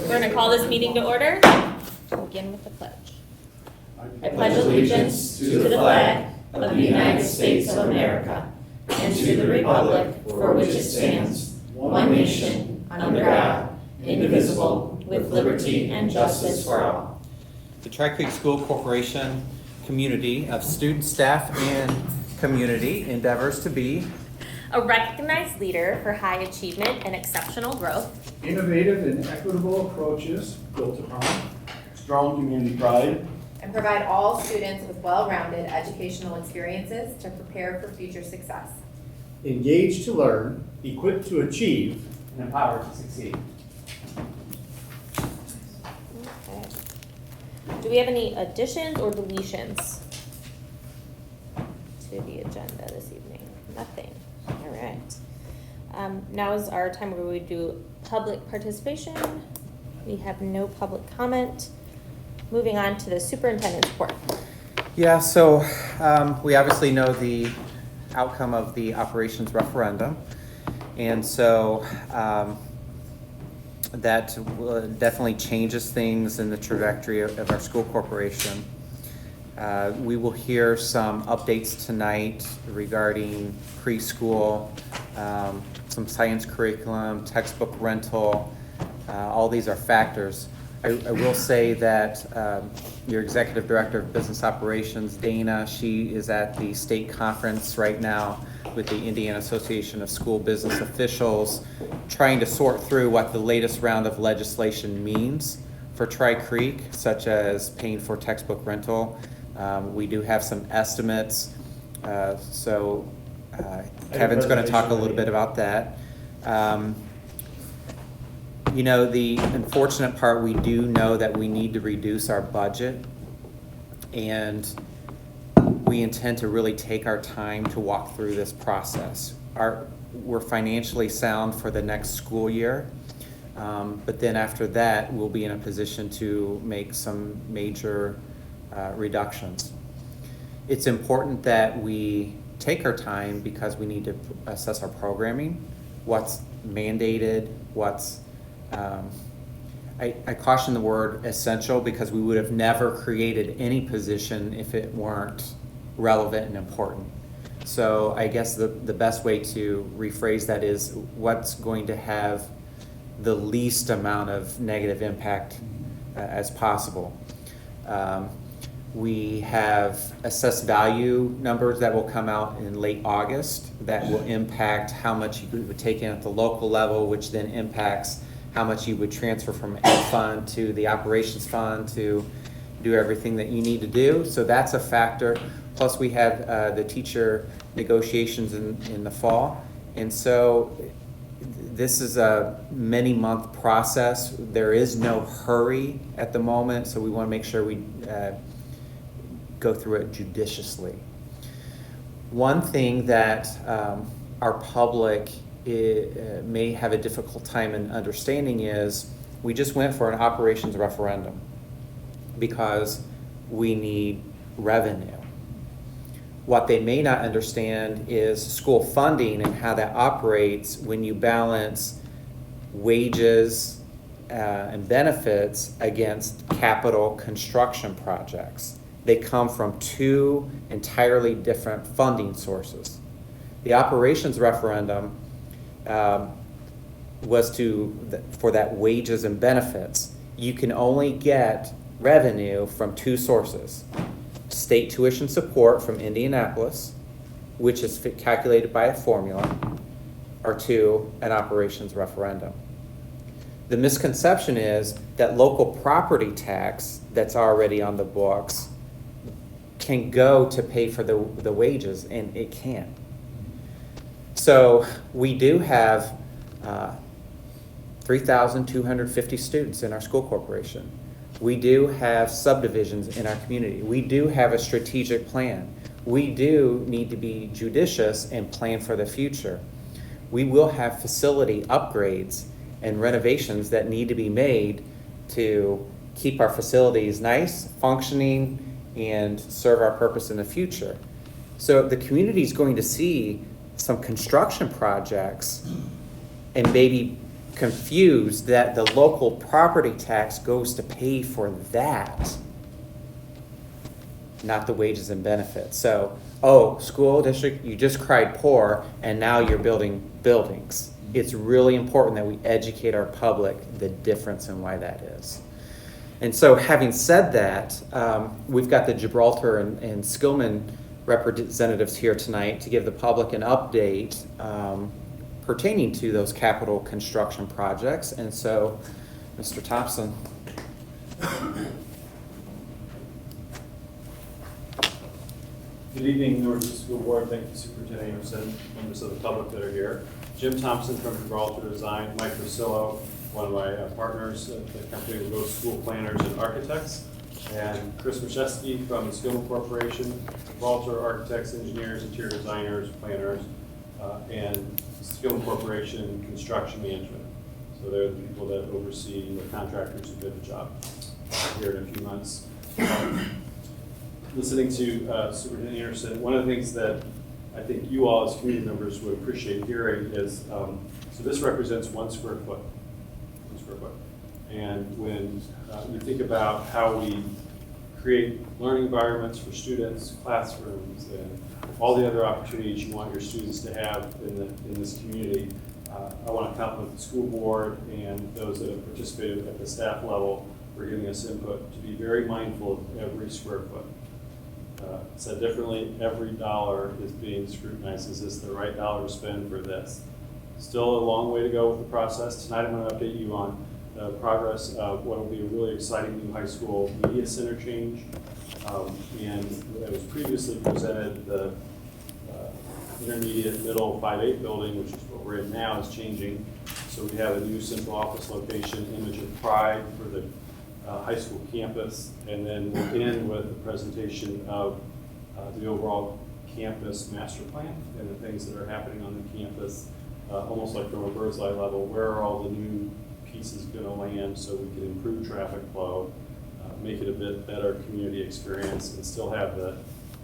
We're going to call this meeting to order. We'll begin with the pledge. I pledge allegiance to the flag of the United States of America and to the republic for which it stands, one nation, under God, indivisible, with liberty and justice for all. The Tri-Creek School Corporation community of students, staff, and community endeavors to be a recognized leader for high achievement and exceptional growth, innovative and equitable approaches built upon strong community pride, and provide all students with well-rounded educational experiences to prepare for future success. engaged to learn, equipped to achieve, and empowered to succeed. Okay. Do we have any additions or deletions to the agenda this evening? Nothing. All right. Now is our time where we do public participation. We have no public comment. Moving on to the superintendent's report. Yeah, so we obviously know the outcome of the operations referendum. And so that definitely changes things in the trajectory of our school corporation. We will hear some updates tonight regarding preschool, some science curriculum, textbook rental. All these are factors. I will say that your Executive Director of Business Operations, Dana, she is at the state conference right now with the Indiana Association of School Business Officials, trying to sort through what the latest round of legislation means for Tri-Creek, such as paying for textbook rental. We do have some estimates, so Kevin's going to talk a little bit about that. You know, the unfortunate part, we do know that we need to reduce our budget, and we intend to really take our time to walk through this process. We're financially sound for the next school year, but then after that, we'll be in a position to make some major reductions. It's important that we take our time because we need to assess our programming, what's mandated, what's I caution the word essential because we would have never created any position if it weren't relevant and important. So I guess the best way to rephrase that is what's going to have the least amount of negative impact as possible. We have assessed value numbers that will come out in late August that will impact how much you would take in at the local level, which then impacts how much you would transfer from ed fund to the operations fund to do everything that you need to do. So that's a factor. Plus we have the teacher negotiations in the fall. And so this is a many month process. There is no hurry at the moment, so we want to make sure we go through it judiciously. One thing that our public may have a difficult time in understanding is we just went for an operations referendum because we need revenue. What they may not understand is school funding and how that operates when you balance wages and benefits against capital construction projects. They come from two entirely different funding sources. The operations referendum was for that wages and benefits. You can only get revenue from two sources: state tuition support from Indianapolis, which is calculated by a formula, or two, an operations referendum. The misconception is that local property tax that's already on the books can go to pay for the wages, and it can't. So we do have 3,250 students in our school corporation. We do have subdivisions in our community. We do have a strategic plan. We do need to be judicious and plan for the future. We will have facility upgrades and renovations that need to be made to keep our facilities nice, functioning, and serve our purpose in the future. So the community is going to see some construction projects and maybe confused that the local property tax goes to pay for that, not the wages and benefits. So, oh, school district, you just cried poor, and now you're building buildings. It's really important that we educate our public the difference in why that is. And so having said that, we've got the Gibraltar and Skillman representatives here tonight to give the public an update pertaining to those capital construction projects. And so, Mr. Thompson. Good evening, members of the school board. Thank you, Superintendent Anderson, members of the public that are here. Jim Thompson from Gibraltar Design, Mike Rosillo, one of my partners at the company, we're both school planners and architects, and Chris Machewski from the Skillman Corporation, Gibraltar architects, engineers, interior designers, planners, and Skillman Corporation construction management. So they're the people that oversee the contractors who did the job here in a few months. Listening to Superintendent Anderson, one of the things that I think you all as community members would appreciate hearing is, so this represents 1 square foot. 1 square foot. And when you think about how we create learning environments for students, classrooms, and all the other opportunities you want your students to have in this community, I want to compliment the school board and those that have participated at the staff level for giving us input to be very mindful of every square foot. Said differently, every dollar is being scrutinized. Is this the right dollar to spend for this? Still a long way to go with the process. Tonight I'm going to update you on the progress of what will be a really exciting new high school media center change. And as was previously presented, the intermediate middle 5-8 building, which is what we're in now, is changing. So we have a new central office location, image of pride for the high school campus, and then we'll end with a presentation of the overall campus master plan and the things that are happening on the campus, almost like from a bird's eye level. Where are all the new pieces going to land so we can improve traffic flow, make it a bit better community experience, and still have the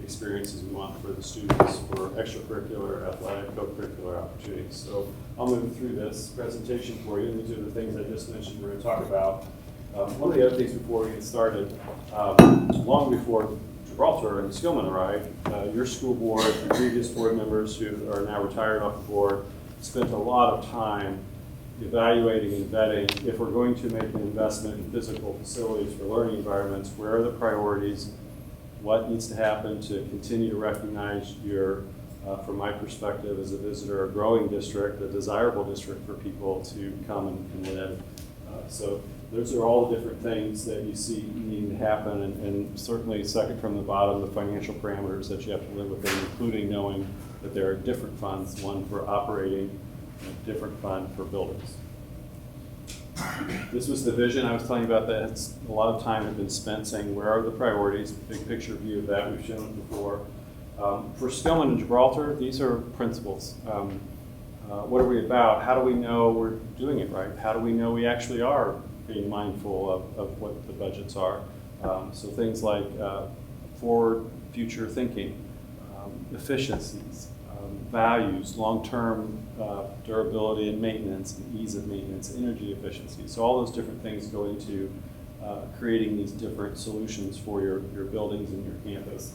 experiences we want for the students for extracurricular, athletic, co-curricular opportunities. So I'll move through this presentation for you. These are the things I just mentioned we're going to talk about. One of the other things before we get started, long before Gibraltar and Skillman arrived, your school board, the previous board members who are now retired off the board, spent a lot of time evaluating and vetting if we're going to make an investment in physical facilities for learning environments, where are the priorities, what needs to happen to continue to recognize your, from my perspective as a visitor, a growing district, a desirable district for people to come and live. So those are all the different things that you see needing to happen, and certainly second from the bottom, the financial parameters that you have to live within, including knowing that there are different funds, one for operating, and a different fund for buildings. This was the vision I was telling you about. That it's, a lot of time had been spent saying where are the priorities, big picture view of that, we've shown it before. For Skillman and Gibraltar, these are principles. What are we about? How do we know we're doing it right? How do we know we actually are being mindful of what the budgets are? So things like forward future thinking, efficiencies, values, long-term durability and maintenance, and ease of maintenance, energy efficiency. So all those different things go into creating these different solutions for your buildings and your campus.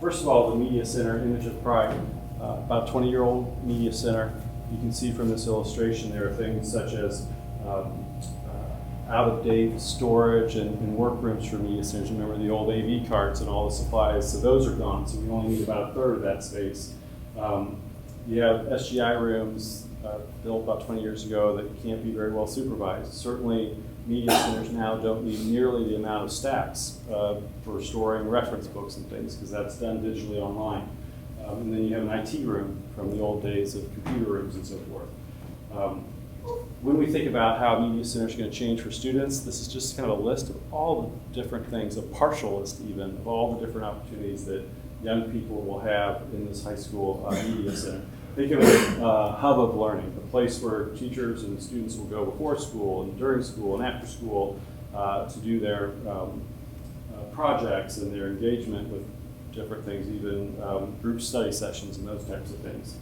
First of all, the Media Center, Image of Pride, about a 20-year-old media center. You can see from this illustration there are things such as out-of-date storage and workrooms for media centers. Remember the old AV carts and all the supplies, so those are gone, so we only need about a third of that space. You have SGI rooms built about 20 years ago that can't be very well supervised. Certainly media centers now don't need nearly the amount of stacks for storing reference books and things, because that's done digitally online. And then you have an IT room from the old days of computer rooms and so forth. When we think about how media centers are going to change for students, this is just kind of a list of all the different things, a partial list even, of all the different opportunities that young people will have in this high school media center. Think of it a hub of learning, a place where teachers and students will go before school and during school and after school to do their projects and their engagement with different things, even group study sessions and those types of things.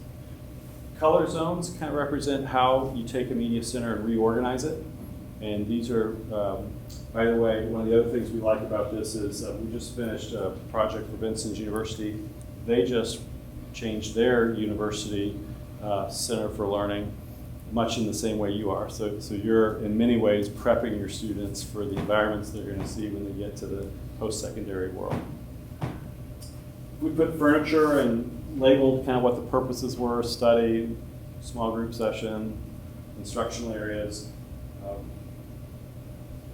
color zones kind of represent how you take a media center and reorganize it. And these are, by the way, one of the other things we like about this is we just finished a project for Vincent's University. They just changed their university center for learning much in the same way you are. So you're in many ways prepping your students for the environments they're going to see when they get to the post-secondary world. We put furniture and labeled kind of what the purposes were: study, small group session, instructional areas.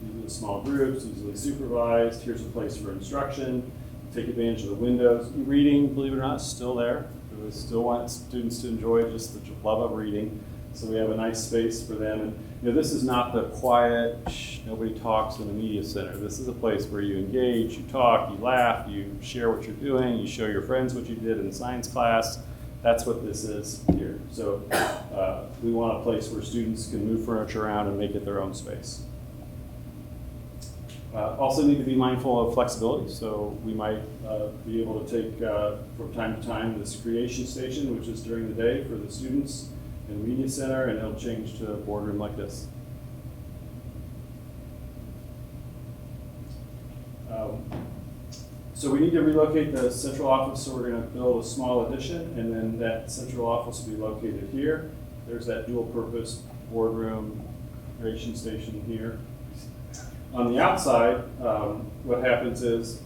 These are the small groups, easily supervised. Here's a place for instruction. Take advantage of the windows. Reading, believe it or not, is still there. We still want students to enjoy just the love of reading. So we have a nice space for them. And this is not the quiet, nobody talks in the media center. This is a place where you engage, you talk, you laugh, you share what you're doing, you show your friends what you did in science class. That's what this is here. So we want a place where students can move furniture around and make it their own space. Also need to be mindful of flexibility. So we might be able to take, from time to time, this creation station, which is during the day for the students in the media center, and it'll change to a boardroom like this. So we need to relocate the central office, so we're going to build a small addition, and then that central office will be located here. There's that dual-purpose boardroom creation station here. On the outside, what happens is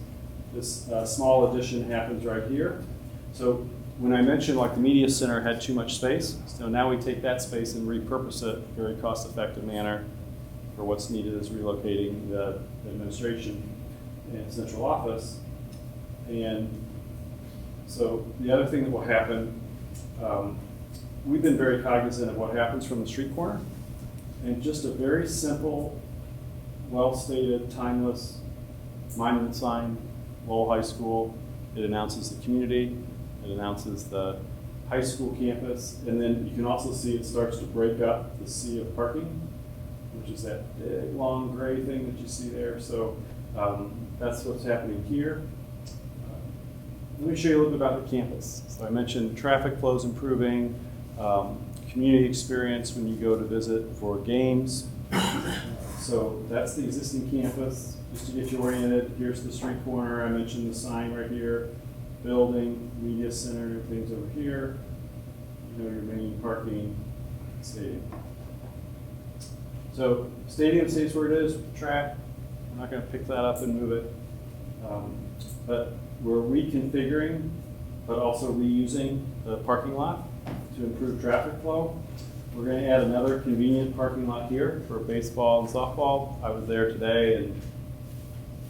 this small addition happens right here. So when I mentioned like the media center had too much space, so now we take that space and repurpose it in a very cost-effective manner for what's needed is relocating the administration and central office. And so the other thing that will happen, we've been very cognizant of what happens from the street corner, and just a very simple, well-stated, timeless monument sign, Lowell High School. It announces the community, it announces the high school campus, and then you can also see it starts to break up the sea of parking, which is that big, long gray thing that you see there. So that's what's happening here. Let me show you a little bit about the campus. So I mentioned traffic flows improving, community experience when you go to visit for games. So that's the existing campus. Just to get you oriented, here's the street corner. I mentioned the sign right here. Building, media center, everything's over here. You know your main parking, stadium. So stadium stays where it is, track. We're not going to pick that up and move it. But we're reconfiguring, but also reusing the parking lot to improve traffic flow. We're going to add another convenient parking lot here for baseball and softball. I was there today, and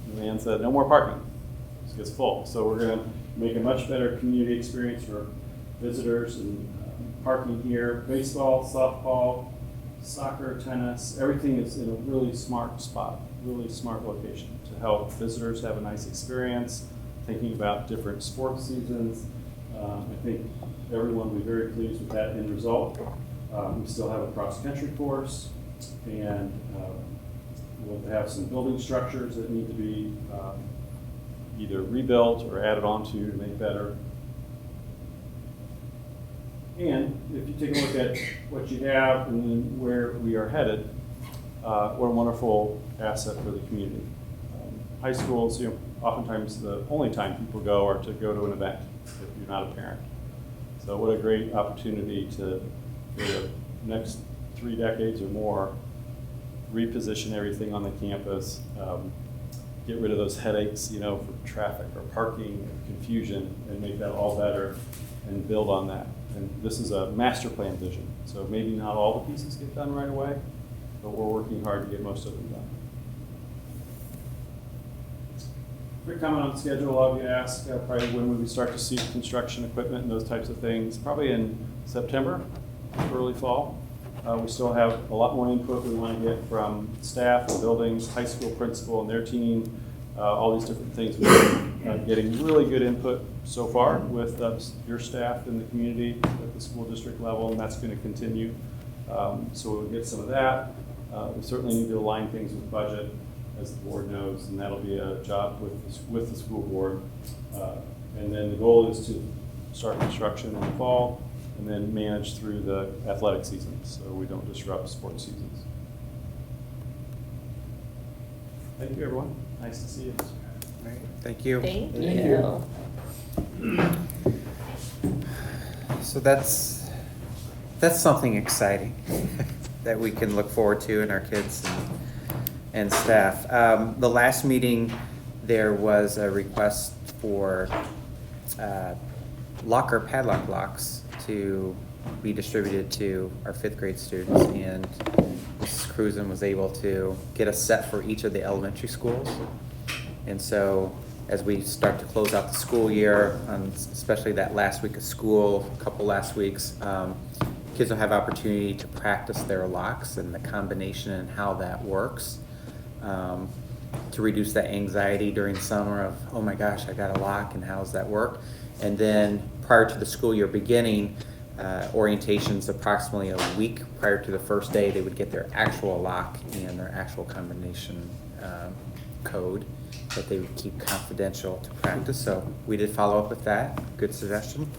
the man said, no more parking. It gets full. So we're going to make a much better community experience for visitors and parking here. Baseball, softball, soccer, tennis, everything is in a really smart spot, really smart location to help visitors have a nice experience, thinking about different sports seasons. I think everyone will be very pleased with that end result. We still have a cross-country course, and we'll have some building structures that need to be either rebuilt or added onto to make better. And if you take a look at what you have and then where we are headed, we're a wonderful asset for the community. High schools, oftentimes the only time people go are to go to an event if you're not a parent. So what a great opportunity to, for the next 3 decades or more, reposition everything on the campus, get rid of those headaches, for traffic or parking or confusion, and make that all better and build on that. And this is a master plan vision, so maybe not all the pieces get done right away, but we're working hard to get most of them done. Quick comment on schedule. A lot of you ask probably when would we start to see construction equipment and those types of things. Probably in September, early fall. We still have a lot more input we want to get from staff and buildings, high school principal and their team, all these different things. We're getting really good input so far with your staff in the community at the school district level, and that's going to continue. So we'll get some of that. We certainly need to align things with budget, as the board knows, and that'll be a job with the school board. And then the goal is to start construction in the fall and then manage through the athletic season, so we don't disrupt sports seasons. Thank you, everyone. Nice to see you. All right, thank you. Thank Thank you. So that's something exciting that we can look forward to in our kids and staff. The last meeting, there was a request for padlock locks to be distributed to our 5th grade students, and Mrs. Cruzen was able to get a set for each of the elementary schools. And so as we start to close out the school year, especially that last week of school, a couple last weeks, kids will have opportunity to practice their locks and the combination and how that works, to reduce that anxiety during summer of, oh my gosh, I got a lock, and how does that work? And then prior to the school year beginning, orientations approximately a week prior to the first day, they would get their actual lock and their actual combination code that they would keep confidential to practice. So we did follow up with that. Good suggestion.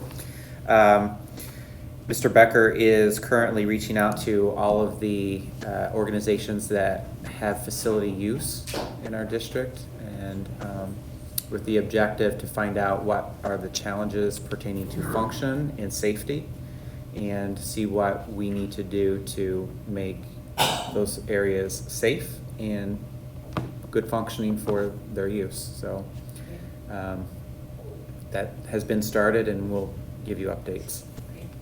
Mr. Becker is currently reaching out to all of the organizations that have facility use in our district, and with the objective to find out what are the challenges pertaining to function and safety, and see what we need to do to make those areas safe and good functioning for their use. So that has been started, and we'll give you updates.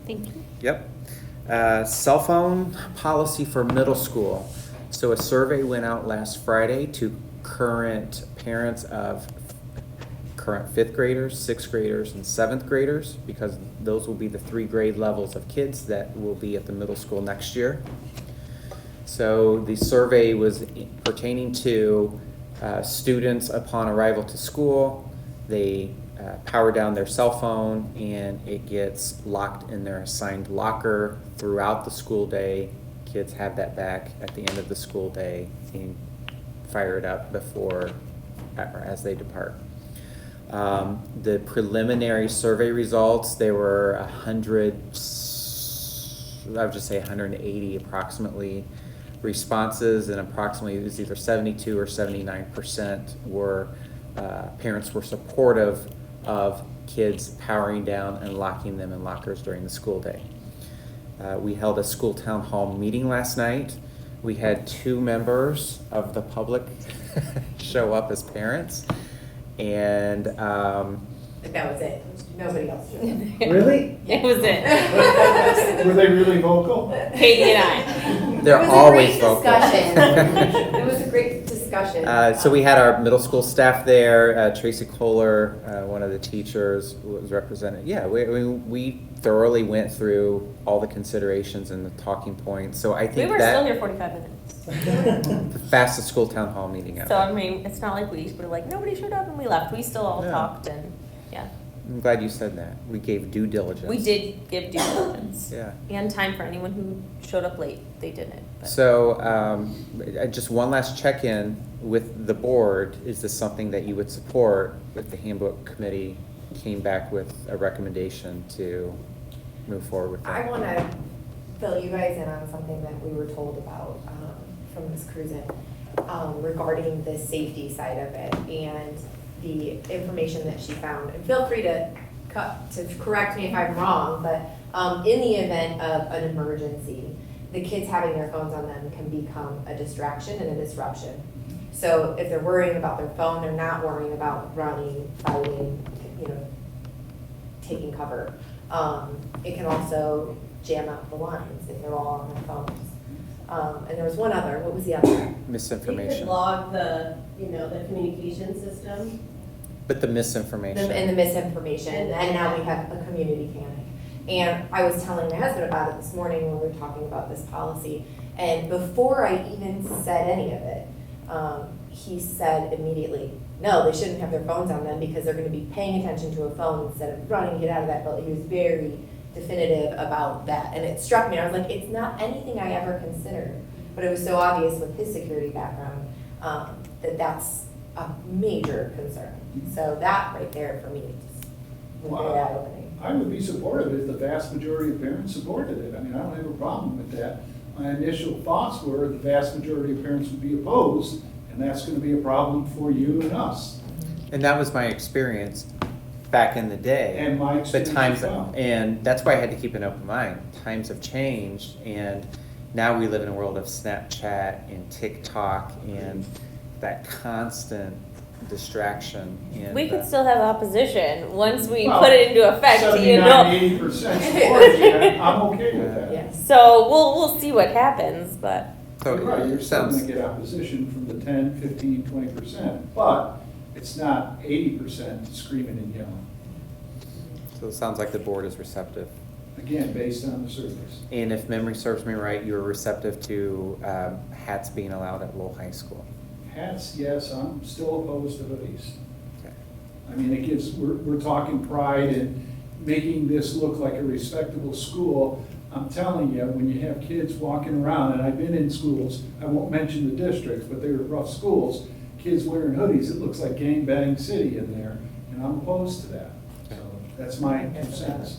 Thank you. Yep. Cell phone policy for middle school. So a survey went out last Friday to current parents of current 5th graders, 6th graders, and 7th graders, because those will be the 3 grade levels of kids that will be at the middle school next year. So the survey was pertaining to students upon arrival to school. They power down their cell phone, and it gets locked in their assigned locker throughout the school day. Kids have that back at the end of the school day and fire it up before or as they depart. The preliminary survey results, there were 100, I would just say 180 approximately responses, and approximately it was either 72 or 79% were parents were supportive of kids powering down and locking them in lockers during the school day. We held a school town hall meeting last night. We had 2 members of the public show up as parents, and But that was it. Nobody else showed up. really? It was it. Were they really vocal? Katie and I. They're It was always a vocal. great discussion. It was a great discussion. So we had our middle school staff there. Tracy Kohler, one of the teachers, was represented. Yeah, we thoroughly went through all the considerations and the talking points. So I We think were still that here 45 minutes. the fastest school town hall meeting ever. So, I mean, it's not like we were like, nobody showed up and we left. We still all Yeah. talked, and yeah. I'm glad you said that. We gave due diligence. We did give due diligence. Yeah. And time for anyone who showed up late. They didn't. But. So just one last check-in with the board. Is this something that you would support if the handbook committee came back with a recommendation to move forward with that? I want to fill you guys in on something that we were told about from Ms. Cruzen regarding the safety side of it and the information that she found. And feel free to correct me if I'm wrong, but in the event of an emergency, the kids having their phones on them can become a distraction and a disruption. So if they're worrying about their phone, they're not worrying about running, fighting, taking cover. It can also jam out the lines if they're all on their phones. And there was one other. What was the other? You Misinformation. could log the communication system. But the misinformation. And the misinformation, and now we have a community panic. And I was telling my husband about it this morning when we were talking about this policy, and before I even said any of it, he said immediately, no, they shouldn't have their phones on them because they're gonna be paying attention to a phone instead of running to get out of that building. He was very definitive about that, and it struck me, I was like, it's not anything I ever considered, but it was so obvious with his security background, that's a major concern. So that right there for me just was very eye-opening. I would be supportive if the vast majority of parents supported it. I mean, I don't have a problem with that. My initial thoughts were the vast majority of parents would be opposed, and that's gonna be a problem for you and us. And that was my experience back in the day. And my But experience times, as well. and that's why I had to keep an open mind. Times have changed, and now we live in a world of Snapchat and TikTok and that constant distraction. And We could still have opposition once we Well, put it into effect, you 79, know. 80% support, yeah, I'm okay with that. Yes. So we'll see what happens, but So You're right, you're it still sounds, gonna get opposition from the 10, 15, 20%, but it's not 80% screaming and yelling. so it sounds like the board is receptive. Again, based on the surveys. And if memory serves me right, you were receptive to hats being allowed at Lowell High School. Hats, yes, I'm still opposed to hoodies. Okay. I mean, it gives, we're talking pride and making this look like a respectable school. I'm telling you, when you have kids walking around, and I've been in schools, I won't mention the districts, but they were rough schools, kids wearing hoodies, it looks like gangbang city in there, and I'm opposed to that. So that's my 2 cents.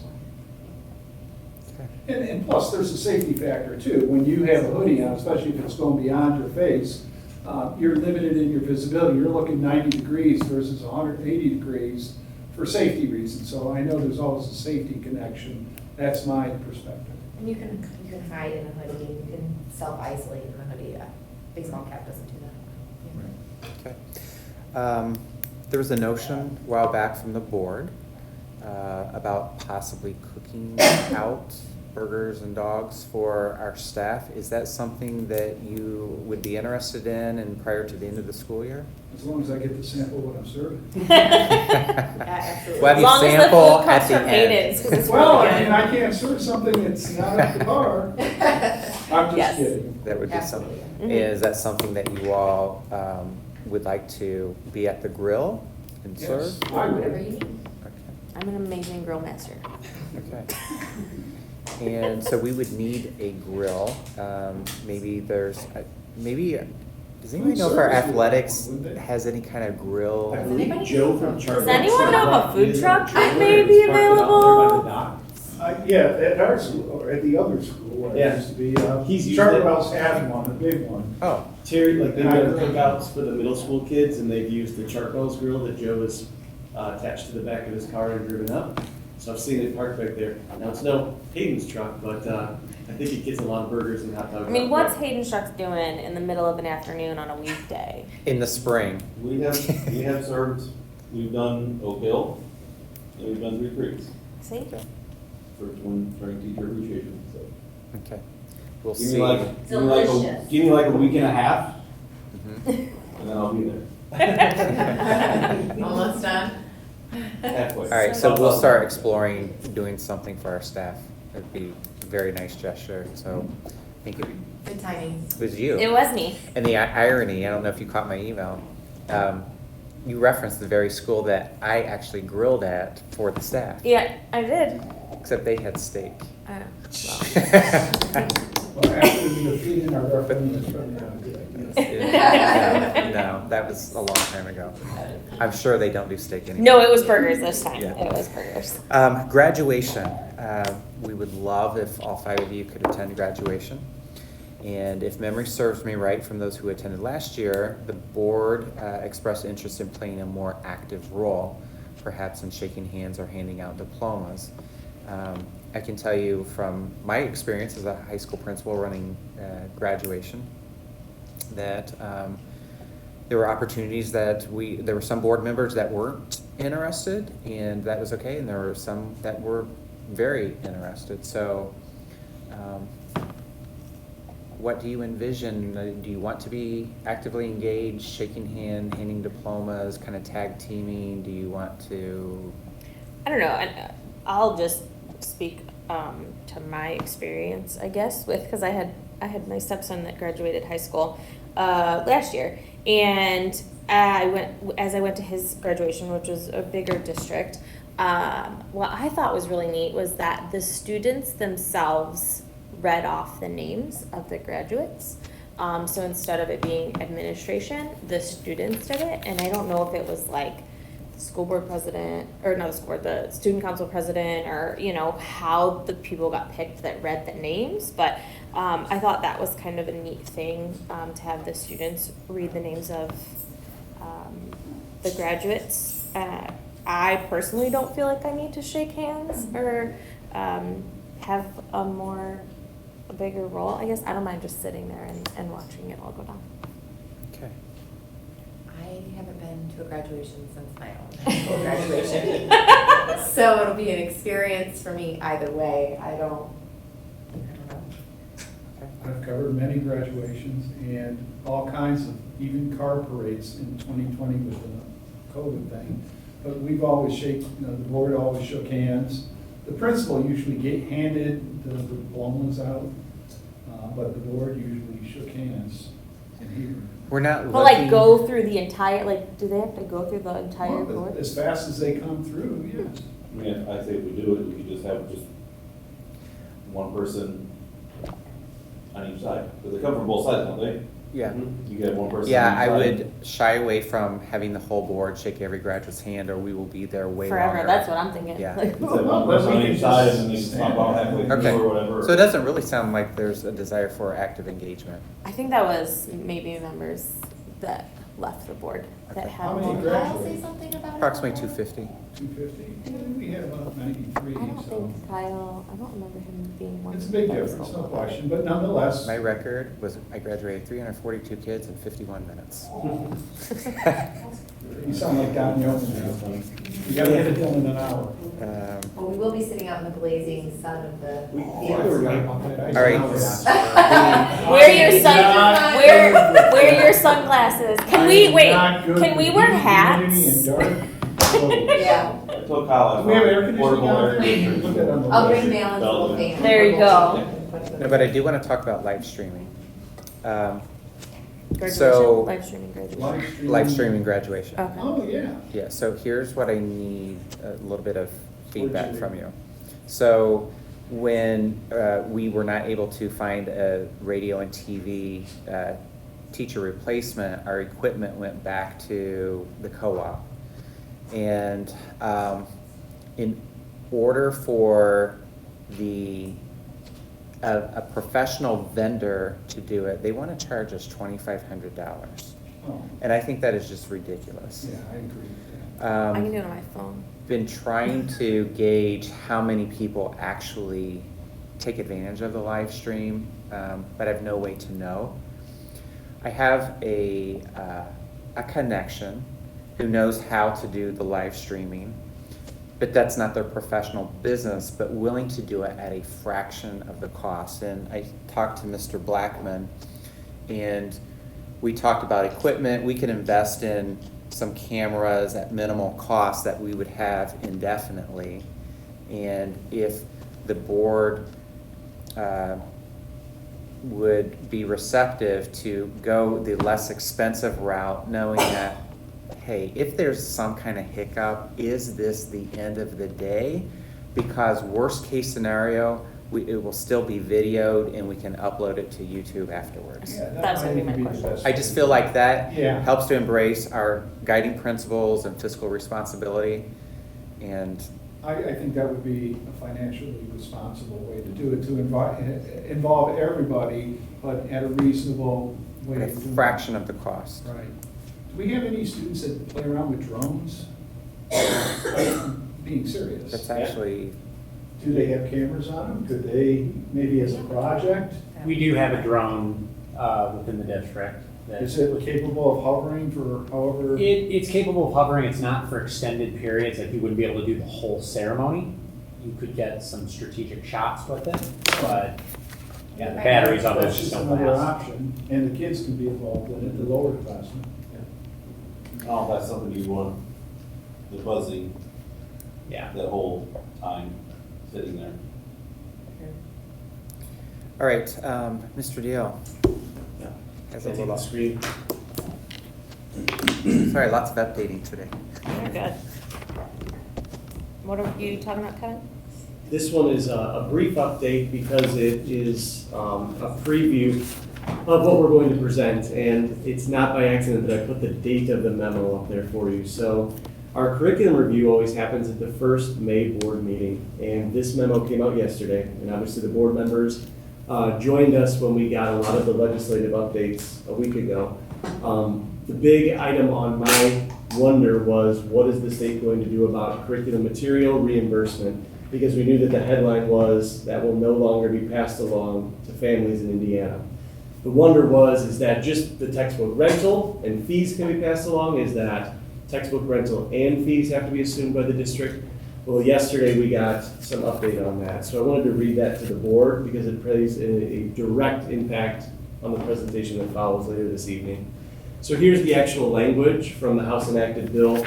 Okay. And plus, there's a safety factor too. When you have a hoodie on, especially if it's going beyond your face, you're limited in your visibility. You're looking 90 degrees versus 180 degrees for safety reasons. So I know there's always a safety connection. That's my perspective. And you can hide in a hoodie, and you can self-isolate in a hoodie. A baseball cap doesn't do that. Okay. There was a notion a while back from the board about possibly cooking out burgers and dogs for our staff. Is that something that you would be interested in and prior to the end of the school year? As long as I get to sample what I'm serving. Absolutely. Well, as you long as the sample food at comes the from end. Hayden's, 'cause it's Well, really I mean, good. I can't serve something that's not up to par. I'm just Yes. kidding. That would be Absolutely. something. Is that something that you all would like to be at the grill and serve? Yes, I Whatever would. you need. Okay. I'm an amazing grill master. Okay. And so we would need a grill. Maybe there's, does anybody know if our athletics has any kind of grill? Does anybody- Joe from Charter. Does anyone know of a food truck that may be available? Yeah, at our school, or at the other school, where it Yeah. used to be, He's used Charter it. Wells had one, a big one. Oh, Terry, like they've done cookouts for the middle school kids, and they've used the Chartwell's grill that Joe has attached to the back of his car and driven up. So I've seen it parked back there. Now it's no Hayden's truck, but I think it gets a lot of burgers and hot dogs. I mean, out what's there. Hayden Shucks doing in the middle of an afternoon on a weekday? in the spring. We have served, we've done Oak Hill, and we've done Three Creeks See? during teacher appreciation, so. Okay. We'll Give me see. like, Delicious. give me like a week and a half, Mhm. and then I'll be there. Almost done. Halfway. All right, so we'll start exploring doing something for our staff. It'd be a very nice gesture, so I think it Good timing. was you. It was me. And the irony, I don't know if you caught my email, you referenced the very school that I actually grilled at for the staff, Yeah, I did. except they had steak. Well, Well, after the defeat in our referendum, it's probably not a good idea. No, that was a long time ago. I'm sure they don't do steak anymore. no, it was burgers this time. Yeah. It was burgers. Graduation, we would love if all 5 of you could attend graduation. And if memory serves me right, from those who attended last year, the board expressed interest in playing a more active role, perhaps in shaking hands or handing out diplomas. I can tell you from my experience as a high school principal running graduation, that there were opportunities that there were some board members that weren't interested, and that was okay, and there were some that were very interested. So what do you envision? Do you want to be actively engaged, shaking hand, handing diplomas, kind of tag teaming? Do you want to? I don't know. And I'll just speak to my experience, I guess, because I had my stepson that graduated high school last year, and I went to his graduation, which was a bigger district. What I thought was really neat was that the students themselves read off the names of the graduates. So instead of it being administration, the students did it, and I don't know if it was like school board president, or not the school board, the student council president, or, you know, how the people got picked that read the names, but I thought that was kind of a neat thing, to have the students read the names of the graduates. I personally don't feel like I need to shake hands or have a bigger role. I guess I don't mind just sitting there and watching it all go down. Okay. I haven't been to a graduation since my own high school graduation. So it'll be an experience for me either way. I don't know. I've covered many graduations and all kinds of, even car parades in 2020 with the COVID thing. But we've always the board always shook hands. The principal usually handed the diplomas out, but the board usually shook hands in Hebrew. We're not But looking. like go through the entire, like, do they have to go through the entire Well, board? as fast as they come through, yes. I mean, I say if we do it, we could just have just one person on each side, because they come from both sides, don't they? Yeah. You get one person Yeah, on I each side. would shy away from having the whole board shake every graduate's hand, or we will be there way longer. Forever, that's what I'm thinking. Yeah. Like, Just have one person on each side, and then they can Stand. swap out halfway Okay. through or whatever. So it doesn't really sound like there's a desire for active engagement. I think that was maybe members that left the board that Okay. had. How many more. graduates? Kyle say something about it? Approximately 250. 250. We had about 93, I don't so think Kyle, I don't remember him being one. it's a big that was difference, no vocal. question. But nonetheless, My record was I graduated 342 kids in 51 minutes. you sound like Don Yeoman now. You gotta get it done in an hour. Well, we will be sitting out in the blazing sun of the Oh, I forgot about that. All right. Wear your Not wear your sunglasses. Can we wait? Can we wear hats? Yeah. I told Kyle I We have air found conditioning portable out air there? conditioners. Put that on the I'll list. bring Valens little fan. There you go. No, but I do want to talk about live streaming. Graduation, So- live streaming graduation. Live streaming graduation. Okay. Oh, yeah. Yeah, so here's what I need a little bit of feedback from you. So when we were not able to find a radio and TV teacher replacement, our equipment went back to the co-op. And in order for a professional vendor to do it, they want to charge us $2,500. Oh, And I think that is just ridiculous. yeah, I agree with that. I can do it on my phone. Been trying to gauge how many people actually take advantage of the live stream, but I have no way to know. I have a connection who knows how to do the live streaming, but that's not their professional business, but willing to do it at a fraction of the cost. And I talked to Mr. Blackman, and we talked about equipment. We could invest in some cameras at minimal cost that we would have indefinitely. And if the board would be receptive to go the less expensive route, knowing that, hey, if there's some kind of hiccup, is this the end of the day? Because worst case scenario, it will still be videoed and we can upload it to YouTube afterwards. Yeah, that That's might gonna be my even the question. best I just feel like that Yeah. helps to embrace our guiding principles and fiscal responsibility. And I think that would be a financially responsible way to do it, to involve everybody, but at a reasonable way. at a of doing it. fraction of the cost. Right. Do we have any students that play around with drones? Being serious. That's actually, Do they have cameras on them? Could they, maybe as a project? We do have a drone within the district. that- Is it capable of hovering for however? It's capable of hovering, it's not for extended periods, like you wouldn't be able to do the whole ceremony. You could get some strategic shots with it, but yeah, the batteries on those That's just just don't another last. option, and the kids can be involved in it, the lower classmen. Oh, that's something you want, the buzzing, Yeah. that whole time sitting there. all right, Mr. Deal. Yeah. Has a little, sorry, lots of updating today. You're good. What are you talking about, Kevin? This one is a brief update because it is a preview of what we're going to present, and it's not by accident that I put the date of the memo up there for you. So Our curriculum review always happens at the first May board meeting, and this memo came out yesterday, and obviously the board members joined us when we got a lot of the legislative updates a week ago. The big item on my wonder was, what is the state going to do about curriculum material reimbursement? Because we knew that the headline was that will no longer be passed along to families in Indiana. The wonder was, is that just the textbook rental and fees can be passed along? Is that textbook rental and fees have to be assumed by the district? Well, yesterday we got some update on that. So I wanted to read that to the board because it plays a direct impact on the presentation that follows later this evening. So here's the actual language from the House enacted bill.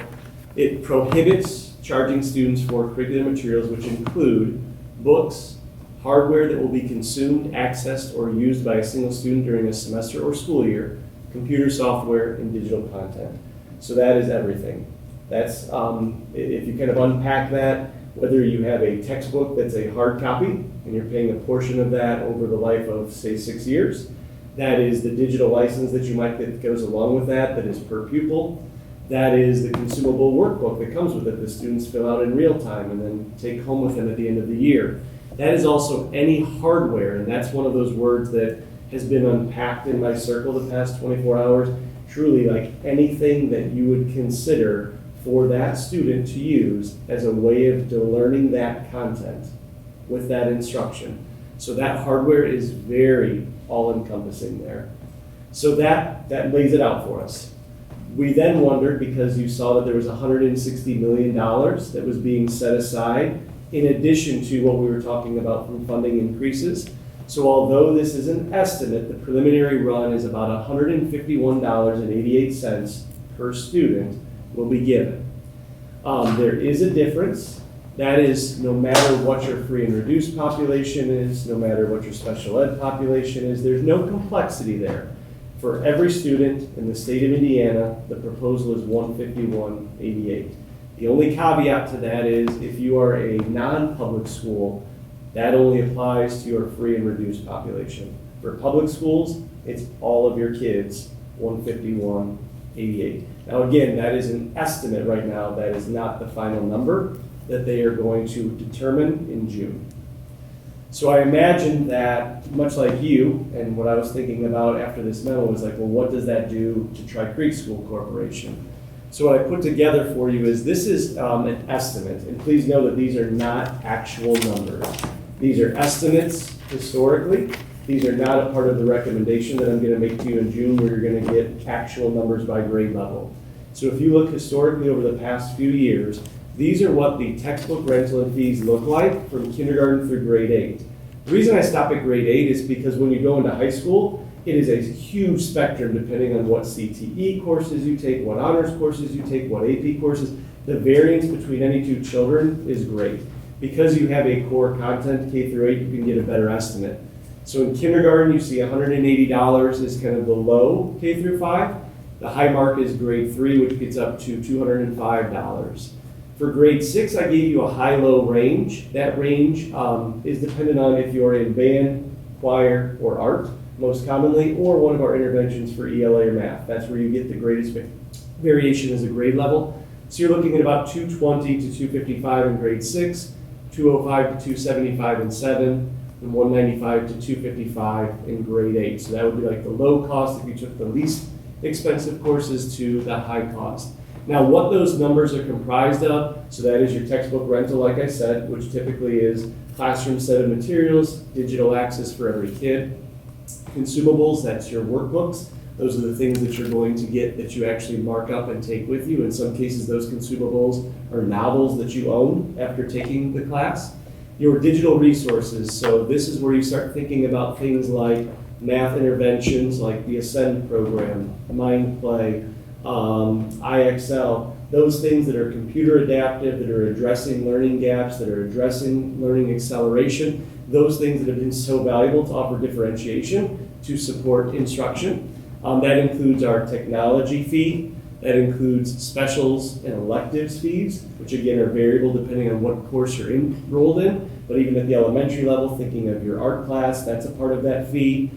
It prohibits charging students for curriculum materials which include books, hardware that will be consumed, accessed, or used by a single student during a semester or school year, computer software, and digital content. So that is everything. That's, if you kind of unpack that, whether you have a textbook that's a hard copy, and you're paying a portion of that over the life of, say, 6 years, that is the digital license that you might get that goes along with that is per pupil. That is the consumable workbook that comes with it that students fill out in real time and then take home with them at the end of the year. That is also any hardware, and that's one of those words that has been unpacked in my circle the past 24 hours. Truly, like anything that you would consider for that student to use as a way of learning that content with that instruction. So that hardware is very all-encompassing there. So that lays it out for us. We then wondered, because you saw that there was $160 million that was being set aside in addition to what we were talking about from funding increases. So although this is an estimate, the preliminary run is about $151.88 per student will be given. There is a difference. That is, no matter what your free and reduced population is, no matter what your special ed population is, there's no complexity there. For every student in the state of Indiana, the proposal is $151.88. The only caveat to that is if you are a non-public school, that only applies to your free and reduced population. For public schools, it's all of your kids, $151.88. Now again, that is an estimate right now. That is not the final number that they are going to determine in June. So I imagine that, much like you, and what I was thinking about after this memo was like, well, what does that do to Tri Creek School Corporation? So what I put together for you is this is an estimate, and please know that these are not actual numbers. These are estimates historically. These are not a part of the recommendation that I'm going to make to you in June where you're going to get actual numbers by grade level. So if you look historically over the past few years, these are what the textbook rental and fees look like from kindergarten through grade 8. The reason I stop at grade 8 is because when you go into high school, it is a huge spectrum depending on what CTE courses you take, what honors courses you take, what AP courses. The variance between any two children is great. Because you have a core content, K through 8, you can get a better estimate. So in kindergarten, you see $180 is kind of the low K through 5. The high mark is grade 3, which gets up to $205. For grade 6, I gave you a high-low range. That range is dependent on if you're in band, choir, or art, most commonly, or one of our interventions for ELA or math. That's where you get the greatest variation as a grade level. So you're looking at about 220 to 255 in grade 6, 205 to 275 in 7, and 195 to 255 in grade 8. So that would be like the low cost if you took the least expensive courses to the high cost. Now what those numbers are comprised of, so that is your textbook rental, like I said, which typically is classroom set of materials, digital access for every kid. Consumables, that's your workbooks. Those are the things that you're going to get that you actually mark up and take with you. In some cases, those consumables are novels that you own after taking the class. Your digital resources, so this is where you start thinking about things like math interventions, like the Ascend program, MindPlay, IXL, those things that are computer adaptive, that are addressing learning gaps, that are addressing learning acceleration, those things that have been so valuable to offer differentiation to support instruction. That includes our technology fee, that includes specials and electives fees, which again are variable depending on what course you're enrolled in. but even at the elementary level, thinking of your art class, that's a part of that fee.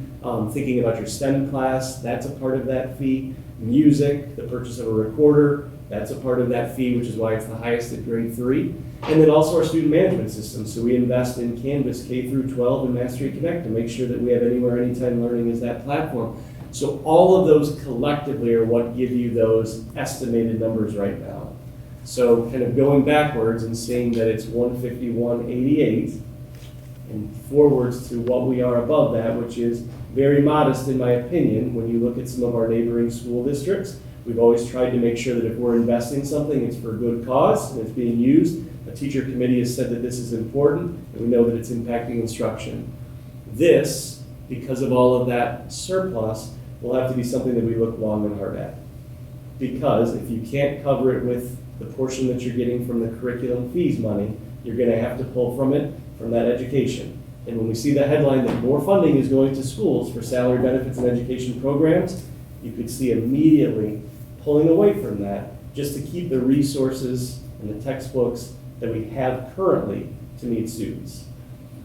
Thinking about your STEM class, that's a part of that fee. Music, the purchase of a recorder, that's a part of that fee, which is why it's the highest at grade 3. And then also our student management system. So we invest in Canvas K through 12 and Mastery Connect to make sure that we have Anywhere, Anytime Learning as that platform. So all of those collectively are what give you those estimated numbers right now. So kind of going backwards and saying that it's 151.88 and forwards to what we are above that, which is very modest in my opinion when you look at some of our neighboring school districts. We've always tried to make sure that if we're investing something, it's for a good cause and it's being used. A teacher committee has said that this is important and we know that it's impacting instruction. This, because of all of that surplus, will have to be something that we look long and hard at. Because if you can't cover it with the portion that you're getting from the curriculum fees money, you're going to have to pull from it from that education. And when we see the headline that more funding is going to schools for salary benefits and education programs, you could see immediately pulling away from that just to keep the resources and the textbooks that we have currently to meet students.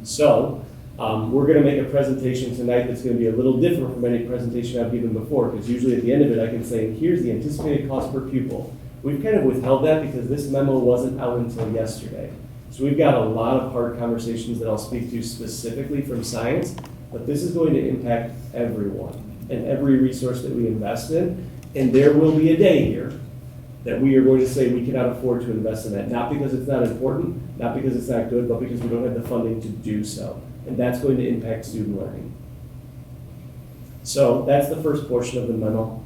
So we're going to make a presentation tonight that's going to be a little different from any presentation I've given before, because usually at the end of it I can say, here's the anticipated cost per pupil. We've kind of withheld that because this memo wasn't out until yesterday. So we've got a lot of hard conversations that I'll speak to specifically from science, but this is going to impact everyone and every resource that we invest in. And there will be a day here that we are going to say we cannot afford to invest in that. Not because it's not important, not because it's not good, but because we don't have the funding to do so. And that's going to impact student learning. So that's the first portion of the memo.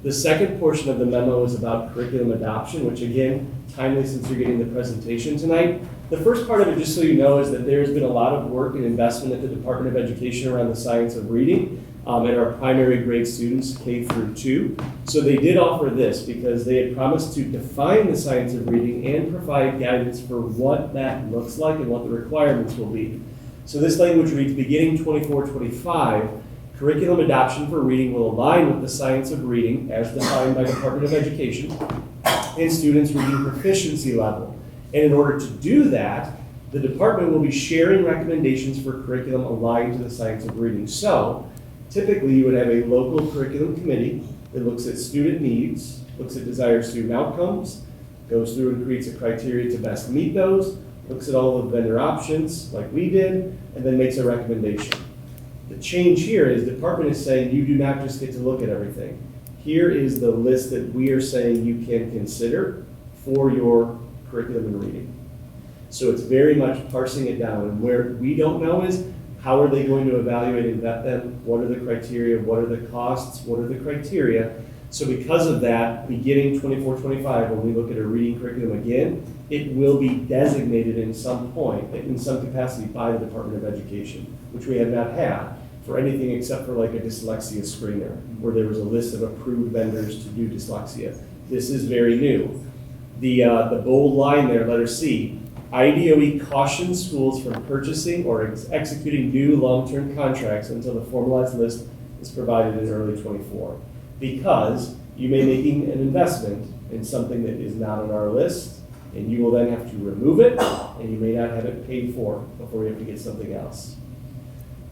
The second portion of the memo is about curriculum adoption, which again, timely since you're getting the presentation tonight. The first part of it, just so you know, is that there's been a lot of work and investment at the Department of Education around the science of reading at our primary grade students, K through 2. So they did offer this because they had promised to define the science of reading and provide guidance for what that looks like and what the requirements will be. So this language reads, beginning 24-25, curriculum adoption for reading will align with the science of reading as defined by Department of Education and students' reading proficiency level. And in order to do that, the department will be sharing recommendations for curriculum aligned to the science of reading. So typically you would have a local curriculum committee that looks at student needs, looks at desired student outcomes, goes through and creates a criteria to best meet those, looks at all of the vendor options like we did, and then makes a recommendation. The change here is the department is saying you do not just get to look at everything. Here is the list that we are saying you can consider for your curriculum and reading. So it's very much parsing it down. And where we don't know is how are they going to evaluate and vet them? What are the criteria? What are the costs? What are the criteria? So because of that, beginning 24-25, when we look at a reading curriculum again, it will be designated in some point, in some capacity by the Department of Education, which we have not had for anything except for like a dyslexia screener, where there was a list of approved vendors to do dyslexia. This is very new. The bold line there, letter C, IDOE cautions schools from purchasing or executing new long-term contracts until the formalized list is provided in early 24. Because you may be making an investment in something that is not on our list, and you will then have to remove it, and you may not have it paid for before you have to get something else.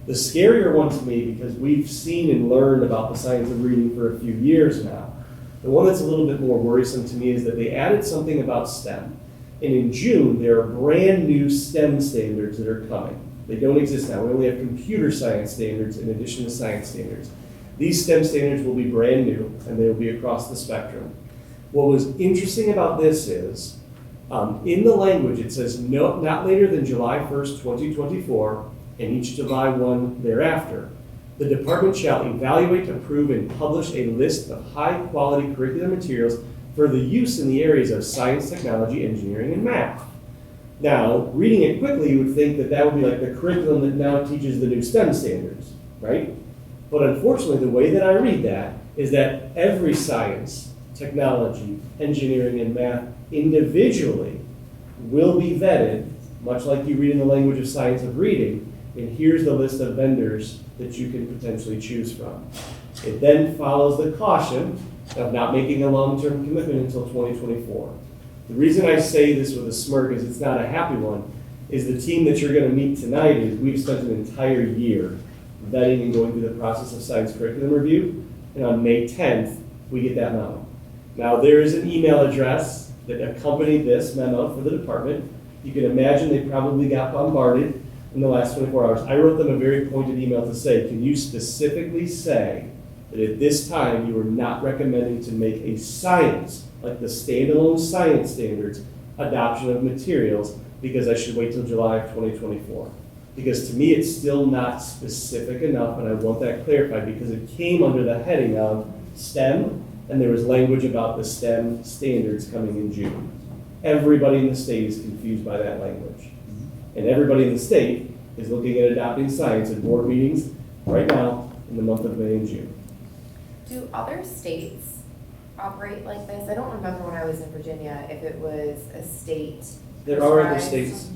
The scarier one to me, because we've seen and learned about the science of reading for a few years now, the one that's a little bit more worrisome to me is that they added something about STEM. And in June, there are brand new STEM standards that are coming. They don't exist now. We only have computer science standards in addition to science standards. These STEM standards will be brand new, and they will be across the spectrum. What was interesting about this is, in the language, it says no, not later than July 1st, 2024, and each July 1 thereafter. The department shall evaluate, approve, and publish a list of high-quality curriculum materials for the use in the areas of science, technology, engineering, and math. Now, reading it quickly, you would think that that would be like the curriculum that now teaches the new STEM standards, right? But unfortunately, the way that I read that is that every science, technology, engineering, and math individually will be vetted, much like you read in the language of science of reading, and here's the list of vendors that you can potentially choose from. It then follows the caution of not making a long-term commitment until 2024. The reason I say this with a smirk is it's not a happy one. is the team that you're gonna meet tonight is we've spent an entire year vetting and going through the process of science curriculum review, and on May 10th, we get that memo. Now, there is an email address that accompanied this memo for the department. You can imagine they probably got bombarded in the last 24 hours. I wrote them a very pointed email to say, can you specifically say that at this time you are not recommending to make a science, like the standalone science standards, adoption of materials, because I should wait till July of 2024. Because to me, it's still not specific enough, and I want that clarified because it came under the heading of STEM, and there was language about the STEM standards coming in June. Everybody in the state is confused by that language. And everybody in the state is looking at adopting science at board meetings right now in the month of May and June. Do other states operate like this? I don't remember when I was in Virginia if it was a state. There are other prescribed- states.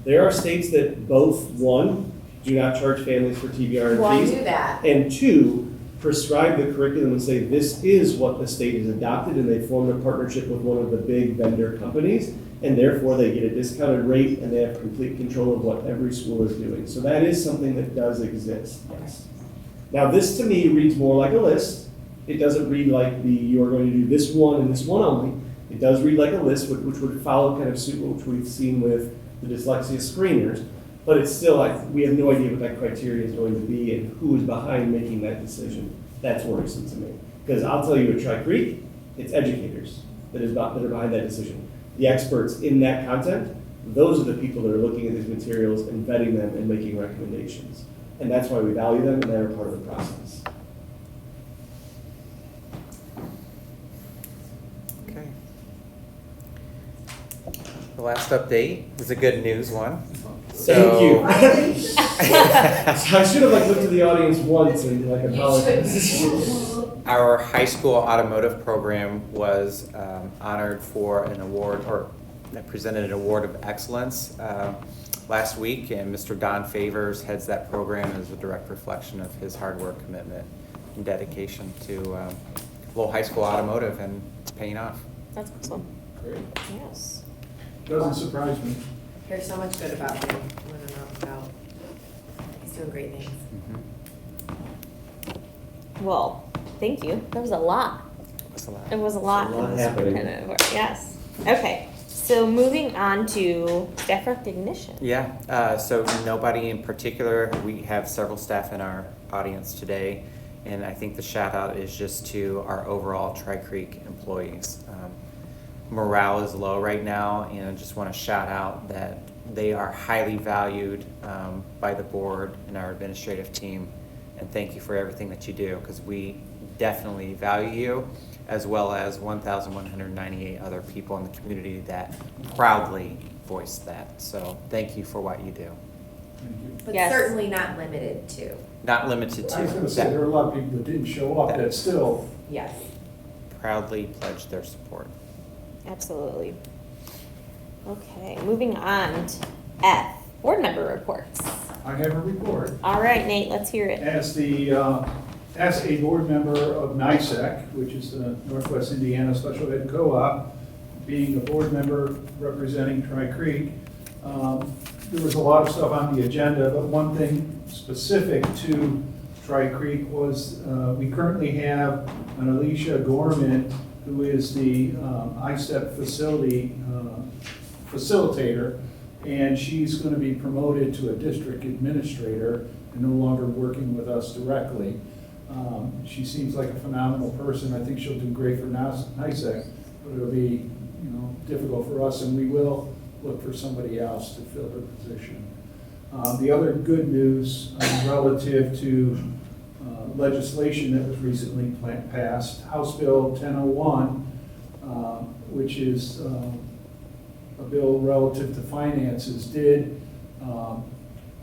There are states that both, one, do not charge families for TBR Well, I and fees, knew that. and two, prescribe the curriculum and say this is what the state has adopted, and they formed a partnership with one of the big vendor companies, and therefore they get a discounted rate and they have complete control of what every school is doing. So that is something that does exist, yes. Now, this to me reads more like a list. It doesn't read like you are going to do this one and this one only. It does read like a list, which would follow kind of suit which we've seen with the dyslexia screeners, but it's still like, we have no idea what that criteria is going to be and who is behind making that decision. That's worrisome to me. Because I'll tell you at Tri Creek, it's educators that are behind that decision. The experts in that content, those are the people that are looking at these materials and vetting them and making recommendations. And that's why we value them and they're part of the process. Okay. The last update is a good news one. Thank you. So- I should have looked at the audience once and apologized. Our high school automotive program was honored for an award, or presented an award of excellence last week, and Mr. Don Favors heads that program as a direct reflection of his hard work, commitment, and dedication to Lowell High School automotive, and it's paying off. That's awesome. Great. Yes. Doesn't surprise me. Heard so much good about him when I'm out and about. He's doing great things. Well, thank you. That was a lot. That's a lot. It was a lot. It's a lot in the happening. superintendent report. Yes. Okay. So moving on to staff recognition. Yeah, so nobody in particular. We have several staff in our audience today, and I think the shout out is just to our overall Tri Creek employees. Morale is low right now, and I just want to shout out that they are highly valued by the board and our administrative team, and thank you for everything that you do, because we definitely value you, as well as 1,198 other people in the community that proudly voice that. So thank you for what you do. Thank you. But Yes. certainly not limited to. Not limited to. I was gonna say, there are a lot of people that didn't show up that still, Yes. Proudly pledge their support. Absolutely. Okay, moving on to F, board member reports. I have a report. All right, Nate, let's hear it. As a board member of NISEC, which is the Northwest Indiana Special Ed Co-op, being a board member representing Tri Creek, there was a lot of stuff on the agenda, but one thing specific to Tri Creek was we currently have an Alicia Gorman, who is the ISTEP facilitator, and she's going to be promoted to a district administrator and no longer working with us directly. She seems like a phenomenal person. I think she'll do great for NISEC, but it'll be, difficult for us, and we will look for somebody else to fill her position. The other good news relative to legislation that was recently passed, House Bill 1001, which is a bill relative to finances, did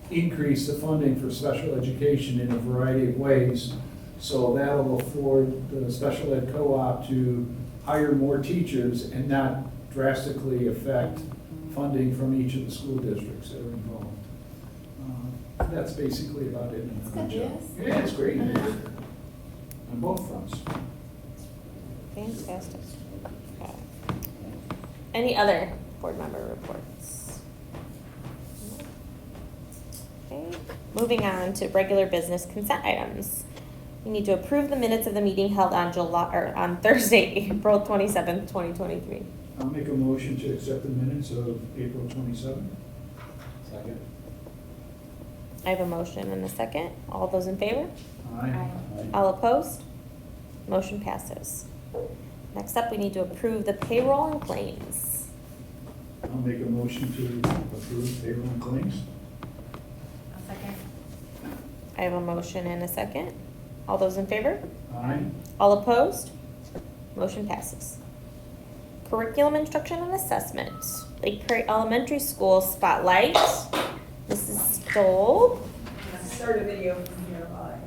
increase the funding for special education in a variety of ways. So that'll afford the special ed co-op to hire more teachers and not drastically affect funding from each of the school districts that are involved. That's basically about it in a That's nutshell. good news. Yeah, it's great news on both fronts. Fantastic. Okay. Any other board member reports? Moving on to regular business consent items. We need to approve the minutes of the meeting held on on Thursday, April 27th, 2023. I'll make a motion to accept the minutes of April 27th. Second. I have a motion and a second. All those in favor? Aye. All opposed? Motion passes. Next up, we need to approve the payroll and claims. I'll make a motion to approve payroll and claims. A second. I have a motion and a second. All those in favor? Aye. All opposed? Motion passes. Curriculum instruction and assessment. Lake Prairie Elementary School Spotlight. Mrs. Stoll. Start a video from here while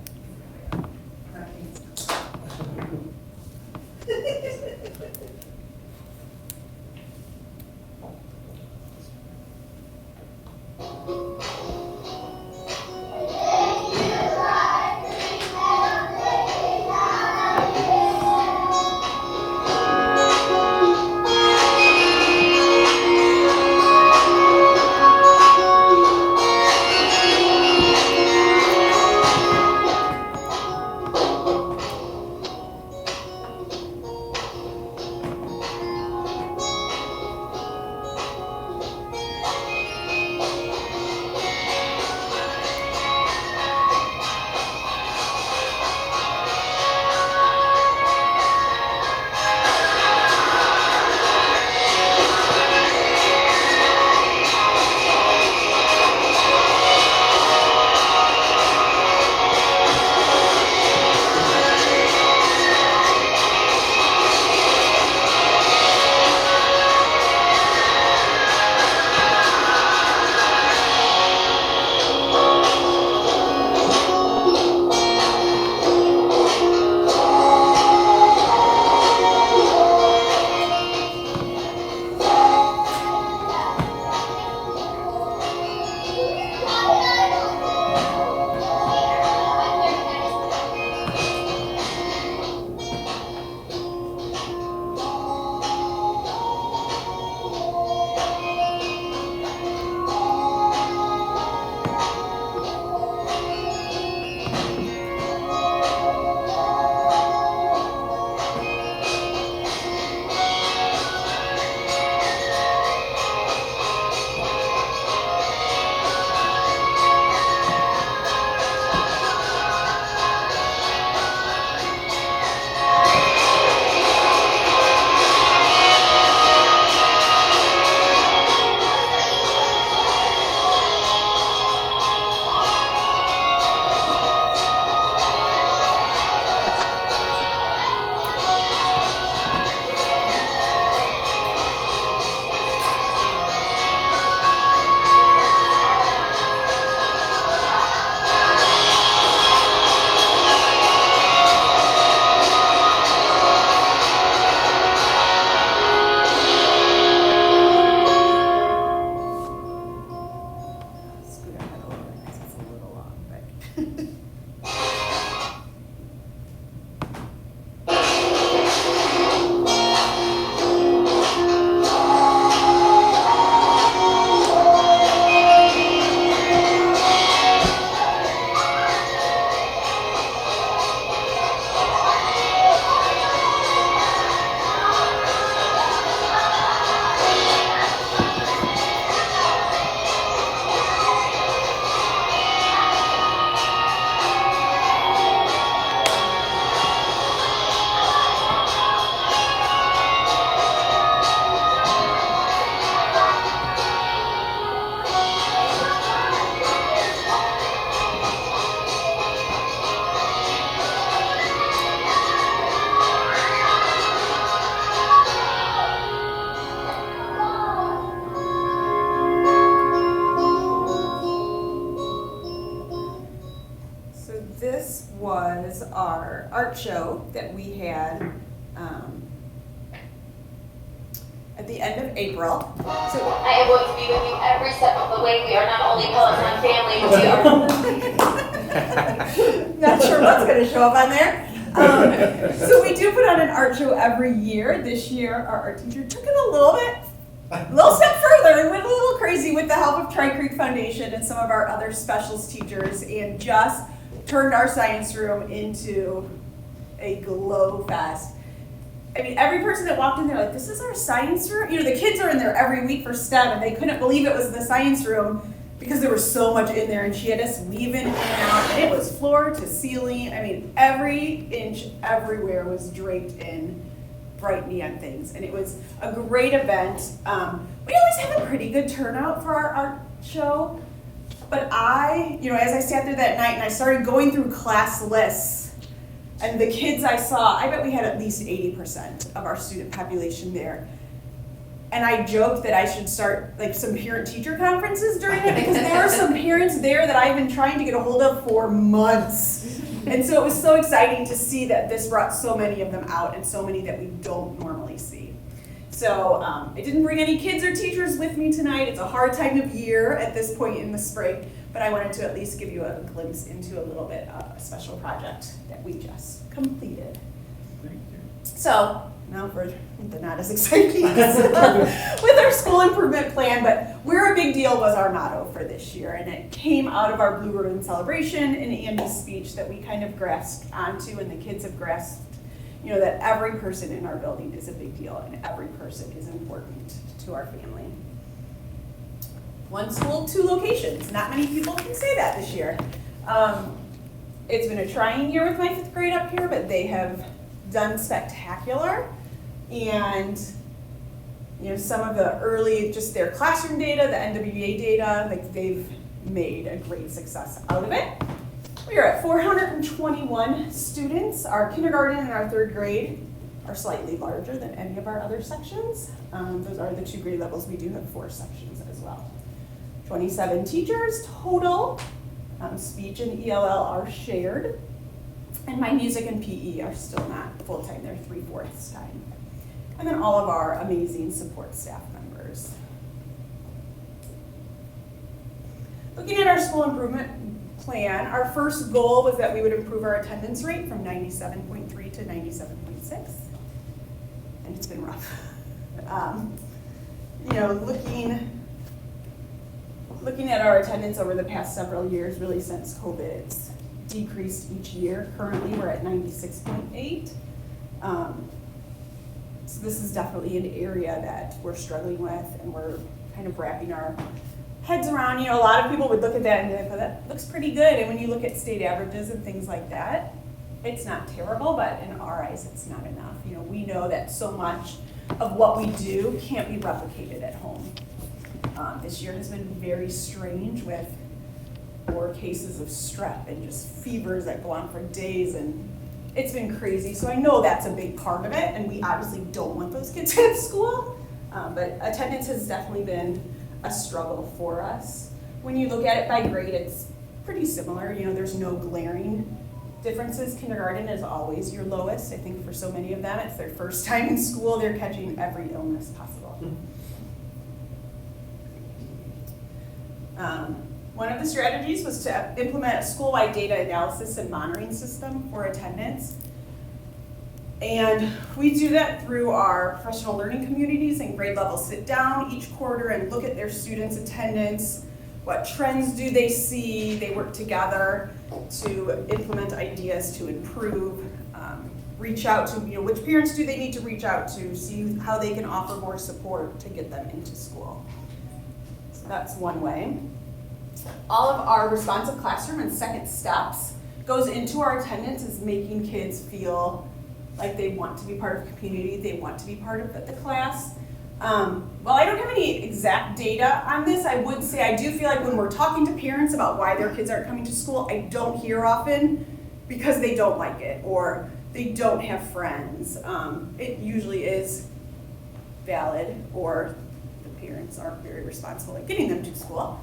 was our art show that we had at the end of April. So I am going to be with you every step of the way. We are not only Peloton family, we are. not sure what's going to show up on there. So we do put on an art show every year. This year, our art teacher took it a little bit a little step further and went a little crazy with the help of Tri Creek Foundation and some of our other specials teachers, and just turned our science room into a glow fest. I mean, every person that walked in there, like, this is our science room? You know, the kids are in there every week for STEM, and they couldn't believe it was the science room because there was so much in there, and she had us weaving in and out, and it was floor to ceiling. I mean, every inch everywhere was draped in bright neon things, and it was a great event. We always have a pretty good turnout for our art show, but as I sat there that night and I started going through class lists, and the kids I saw, I bet we had at least 80% of our student population there. And I joked that I should start like some parent-teacher conferences during it, because there are some parents there that I've been trying to get a hold of for months. And so it was so exciting to see that this brought so many of them out, and so many that we don't normally see. So I didn't bring any kids or teachers with me tonight. It's a hard time of year at this point in the spring, but I wanted to at least give you a glimpse into a little bit of a special project that we just completed. Thank you. So now for the not as exciting with our school improvement plan, but where a big deal was our motto for this year, and it came out of our Blue Ribbon celebration and Andy's speech that we kind of grasped onto, and the kids have grasped, that every person in our building is a big deal and every person is important to our family. One school, 2 locations. Not many people can say that this year. It's been a trying year with my 5th grade up here, but they have done spectacular. And some of the early, just their classroom data, the NWA data, like they've made a great success out of it. We are at 421 students. Our kindergarten and our 3rd grade are slightly larger than any of our other sections. Those are the 2 grade levels. We do have 4 sections as well. 27 teachers total. Speech and ELL are shared. And my music and PE are still not full-time, they're 3/4 time. And then all of our amazing support staff members. Looking at our school improvement plan, our first goal was that we would improve our attendance rate from 97.3 to 97.6. And it's been rough. Looking at our attendance over the past several years, really since COVID, it's decreased each year. Currently, we're at 96.8. So this is definitely an area that we're struggling with, and we're kind of wrapping our heads around. A lot of people would look at that and be like, well, that looks pretty good. And when you look at state averages and things like that, it's not terrible, but in our eyes, it's not enough. We know that so much of what we do can't be replicated at home. This year has been very strange with 4 cases of strep and just fevers that go on for days, and it's been crazy. So I know that's a big part of it, and we obviously don't want those kids at school, but attendance has definitely been a struggle for us. When you look at it by grade, it's pretty similar. There's no glaring differences. Kindergarten is always your lowest. I think for so many of them, it's their first time in school. They're catching every illness possible. One of the strategies was to implement a school-wide data analysis and monitoring system for attendance. And we do that through our professional learning communities and grade level sit down each quarter and look at their students' attendance. What trends do they see? They work together to implement ideas to improve, reach out to, which parents do they need to reach out to, see how they can offer more support to get them into school. So that's one way. All of our responsive classroom and second steps goes into our attendance is making kids feel like they want to be part of the community, they want to be part of the class. While I don't have any exact data on this, I would say I do feel like when we're talking to parents about why their kids aren't coming to school, I don't hear often because they don't like it or they don't have friends. It usually is valid, or the parents aren't very responsible at getting them to school.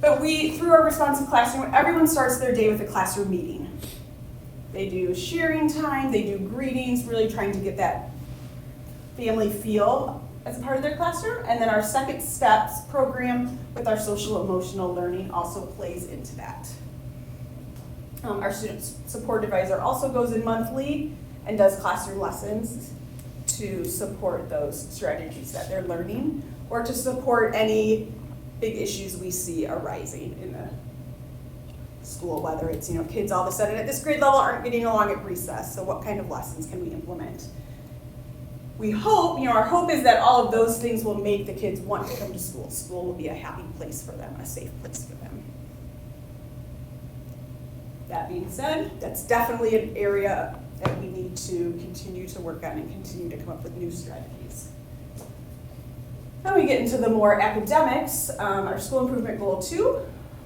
But through our responsive classroom, everyone starts their day with a classroom meeting. They do sharing time, they do greetings, really trying to get that family feel as a part of their classroom. And then our second steps program with our social emotional learning also plays into that. Our student support advisor also goes in monthly and does classroom lessons. to support those strategies that they're learning or to support any big issues we see arising in the school, whether it's, kids all of a sudden at this grade level aren't getting along at recess, so what kind of lessons can we implement? We hope, our hope is that all of those things will make the kids want to come to school. School will be a happy place for them, a safe place for them. That being said, that's definitely an area that we need to continue to work on and continue to come up with new strategies. Now we get into the more academics. Our school improvement goal 2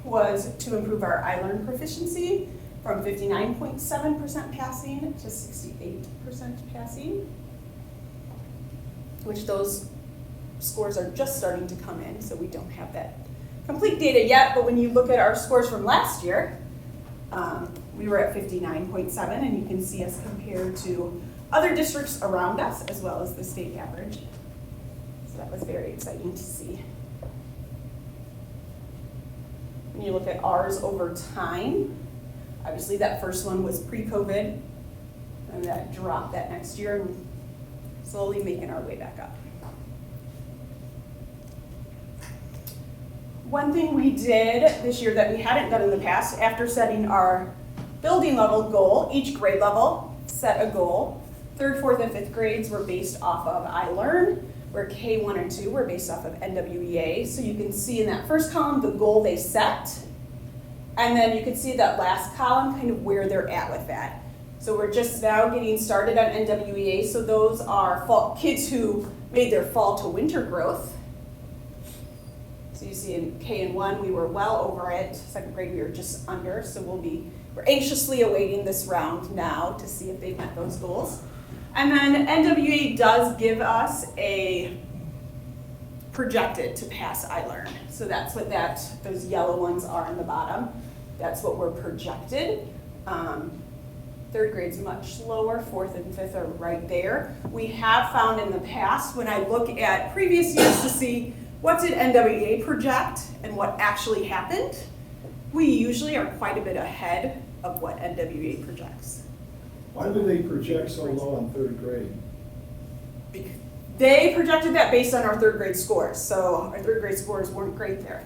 was to improve our iLearn proficiency from 59.7% passing to 68% passing, which those scores are just starting to come in, so we don't have that complete data yet, but when you look at our scores from last year, we were at 59.7, and you can see us compared to other districts around us, as well as the state average. So that was very exciting to see. When you look at ours over time, obviously that first one was pre-COVID, and that dropped that next year, and slowly making our way back up. One thing we did this year that we hadn't done in the past, after setting our building level goal, each grade level set a goal. 3rd, 4th, and 5th grades were based off of iLearn, where K1 and 2 were based off of NWEA. So you can see in that first column the goal they set, and then you can see that last column kind of where they're at with that. So we're just now getting started on NWEA, so those are kids who made their fall to winter growth. So you see in K and 1 we were well over it, 2nd grade we were just under, so we're anxiously awaiting this round now to see if they've met those goals. And then NWEA does give us a projected to pass iLearn. So that's what those yellow ones are on the bottom. That's what we're projected. 3rd grade's much lower, 4th and 5th are right there. We have found in the past, when I look at previous years to see what did NWEA project and what actually happened, we usually are quite a bit ahead of what NWEA projects. Why do they project so low in 3rd grade? They projected that based on our 3rd grade scores, so our 3rd grade scores weren't great there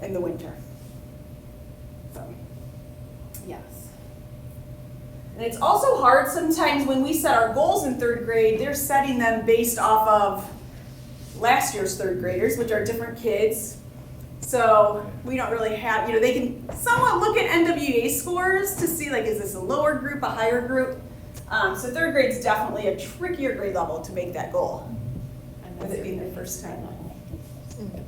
in the winter. So, yes. And it's also hard sometimes when we set our goals in 3rd grade, they're setting them based off of last year's 3rd graders, which are different kids. So we don't really have, they can somewhat look at NWEA scores to see, like, is this a lower group, a higher group? So 3rd grade's definitely a trickier grade level to make that goal, with it being their first time.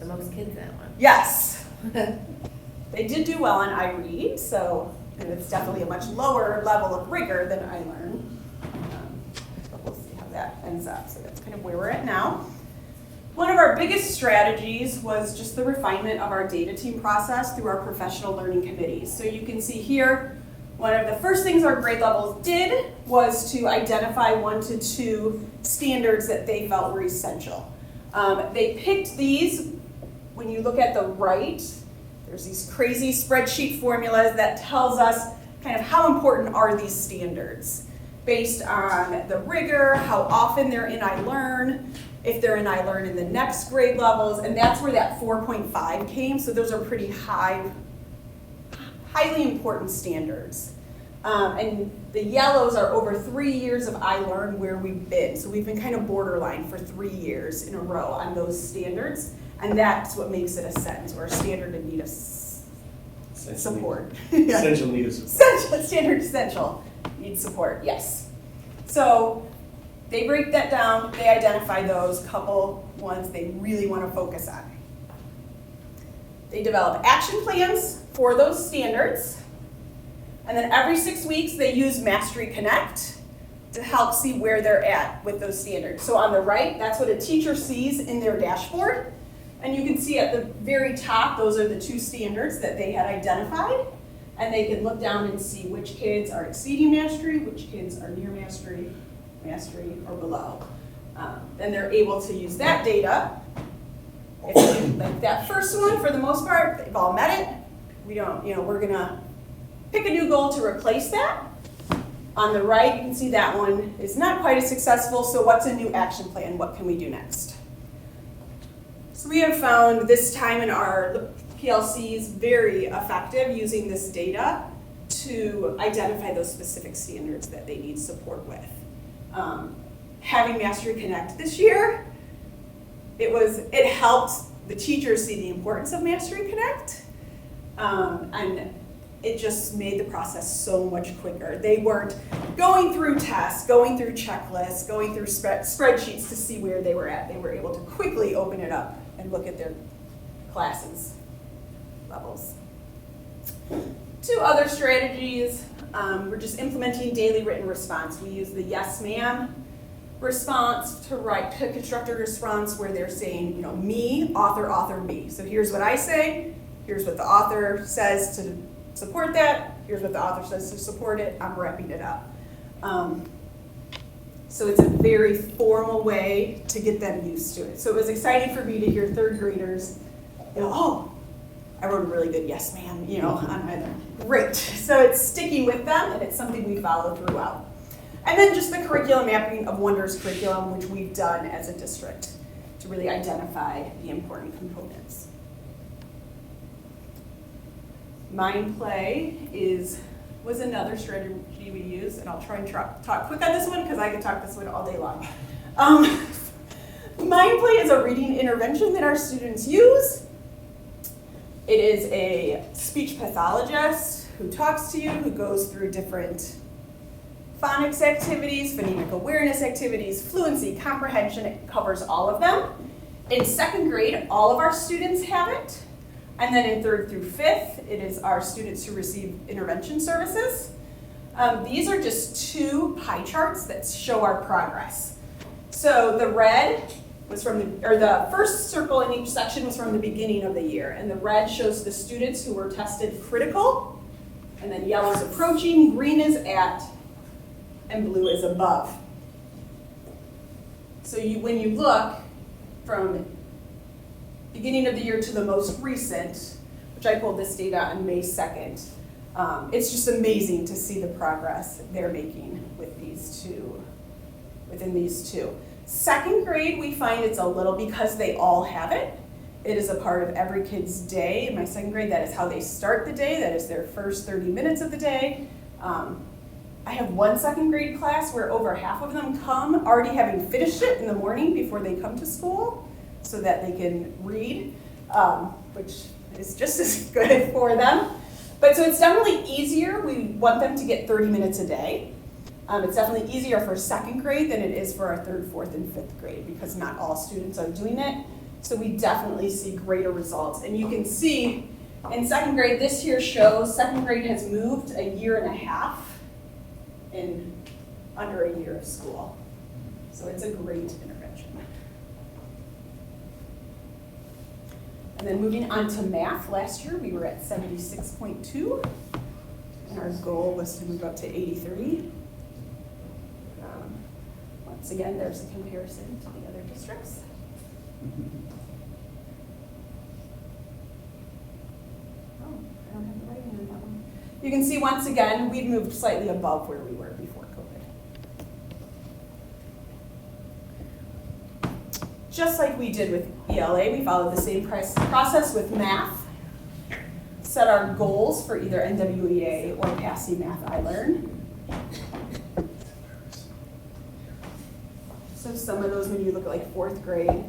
The most kids in that one. Yes. They did do well on iRead, so it's definitely a much lower level of rigor than iLearn. But we'll see how that ends up. So that's kind of where we're at now. One of our biggest strategies was just the refinement of our data team process through our professional learning committees. So you can see here, one of the first things our grade levels did was to identify 1 to 2 standards that they felt were essential. They picked these. When you look at the right, there's these crazy spreadsheet formulas that tells us kind of how important are these standards based on the rigor, how often they're in iLearn, if they're in iLearn in the next grade levels, and that's where that 4.5 came. So those are pretty highly important standards. And the yellows are over 3 years of iLearn where we've been. So we've been kind of borderline for 3 years in a row on those standards. And that's what makes it a sentence or a standard in need of support. Essential need of support. Standard essential needs support, yes. So they break that down, they identify those couple ones they really want to focus on. They develop action plans for those standards, and then every 6 weeks they use Mastery Connect to help see where they're at with those standards. So on the right, that's what a teacher sees in their dashboard, and you can see at the very top, those are the 2 standards that they had identified, and they can look down and see which kids are exceeding mastery, which kids are near mastery, or below. Then they're able to use that data. Like that first one, for the most part, they've all met it. We don't, we're gonna pick a new goal to replace that. On the right, you can see that one is not quite as successful, so what's a new action plan? What can we do next? So we have found this time in our PLCs very effective using this data to identify those specific standards that they need support with. Having Mastery Connect this year, it helped the teachers see the importance of Mastery Connect, and it just made the process so much quicker. They weren't going through tests, going through checklists, going through spreadsheets to see where they were at. They were able to quickly open it up and look at their classes levels. 2 other strategies, we're just implementing daily written response. We use the yes ma'am response to construct a response where they're saying, me, author, me. So here's what I say, here's what the author says to support that, here's what the author says to support it, I'm wrapping it up. So it's a very formal way to get them used to it. So it was exciting for me to hear 3rd graders, oh, I wrote a really good yes ma'am, on either. Great. So it's sticking with them, and it's something we follow throughout. And then just the curriculum mapping of Wonders curriculum, which we've done as a district to really identify the important components. Mind play was another strategy we used, and I'll try and talk quick on this one because I could talk this one all day long. Mind play is a reading intervention that our students use. It is a speech pathologist who talks to you, who goes through different phonics activities, phonemic awareness activities, fluency, comprehension. It covers all of them. In 2nd grade, all of our students have it. And then in 3rd through 5th, it is our students who receive intervention services. These are just 2 pie charts that show our progress. So the red was the first circle in each section was from the beginning of the year, and the red shows the students who were tested critical, and then yellow is approaching, green is at, and blue is above. So when you look from beginning of the year to the most recent, which I pulled this data on May 2nd, it's just amazing to see the progress they're making with within these 2. 2nd grade, we find it's a little, because they all have it. It is a part of every kid's day. In my 2nd grade, that is how they start the day. That is their first 30 minutes of the day. I have one 2nd grade class where over half of them come already having finished it in the morning before they come to school so that they can read, which is just as good for them. But so it's definitely easier. We want them to get 30 minutes a day. It's definitely easier for 2nd grade than it is for our 3rd, 4th, and 5th grade because not all students are doing it. So we definitely see greater results. And you can see in 2nd grade, this here shows 2nd grade has moved a year and a half in under a year of school. So it's a great intervention. And then moving on to math, last year we were at 76.2, and our goal was to move up to 83. Once again, there's a comparison to the other districts. Oh, I don't have the writing on that one. You can see once again, we've moved slightly above where we were before COVID. Just like we did with ELA, we followed the same process with math. Set our goals for either NWEA or PASI Math iLearn. So some of those, when you look at like 4th grade,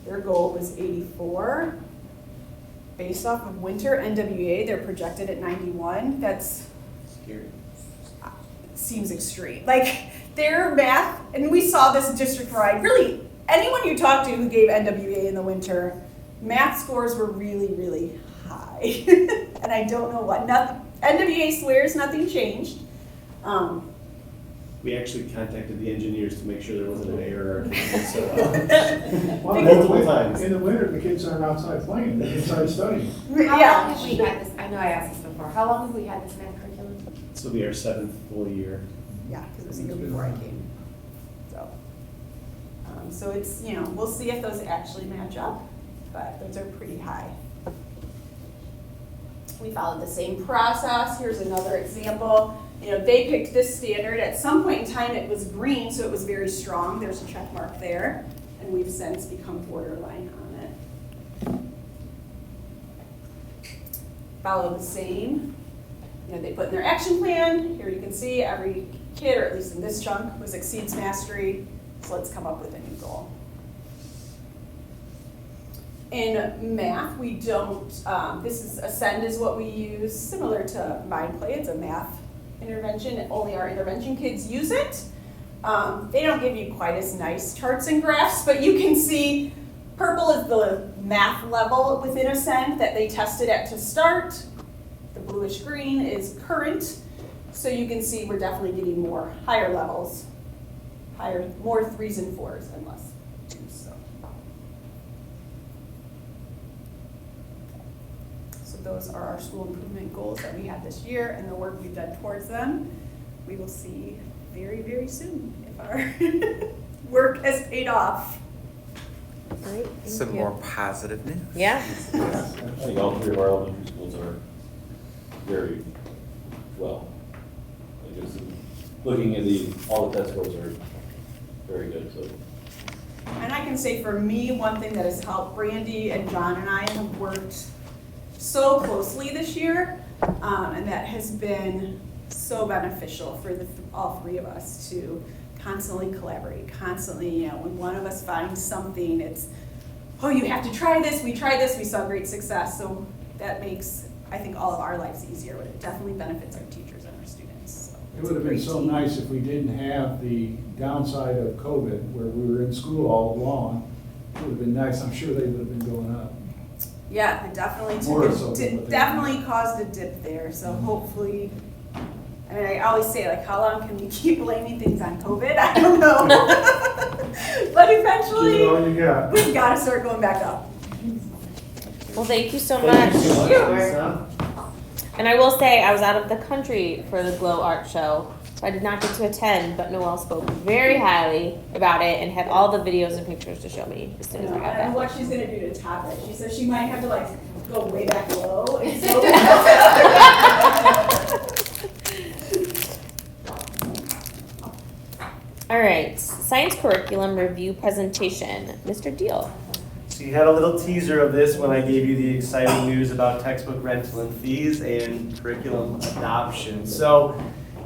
their goal was 84. Based off of winter NWEA, they're projected at 91. That's scary. Seems extreme. Like their math, and we saw this district-wide, really anyone you talk to who gave NWEA in the winter, math scores were really, really high. And I don't know what. NWEA swears nothing changed. We actually contacted the engineers to make sure there wasn't an error. So, Well, multiple times. In the winter, the kids aren't outside playing, they're inside studying. How Yeah. long have we had this? I know I asked this before. How long have we had this math curriculum? This will be our 7th full year. Yeah, because it was the year before I came. So it's, we'll see if those actually match up, but those are pretty high. We followed the same process. Here's another example. They picked this standard. At some point in time, it was green, so it was very strong. There's a check mark there, and we've since become borderline on it. Follow the same. They put in their action plan. Here you can see every kid, or at least in this chunk, exceeds mastery. So let's come up with a new goal. In math, we don't, this is Ascend is what we use, similar to MindPlay. It's a math intervention. Only our intervention kids use it. They don't give you quite as nice charts and graphs, but you can see purple is the math level within Ascend that they tested at to start. The bluish green is current. So you can see we're definitely getting more higher levels, more 3s and 4s and less 2s. So those are our school improvement goals that we had this year and the work we've done towards them. We will see very, very soon if our work has paid off. Great, thank Some you. more positive news. Yeah. I think all 3 of our elementary schools are very well. I guess looking at all the test scores are very good. So. And I can say for me, one thing that has helped, Brandy and John and I have worked so closely this year, and that has been so beneficial for all 3 of us to constantly collaborate, constantly, when one of us finds something, it's, oh, you have to try this, we tried this, we saw great success. So that makes, I think, all of our lives easier, but it definitely benefits our teachers and our students. So It would have been so nice if we didn't have the downside of COVID, where we were in school all along. It would have been nice. I'm sure they would have been going up. Yeah, it definitely More so than what they- definitely caused a dip there. So hopefully, I mean, I always say, like, how long can we keep blaming things on COVID? I don't know. But eventually, Give it all you got. we've got to start going back up. Well, thank you so Thank much. you so much, Lisa. And I will say, I was out of the country for the Glow Art Show, so I did not get to attend, but Noelle spoke very highly about it and had all the videos and pictures to show me as soon as I got And back. what she's going to do to top it. She says she might have to, like, go way back low. And so All right, science curriculum review presentation. Mr. Deal. So you had a little teaser of this when I gave you the exciting news about textbook rental and fees and curriculum adoption. So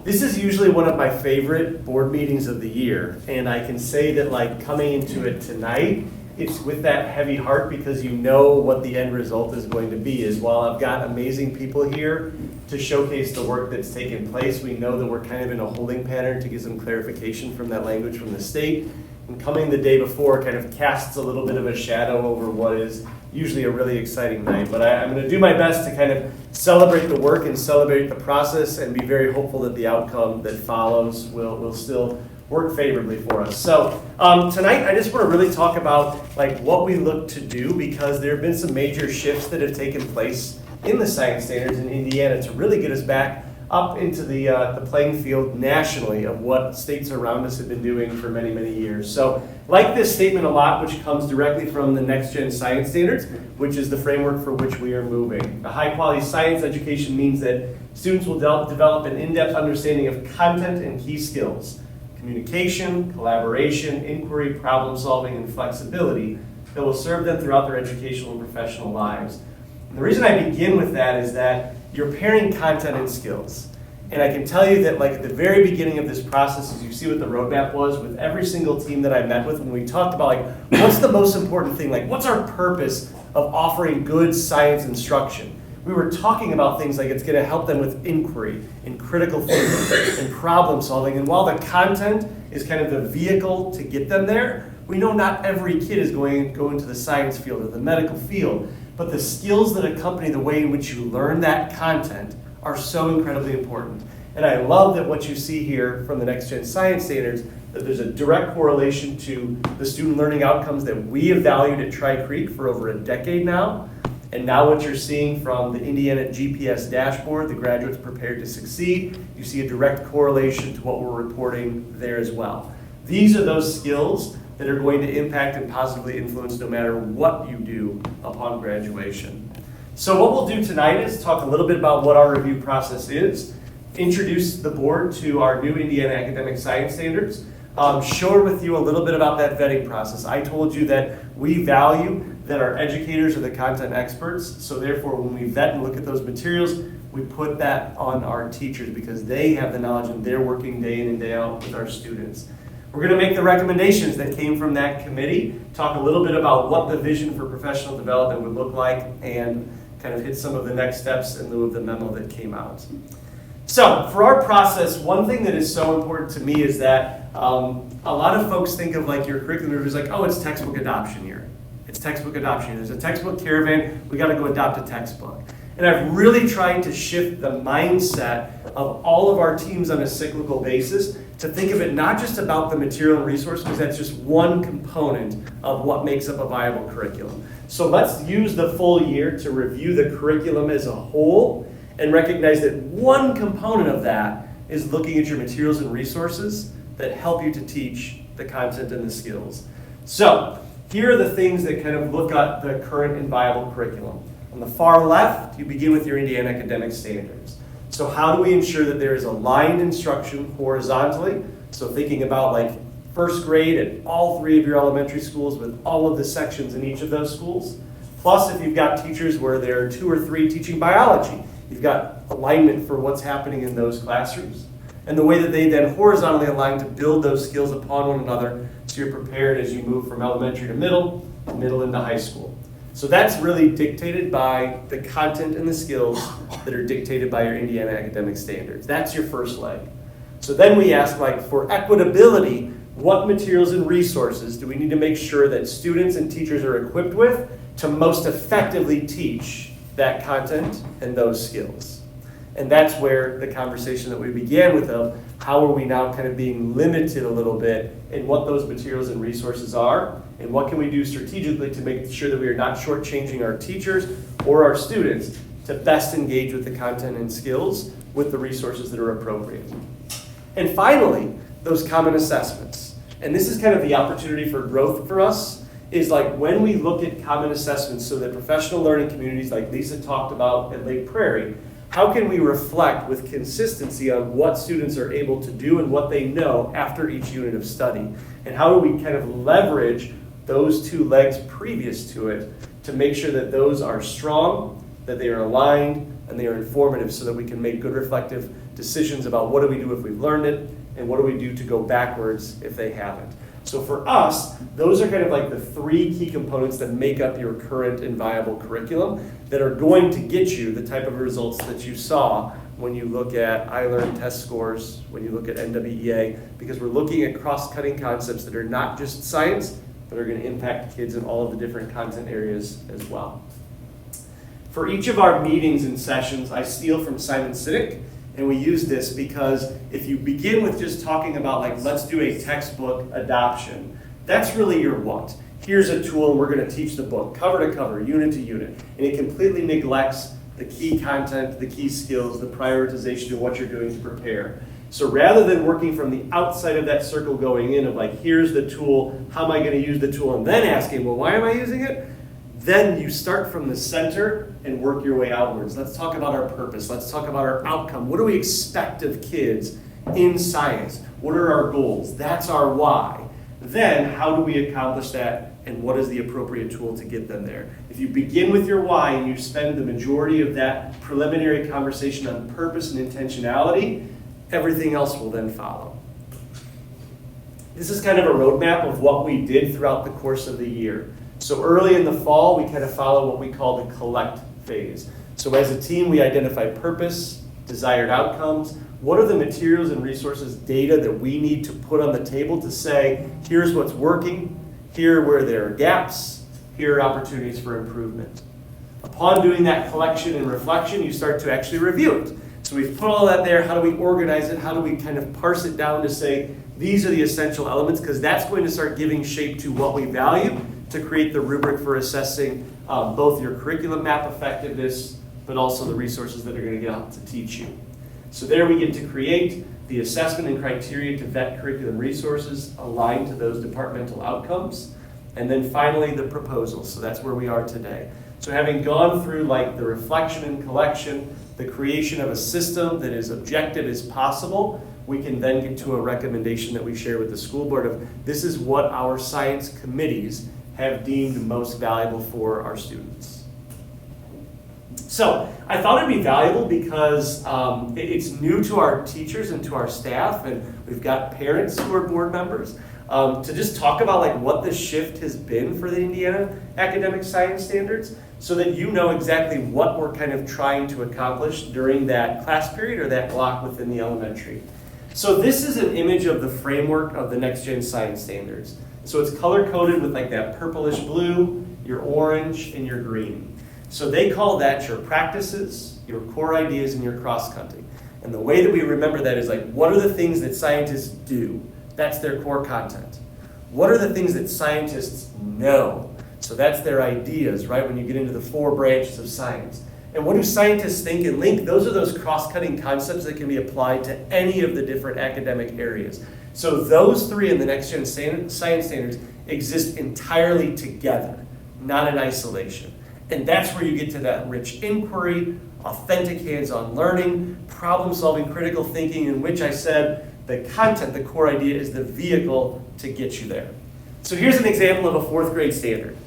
this is usually one of my favorite board meetings of the year, and I can say that, like, coming into it tonight, it's with that heavy heart because you know what the end result is going to be. Is while I've got amazing people here to showcase the work that's taken place, we know that we're kind of in a holding pattern to get some clarification from that language from the state. And coming the day before kind of casts a little bit of a shadow over what is usually a really exciting night. But I'm going to do my best to kind of celebrate the work and celebrate the process and be very hopeful that the outcome that follows will still work favorably for us. So tonight I just want to really talk about, like, what we look to do, because there have been some major shifts that have taken place in the science standards in Indiana to really get us back up into the playing field nationally of what states around us have been doing for many, many years. So like this statement a lot, which comes directly from the Next Gen Science Standards, which is the framework for which we are moving. A high quality science education means that students will develop an in-depth understanding of content and key skills, communication, collaboration, inquiry, problem solving, and flexibility that will serve them throughout their educational and professional lives. And the reason I begin with that is that you're pairing content and skills. And I can tell you that, like, at the very beginning of this process, as you see what the roadmap was, with every single team that I met with, when we talked about, like, what's the most important thing? Like, what's our purpose of offering good science instruction? We were talking about things like it's going to help them with inquiry and critical thinking and problem solving. And while the content is kind of the vehicle to get them there, we know not every kid is going to go into the science field or the medical field. But the skills that accompany the way in which you learn that content are so incredibly important. And I love that what you see here from the Next Gen Science Standards, that there's a direct correlation to the student learning outcomes that we have valued at Tri Creek for over a decade now. And now what you're seeing from the Indiana GPS dashboard, the Graduates Prepared to Succeed, you see a direct correlation to what we're reporting there as well. These are those skills that are going to impact and positively influence no matter what you do upon graduation. So what we'll do tonight is talk a little bit about what our review process is, introduce the board to our new Indiana Academic Science Standards, share with you a little bit about that vetting process. I told you that we value that our educators are the content experts, so therefore when we vet and look at those materials, we put that on our teachers because they have the knowledge and they're working day in and day out with our students. We're going to make the recommendations that came from that committee, talk a little bit about what the vision for professional development would look like, and kind of hit some of the next steps in lieu of the memo that came out. So for our process, one thing that is so important to me is that a lot of folks think of like your curriculum is like, oh, it's textbook adoption year. It's textbook adoption year. There's a textbook caravan. We got to go adopt a textbook. And I've really tried to shift the mindset of all of our teams on a cyclical basis to think of it not just about the material and resource, because that's just one component of what makes up a viable curriculum. So let's use the full year to review the curriculum as a whole and recognize that one component of that is looking at your materials and resources that help you to teach the content and the skills. So here are the things that kind of look at the current and viable curriculum. On the far left, you begin with your Indiana Academic Standards. So how do we ensure that there is aligned instruction horizontally? So thinking about like first grade at all 3 of your elementary schools with all of the sections in each of those schools. Plus, if you've got teachers where there are 2 or 3 teaching biology, you've got alignment for what's happening in those classrooms. And the way that they then horizontally align to build those skills upon one another so you're prepared as you move from elementary to middle into high school. So that's really dictated by the content and the skills that are dictated by your Indiana Academic Standards. That's your first leg. So then we ask, like, for equitability, what materials and resources do we need to make sure that students and teachers are equipped with to most effectively teach that content and those skills? And that's where the conversation that we began with of how are we now kind of being limited a little bit in what those materials and resources are, and what can we do strategically to make sure that we are not shortchanging our teachers or our students to best engage with the content and skills with the resources that are appropriate. And finally, those common assessments. And this is kind of the opportunity for growth for us, is like when we look at common assessments so that professional learning communities like Lisa talked about at Lake Prairie, how can we reflect with consistency on what students are able to do and what they know after each unit of study? And how do we kind of leverage those 2 legs previous to it to make sure that those are strong, that they are aligned, and they are informative so that we can make good reflective decisions about what do we do if we've learned it, and what do we do to go backwards if they haven't. So for us, those are kind of like the 3 key components that make up your current and viable curriculum that are going to get you the type of results that you saw when you look at iLearn test scores, when you look at NWEA, because we're looking at cross-cutting concepts that are not just science, but are going to impact kids in all of the different content areas as well. For each of our meetings and sessions, I steal from Simon Sinek, and we use this because if you begin with just talking about like, let's do a textbook adoption, that's really your what. Here's a tool and we're going to teach the book cover to cover, unit to unit. And it completely neglects the key content, the key skills, the prioritization of what you're doing to prepare. So rather than working from the outside of that circle going in of like, here's the tool, how am I going to use the tool, and then asking, well, why am I using it? Then you start from the center and work your way outwards. Let's talk about our purpose. Let's talk about our outcome. What do we expect of kids in science? What are our goals? That's our why. Then how do we accomplish that, and what is the appropriate tool to get them there? If you begin with your why and you spend the majority of that preliminary conversation on purpose and intentionality, everything else will then follow. This is kind of a roadmap of what we did throughout the course of the year. So early in the fall, we kind of follow what we call the collect phase. So as a team, we identify purpose, desired outcomes. What are the materials and resources, data that we need to put on the table to say, here's what's working, here where there are gaps, here are opportunities for improvement. Upon doing that collection and reflection, you start to actually review it. So we've put all that there. How do we organize it? How do we kind of parse it down to say, these are the essential elements, because that's going to start giving shape to what we value to create the rubric for assessing both your curriculum map effectiveness, but also the resources that are going to get out to teach you. So there we get to create the assessment and criteria to vet curriculum resources aligned to those departmental outcomes. And then finally, the proposal. So that's where we are today. So having gone through like the reflection and collection, the creation of a system that is objective as possible, we can then get to a recommendation that we share with the school board of this is what our science committees have deemed most valuable for our students. So I thought it'd be valuable because it's new to our teachers and to our staff, and we've got parents who are board members, to just talk about like what the shift has been for the Indiana academic science standards, so that you know exactly what we're kind of trying to accomplish during that class period or that block within the elementary. So this is an image of the framework of the Next Gen Science Standards. So it's color-coded with like that purplish blue, your orange, and your green. So they call that your practices, your core ideas, and your cross-cutting. And the way that we remember that is like, what are the things that scientists do? That's their core content. What are the things that scientists know? So that's their ideas, right? When you get into the 4 branches of science. And what do scientists think and link? Those are those cross-cutting concepts that can be applied to any of the different academic areas. So those 3 in the Next Gen Science Standards exist entirely together, not in isolation. And that's where you get to that rich inquiry, authentic hands-on learning, problem-solving, critical thinking, in which I said the content, the core idea, is the vehicle to get you there. So here's an example of a 4th grade standard.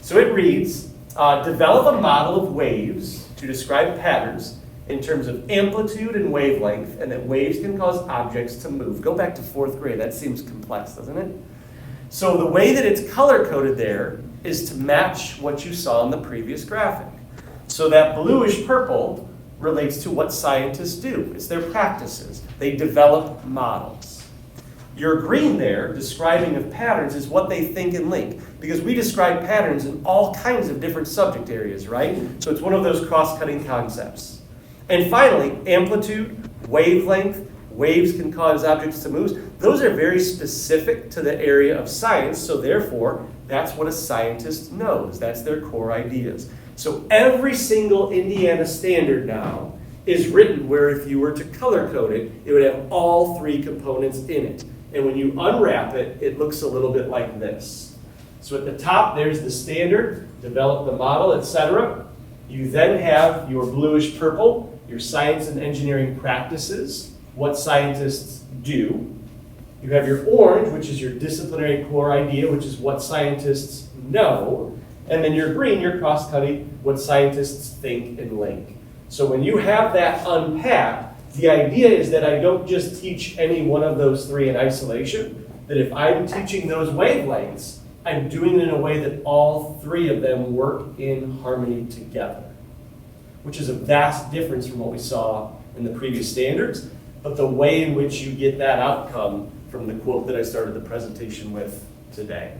So it reads, develop a model of waves to describe patterns in terms of amplitude and wavelength, and that waves can cause objects to move. Go back to 4th grade. That seems complex, doesn't it? So the way that it's color-coded there is to match what you saw in the previous graphic. So that bluish purple relates to what scientists do. It's their practices. They develop models. Your green there, describing of patterns, is what they think and link. Because we describe patterns in all kinds of different subject areas, right? So it's one of those cross-cutting concepts. And finally, amplitude, wavelength, waves can cause objects to move. Those are very specific to the area of science, so therefore, that's what a scientist knows. That's their core ideas. So every single Indiana standard now is written where if you were to color code it, it would have all 3 components in it. And when you unwrap it, it looks a little bit like this. So at the top, there's the standard, develop the model, etc. You then have your bluish purple, your science and engineering practices, what scientists do. You have your orange, which is your disciplinary core idea, which is what scientists know. And then your green, your cross-cutting, what scientists think and link. So when you have that unpacked, the idea is that I don't just teach any one of those 3 in isolation, that if I'm teaching those wavelengths, I'm doing it in a way that all 3 of them work in harmony together, which is a vast difference from what we saw in the previous standards, but the way in which you get that outcome from the quote that I started the presentation with today.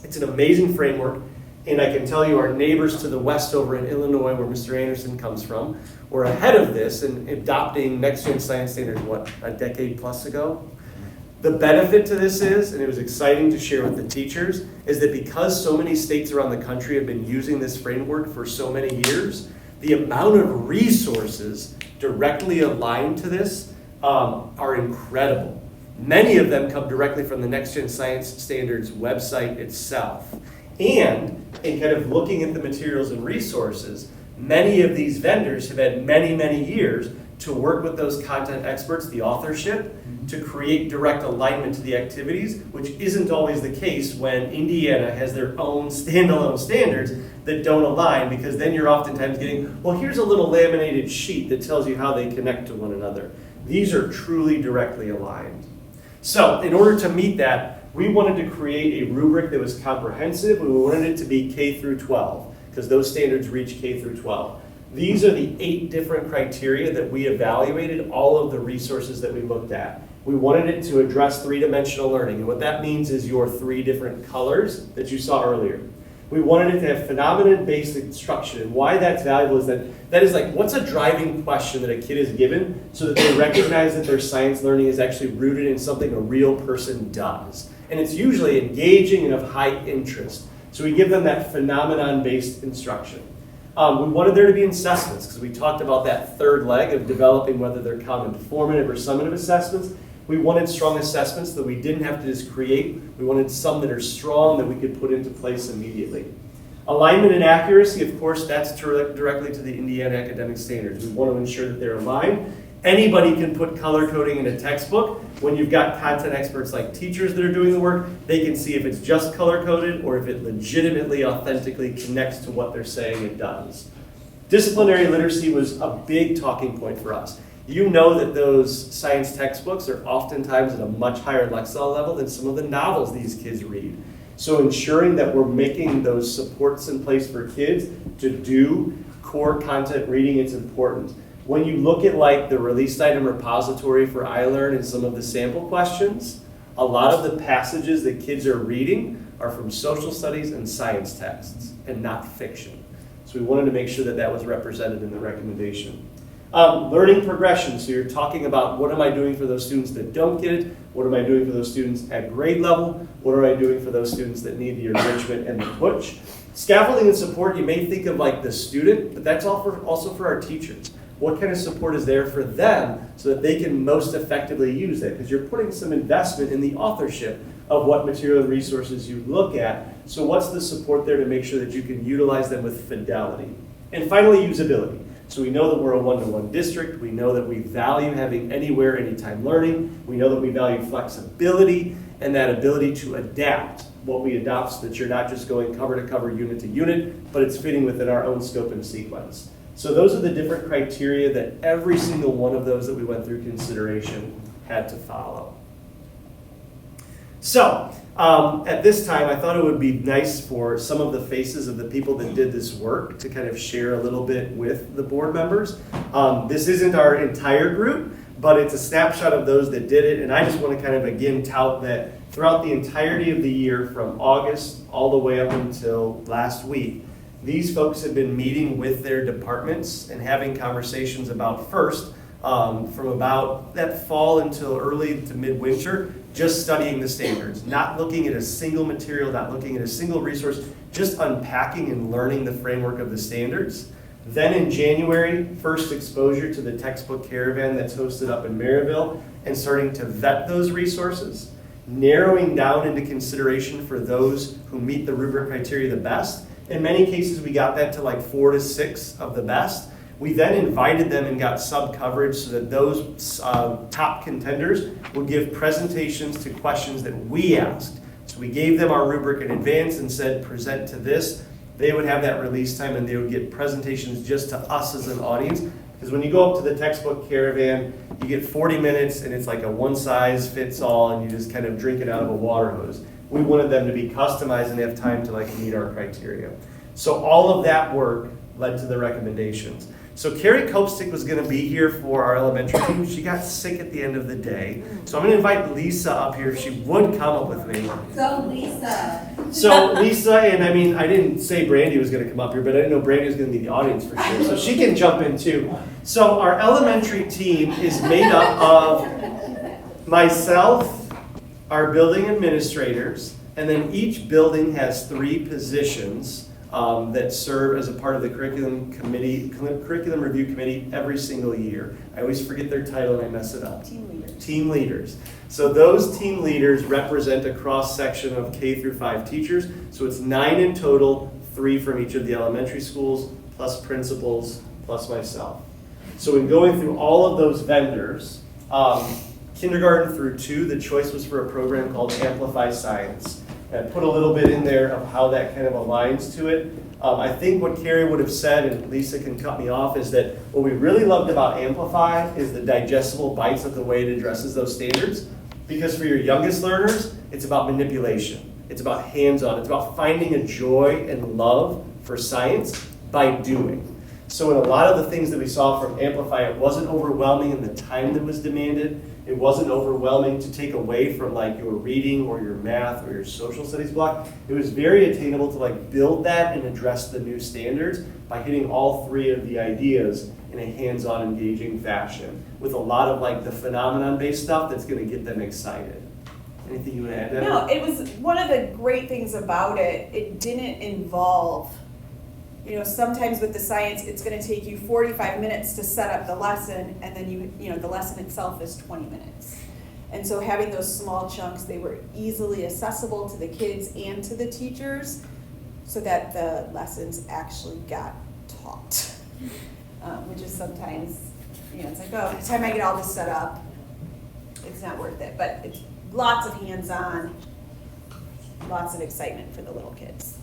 It's an amazing framework, and I can tell you our neighbors to the west over in Illinois, where Mr. Anderson comes from, were ahead of this in adopting Next Gen Science Standards, what, a decade plus ago? The benefit to this is, and it was exciting to share with the teachers, is that because so many states around the country have been using this framework for so many years, the amount of resources directly aligned to this are incredible. Many of them come directly from the Next Gen Science Standards website itself. And in kind of looking at the materials and resources, many of these vendors have had many, many years to work with those content experts, the authorship, to create direct alignment to the activities, which isn't always the case when Indiana has their own standalone standards that don't align, because then you're oftentimes getting, well, here's a little laminated sheet that tells you how they connect to one another. These are truly directly aligned. So in order to meet that, we wanted to create a rubric that was comprehensive, and we wanted it to be K through 12, because those standards reach K through 12. These are the 8 different criteria that we evaluated all of the resources that we looked at. We wanted it to address 3-dimensional learning, and what that means is your 3 different colors that you saw earlier. We wanted it to have phenomenon-based instruction, and why that's valuable is that is like, what's a driving question that a kid is given so that they recognize that their science learning is actually rooted in something a real person does. And it's usually engaging and of high interest. So we give them that phenomenon-based instruction. We wanted there to be assessments, because we talked about that 3rd leg of developing whether they're common formative or summative assessments. We wanted strong assessments that we didn't have to just create. We wanted some that are strong that we could put into place immediately. Alignment and accuracy, of course, that's directly to the Indiana academic standards. We want to ensure that they're aligned. Anybody can put color coding in a textbook. When you've got content experts like teachers that are doing the work, they can see if it's just color coded or if it legitimately, authentically connects to what they're saying it does. Disciplinary literacy was a big talking point for us. You know that those science textbooks are oftentimes at a much higher Lexile level than some of the novels these kids read. So ensuring that we're making those supports in place for kids to do core content reading is important. When you look at like the released item repository for iLearn and some of the sample questions, a lot of the passages that kids are reading are from social studies and science texts and not fiction. So we wanted to make sure that that was represented in the recommendation. Learning progression, so you're talking about what am I doing for those students that don't get it, what am I doing for those students at grade level, what am I doing for those students that need the enrichment and the push. Scaffolding and support, you may think of like the student, but that's also for our teachers. What kind of support is there for them so that they can most effectively use it? Because you're putting some investment in the authorship of what material and resources you look at. So what's the support there to make sure that you can utilize them with fidelity? And finally, usability. So we know that we're a one-to-one district. We know that we value having anywhere, anytime learning. We know that we value flexibility and that ability to adapt what we adopt so that you're not just going cover to cover, unit to unit, but it's fitting within our own scope and sequence. So those are the different criteria that every single one of those that we went through consideration had to follow. So at this time, I thought it would be nice for some of the faces of the people that did this work to kind of share a little bit with the board members. This isn't our entire group, but it's a snapshot of those that did it. And I just want to kind of again tout that throughout the entirety of the year, from August all the way up until last week, these folks have been meeting with their departments and having conversations about first, from about that fall until early to midwinter, just studying the standards, not looking at a single material, not looking at a single resource, just unpacking and learning the framework of the standards. Then in January, first exposure to the textbook caravan that's hosted up in Maryville and starting to vet those resources, narrowing down into consideration for those who meet the rubric criteria the best. In many cases, we got that to like 4 to 6 of the best. We then invited them and got sub-coverage so that those top contenders would give presentations to questions that we asked. So we gave them our rubric in advance and said, present to this. They would have that release time and they would get presentations just to us as an audience. Because when you go up to the textbook caravan, you get 40 minutes and it's like a one-size-fits-all and you just kind of drink it out of a water hose. We wanted them to be customized and have time to like meet our criteria. So all of that work led to the recommendations. So Carrie Kopstick was going to be here for our elementary team. She got sick at the end of the day. So I'm going to invite Lisa up here if she would come up with me. Go, Lisa. So Lisa, and I mean, I didn't say Brandy was going to come up here, but I didn't know Brandy was going to be the audience for sure. So she can jump in too. So our elementary team is made up of myself, our building administrators, and then each building has 3 positions that serve as a part of the curriculum review committee every single year. I always forget their title and I mess it up. Team leaders. Team leaders. So those team leaders represent a cross section of K through 5 teachers. So it's 9 in total, 3 from each of the elementary schools, plus principals, plus myself. So in going through all of those vendors, kindergarten through 2, the choice was for a program called Amplify Science. And I put a little bit in there of how that kind of aligns to it. I think what Carrie would have said, and Lisa can cut me off, is that what we really loved about Amplify is the digestible bites of the way it addresses those standards. Because for your youngest learners, it's about manipulation. It's about hands-on. It's about finding a joy and love for science by doing. So in a lot of the things that we saw from Amplify, it wasn't overwhelming in the time that was demanded. It wasn't overwhelming to take away from like your reading or your math or your social studies block. It was very attainable to like build that and address the new standards by hitting all 3 of the ideas in a hands-on engaging fashion with a lot of like the phenomenon-based stuff that's going to get them excited. Anything you want to add to that? No, it was one of the great things about it. It didn't involve, you know, sometimes with the science, it's going to take you 45 minutes to set up the lesson, and then you know, the lesson itself is 20 minutes. And so having those small chunks, they were easily accessible to the kids and to the teachers. so that the lessons actually got taught. Which is sometimes, it's like, oh, by the time I get all this set up, it's not worth it. But it's lots of hands-on, lots of excitement for the little kids.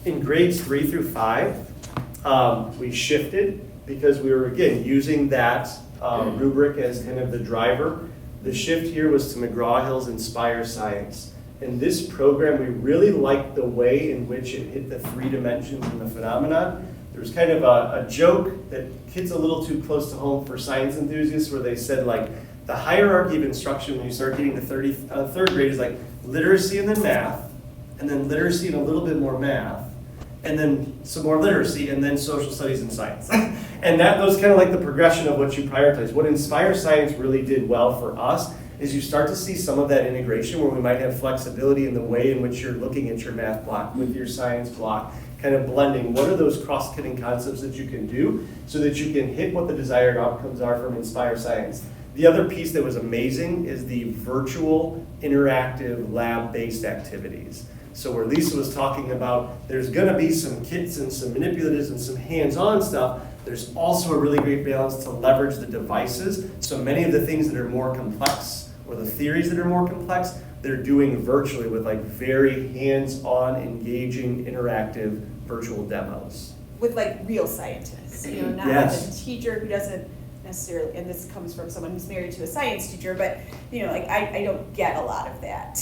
In grades 3 through 5, we shifted because we were, again, using that rubric as kind of the driver. The shift here was to McGraw-Hill's Inspire Science. In this program, we really liked the way in which it hit the 3 dimensions in the phenomenon. There was kind of a joke that hits a little too close to home for science enthusiasts where they said, like, the hierarchy of instruction when you start getting to third grade is like literacy and then math, and then literacy and a little bit more math, and then some more literacy, and then social studies and science. And that was kind of like the progression of what you prioritize. What Inspire Science really did well for us is you start to see some of that integration where we might have flexibility in the way in which you're looking at your math block with your science block, kind of blending what are those cross-cutting concepts that you can do so that you can hit what the desired outcomes are from Inspire Science. The other piece that was amazing is the virtual, interactive, lab-based activities. So where Lisa was talking about, there's gonna be some kits and some manipulatives and some hands-on stuff, there's also a really great balance to leverage the devices. So many of the things that are more complex, or the theories that are more complex, they're doing virtually with like very hands-on, engaging, interactive virtual demos. With like real scientists, not Yes. like a teacher who doesn't necessarily, and this comes from someone who's married to a science teacher, but like I don't get a lot of that.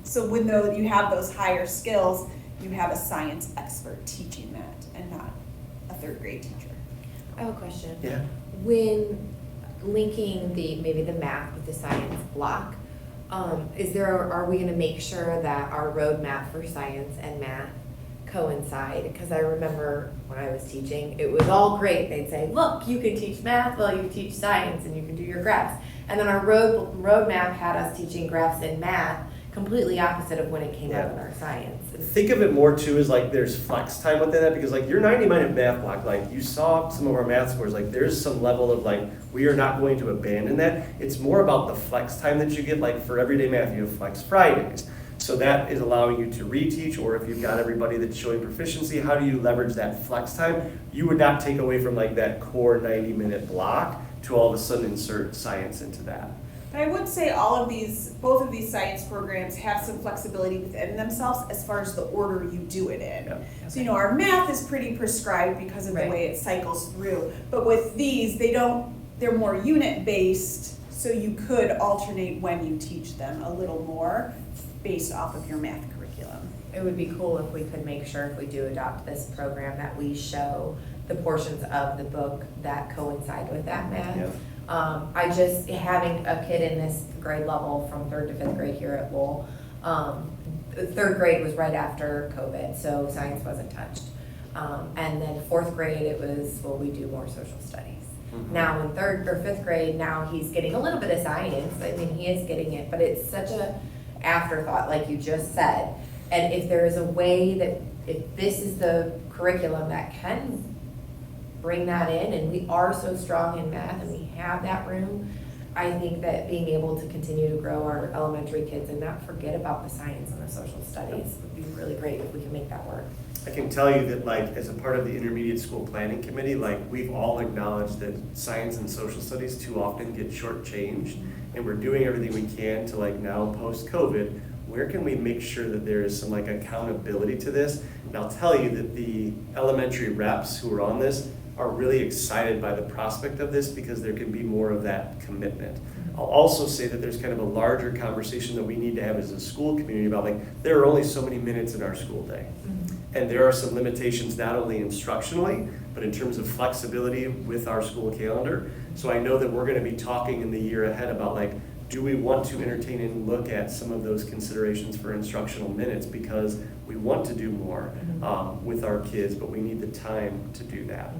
So when you have those higher skills, you have a science expert teaching that and not a third grade teacher. I have a question. Yeah. When linking maybe the math with the science block, are we going to make sure that our roadmap for science and math coincide? Because I remember when I was teaching, it was all great. They'd say, look, you can teach math while you teach science and you can do your graphs. And then our roadmap had us teaching graphs and math, completely opposite of when it came out in our science. Think of it more too as like there's flex time within that, because like your 90-minute math block, like you saw some of our math scores, like there's some level of like, we are not going to abandon that. It's more about the flex time that you get. Like for everyday math, you have flex Fridays. So that is allowing you to reteach, or if you've got everybody that's showing proficiency, how do you leverage that flex time? You would not take away from like that core 90-minute block to all of a sudden insert science into that. But I would say both of these science programs have some flexibility within themselves as far as the order you do it in. Yep. So our math is pretty prescribed because of the way it cycles through. But with these, they're more unit-based, so you could alternate when you teach them a little more based off of your math curriculum. It would be cool if we could make sure, if we do adopt this program, that we show the portions of the book that coincide with that math. Yep. Having a kid in this grade level from 3rd to 5th grade here at Lowell, 3rd grade was right after COVID, so science wasn't touched. And then 4th grade, it was, we do more social studies. Mm-hmm. Now in 3rd or 5th grade, now he's getting a little bit of science. I mean, he is getting it, but it's such a afterthought, like you just said. And if there is a way that, if this is the curriculum that can bring that in, and we are so strong in math and we have that room, I think that being able to continue to grow our elementary kids and not forget about the science and the social studies would be really great if we can make that work. I can tell you that like as a part of the intermediate school planning committee, like we've all acknowledged that science and social studies too often get shortchanged, and we're doing everything we can to like now post-COVID, where can we make sure that there is some like accountability to this? And I'll tell you that the elementary reps who are on this are really excited by the prospect of this because there can be more of that commitment. I'll also say that there's kind of a larger conversation that we need to have as a school community about like, there are only so many minutes in our school day. And there are some limitations not only instructionally, but in terms of flexibility with our school calendar. So I know that we're gonna be talking in the year ahead about like, do we want to entertain and look at some of those considerations for instructional minutes, because we want to do more with our kids, but we need the time to do that.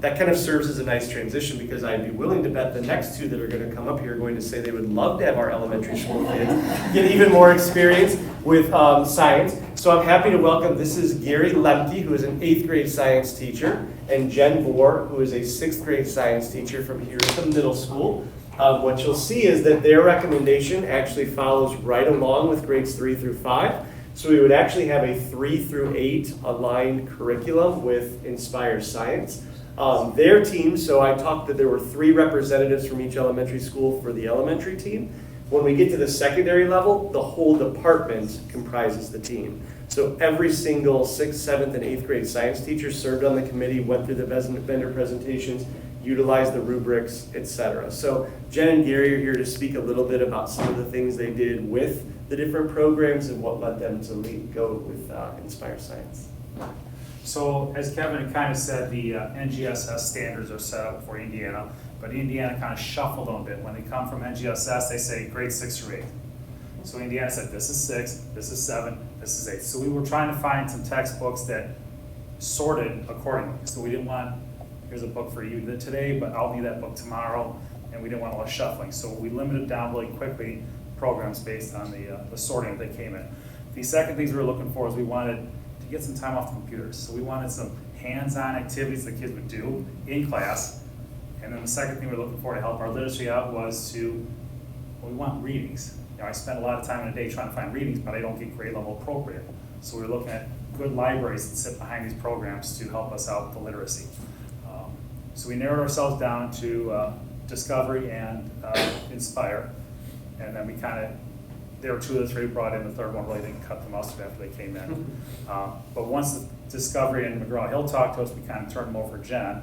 That kind of serves as a nice transition, because I'd be willing to bet the next two that are going to come up here are going to say they would love to have our elementary school kids get even more experience with science. So I'm happy to welcome, this is Gary Lemke, who is an 8th grade science teacher, and Jen Bohr, who is a 6th grade science teacher from here at the middle school. What you'll see is that their recommendation actually follows right along with grades 3 through 5. So we would actually have a 3 through 8 aligned curriculum with Inspire Science. Their team, so I talked that there were 3 representatives from each elementary school for the elementary team. When we get to the secondary level, the whole department comprises the team. So every single 6th, 7th, and 8th grade science teacher served on the committee, went through the vendor presentations, utilized the rubrics, etc. So Jen and Gary are here to speak a little bit about some of the things they did with the different programs and what led them to go with Inspire Science. So as Kevin kind of said, the NGSS standards are set up for Indiana, but Indiana kind of shuffled them a bit. When they come from NGSS, they say grade 6 through 8. So Indiana said this is 6, this is 7, this is 8. So we were trying to find some textbooks that sorted accordingly. So we didn't want, here's a book for you today, but I'll need that book tomorrow, and we didn't want a lot of shuffling. So we limited down really quickly programs based on the sorting that came in. The second things we were looking for is we wanted to get some time off the computers. So we wanted some hands-on activities that kids would do in class. And then the second thing we were looking for to help our literacy out was we want readings. You know, I spend a lot of time in a day trying to find readings, but I don't get grade level appropriate. So we're looking at good libraries that sit behind these programs to help us out with the literacy. So we narrowed ourselves down to Discovery and Inspire. And then we there were 2 of the 3 brought in, the third one really didn't cut the mustard after they came in. But once the Discovery and McGraw-Hill talked to us, we kind of turned them over to Jen,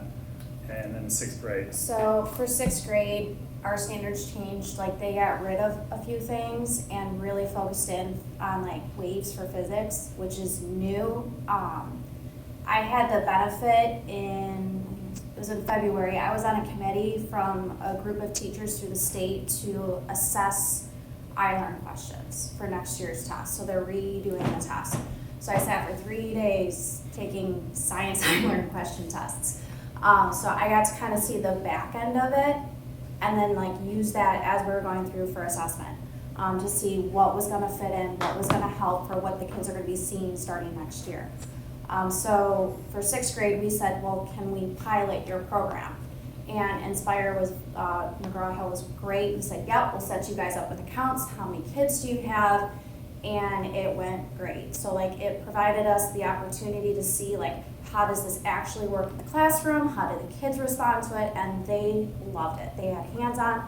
and then in 6th grade. So for 6th grade, our standards changed, like they got rid of a few things and really focused in on like waves for physics, which is new. I had the benefit it was in February, I was on a committee from a group of teachers through the state to assess iLearn questions for next year's test. So they're redoing the test. So I sat for 3 days taking science iLearn question tests. So I got to kind of see the back end of it and then like use that as we were going through for assessment to see what was going to fit in, what was going to help for what the kids are going to be seeing starting next year. So for 6th grade, we said, well, can we pilot your program? And Inspire was, McGraw-Hill was great. We said, yep, we'll set you guys up with accounts. How many kids do you have? And it went great. So like it provided us the opportunity to see like, how does this actually work in the classroom? How do the kids respond to it? And they loved it. They had hands-on.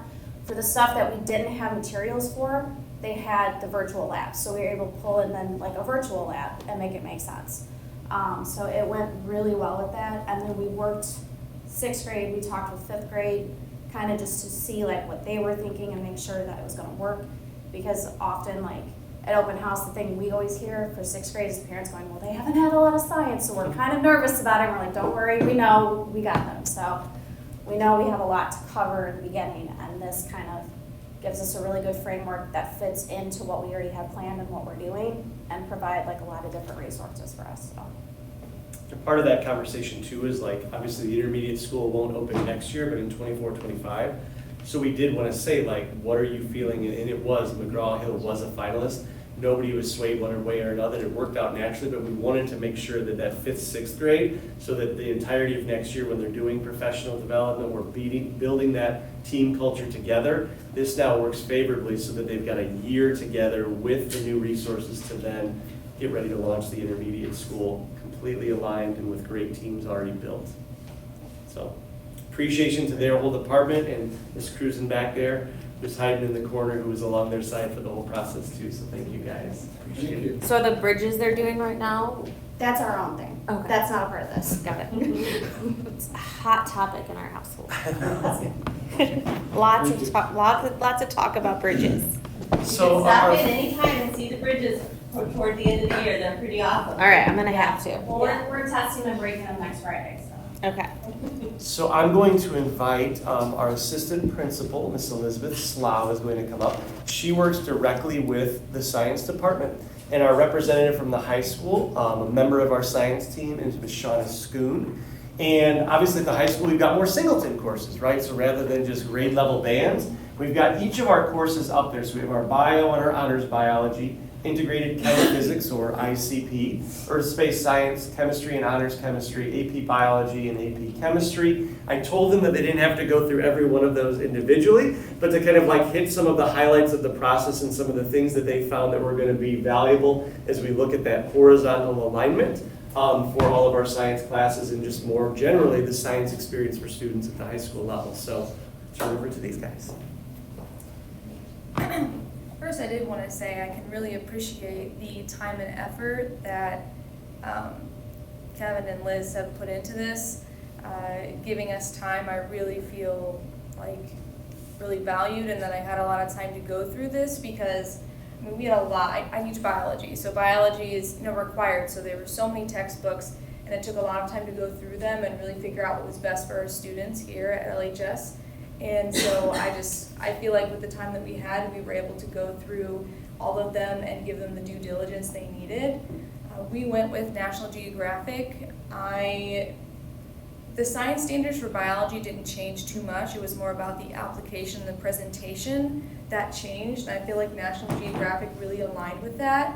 For the stuff that we didn't have materials for, they had the virtual labs. So we were able to pull in then like a virtual lab and make it make sense. So it went really well with that. And then we worked 6th grade, we talked with 5th grade, kind of just to see like what they were thinking and make sure that it was gonna work. Because often like at open house, the thing we always hear for 6th grade is parents going, well, they haven't had a lot of science, so we're kind of nervous about it. And we're like, don't worry, we know we got them. So we know we have a lot to cover in the beginning, and this kind of gives us a really good framework that fits into what we already have planned and what we're doing, and provide like a lot of different resources for us. So. Part of that conversation too is like, obviously the intermediate school won't open next year, but in 24-25. So we did want to say like, what are you feeling? And it was, McGraw-Hill was a finalist. Nobody was swayed one way or another. It worked out naturally, but we wanted to make sure that that 5th, 6th grade, so that the entirety of next year when they're doing professional development, we're building that team culture together. This now works favorably so that they've got a year together with the new resources to then get ready to launch the intermediate school completely aligned and with great teams already built. So appreciation to their whole department and Ms. Cruzen back there, who's hiding in the corner, who was along their side for the whole process too. So thank you guys. Appreciate it. So the bridges they're doing right now? That's our own thing. Okay. That's not a part of this. Got it. It's a hot topic in our household. lots of talk about bridges. So Stop in anytime and see the bridges toward the end of the year. They're pretty awesome. All right, I'm gonna have to. Well, we're testing and breaking them next Friday. So. Okay. So I'm going to invite our assistant principal, Miss Elizabeth Slough, is going to come up. She works directly with the science department, and our representative from the high school, a member of our science team, is Ms. Shauna Schoon. And obviously at the high school, we've got more singleton courses, right? So rather than just grade level bands, we've got each of our courses up there. So we have our bio and our honors biology, integrated chem physics, or ICP, earth space science, chemistry and honors chemistry, AP biology, and AP chemistry. I told them that they didn't have to go through every one of those individually, but to kind of like hit some of the highlights of the process and some of the things that they found that were going to be valuable as we look at that horizontal alignment for all of our science classes and just more generally the science experience for students at the high school level. So turn over to these guys. First, I did want to say I can really appreciate the time and effort that Kevin and Liz have put into this. Giving us time, I really feel like really valued, and that I had a lot of time to go through this because I mean, we had a lot. I teach biology, so biology is required. So there were so many textbooks, and it took a lot of time to go through them and really figure out what was best for our students here at LHS. And so I feel like with the time that we had, we were able to go through all of them and give them the due diligence they needed. We went with National Geographic. The science standards for biology didn't change too much. It was more about the application and the presentation that changed. And I feel like National Geographic really aligned with that.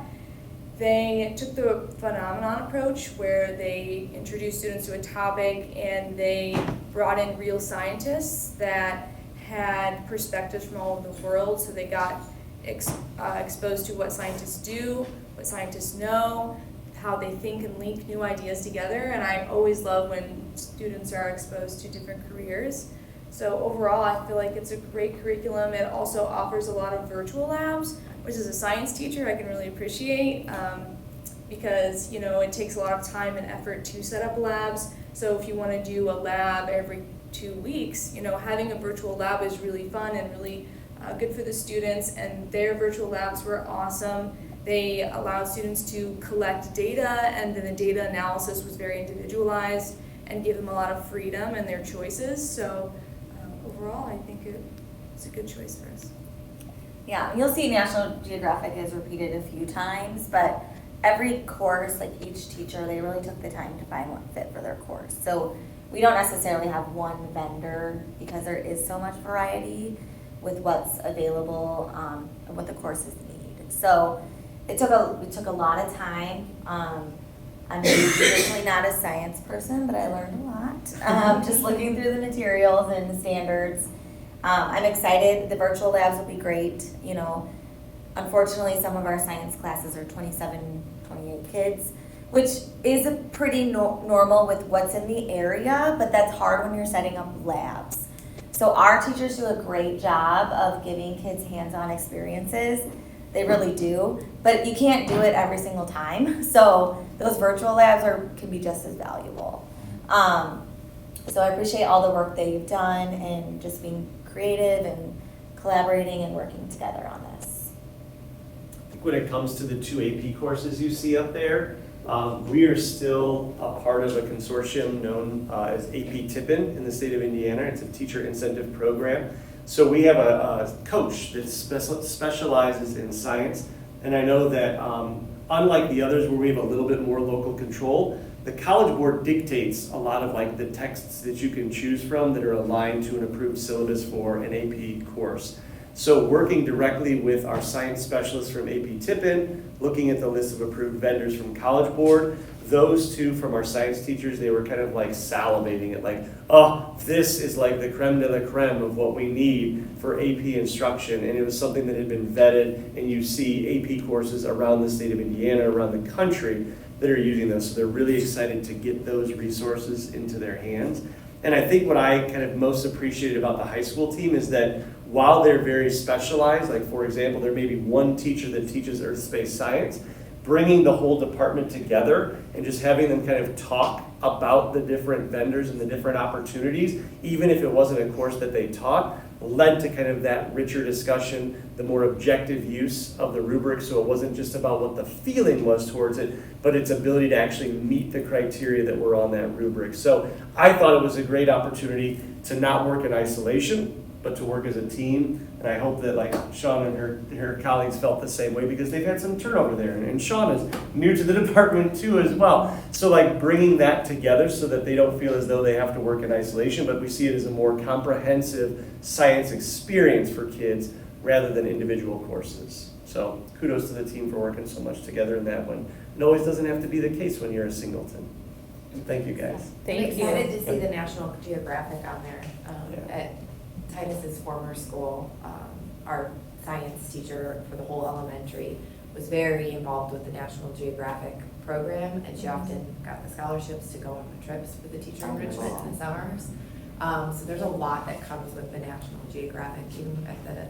They took the phenomenon approach where they introduced students to a topic and they brought in real scientists that had perspectives from all over the world. So they got exposed to what scientists do, what scientists know, how they think and link new ideas together. And I always love when students are exposed to different careers. So overall, I feel like it's a great curriculum. It also offers a lot of virtual labs, which as a science teacher I can really appreciate because it takes a lot of time and effort to set up labs. So if you want to do a lab every 2 weeks, having a virtual lab is really fun and really good for the students, and their virtual labs were awesome. They allowed students to collect data, and then the data analysis was very individualized and gave them a lot of freedom in their choices. So overall, I think it's a good choice for us. Yeah, you'll see National Geographic is repeated a few times, but every course, like each teacher, they really took the time to find what fit for their course. So we don't necessarily have one vendor because there is so much variety with what's available and what the courses need. So it took a lot of time. I'm usually not a science person, but I learned a lot just looking through the materials and the standards. I'm excited. The virtual labs will be great. Unfortunately, some of our science classes are 27, 28 kids, which is a pretty normal with what's in the area, but that's hard when you're setting up labs. So our teachers do a great job of giving kids hands-on experiences. They really do, but you can't do it every single time. So those virtual labs can be just as valuable. So I appreciate all the work they've done and just being creative and collaborating and working together on this. I think when it comes to the 2 AP courses you see up there, we are still a part of a consortium known as AP Tippin in the state of Indiana. It's a teacher incentive program. So we have a coach that specializes in science, and I know that unlike the others where we have a little bit more local control, the College Board dictates a lot of like the texts that you can choose from that are aligned to an approved syllabus for an AP course. So working directly with our science specialists from AP Tippin, looking at the list of approved vendors from College Board, those two from our science teachers, they were kind of like salivating at like, oh, this is like the creme de la creme of what we need for AP instruction. And it was something that had been vetted, and you see AP courses around the state of Indiana, around the country that are using those. So they're really excited to get those resources into their hands. And I think what I kind of most appreciated about the high school team is that while they're very specialized, like for example, there may be one teacher that teaches earth space science, bringing the whole department together and just having them kind of talk about the different vendors and the different opportunities, even if it wasn't a course that they taught, led to kind of that richer discussion, the more objective use of the rubric. So it wasn't just about what the feeling was towards it, but its ability to actually meet the criteria that were on that rubric. So I thought it was a great opportunity to not work in isolation, but to work as a team. And I hope that like Sean and her colleagues felt the same way, because they've had some turnover there. And Sean is new to the department too as well. So like bringing that together so that they don't feel as though they have to work in isolation, but we see it as a more comprehensive science experience for kids rather than individual courses. So kudos to the team for working so much together in that one. It always doesn't have to be the case when you're a singleton. Thank you, guys. Thank I'm excited you. to see the National Geographic on there. Yeah. At Titus's former school, our science teacher for the whole elementary was very involved with the National Geographic program, and she often got the scholarships to go on the trips for the teacher enrichment in the summers. So there's a lot that comes with the National Geographic, even at the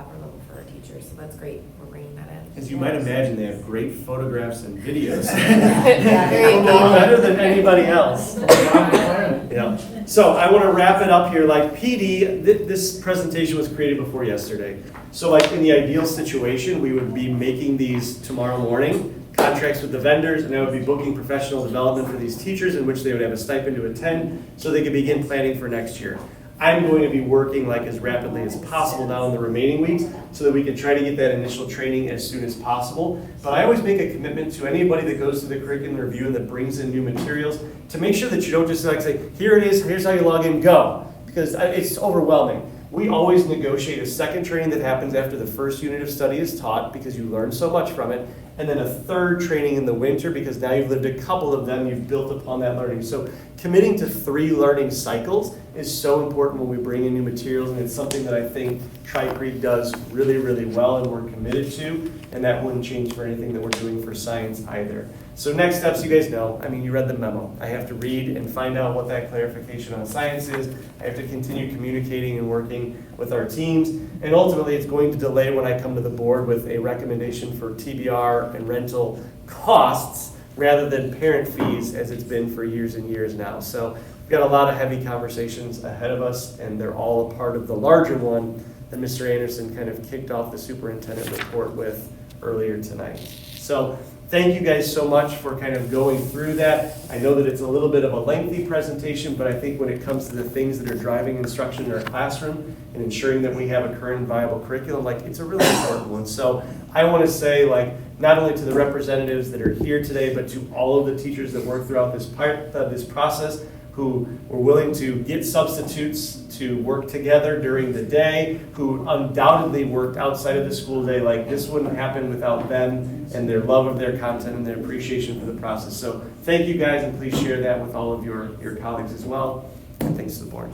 upper level for our teachers, so that's great, we're bringing that in. As you might imagine, they have great photographs and videos. Yeah, very They know better than anybody else. Yeah. So I want to wrap it up here. Like PD, this presentation was created before yesterday. So like in the ideal situation, we would be making these tomorrow morning, contracts with the vendors, and I would be booking professional development for these teachers in which they would have a stipend to attend so they could begin planning for next year. I'm going to be working like as rapidly as possible now in the remaining weeks so that we can try to get that initial training as soon as possible. But I always make a commitment to anybody that goes through the curriculum review and that brings in new materials to make sure that you don't just like say, here it is, here's how you log in, go. Because it's overwhelming. We always negotiate a second training that happens after the first unit of study is taught because you learn so much from it, and then a third training in the winter because now you've lived a couple of them, you've built upon that learning. So committing to 3 learning cycles is so important when we bring in new materials, and it's something that I think Tri-Creek does really, really well and we're committed to, and that wouldn't change for anything that we're doing for science either. So next steps, you guys know, I mean, you read the memo. I have to read and find out what that clarification on science is. I have to continue communicating and working with our teams, and ultimately it's going to delay when I come to the board with a recommendation for TBR and rental costs rather than parent fees as it's been for years and years now. So we've got a lot of heavy conversations ahead of us, and they're all a part of the larger one that Mr. Anderson kind of kicked off the superintendent report with earlier tonight. So thank you guys so much for kind of going through that. I know that it's a little bit of a lengthy presentation, but I think when it comes to the things that are driving instruction in our classroom and ensuring that we have a current and viable curriculum, like it's a really important one. So I want to say, like, not only to the representatives that are here today, but to all of the teachers that work throughout this process who were willing to get substitutes to work together during the day, who undoubtedly worked outside of the school day. Like, this wouldn't happen without them and their love of their content and their appreciation for the process. So thank you guys, and please share that with all of your colleagues as well. And thanks to the board.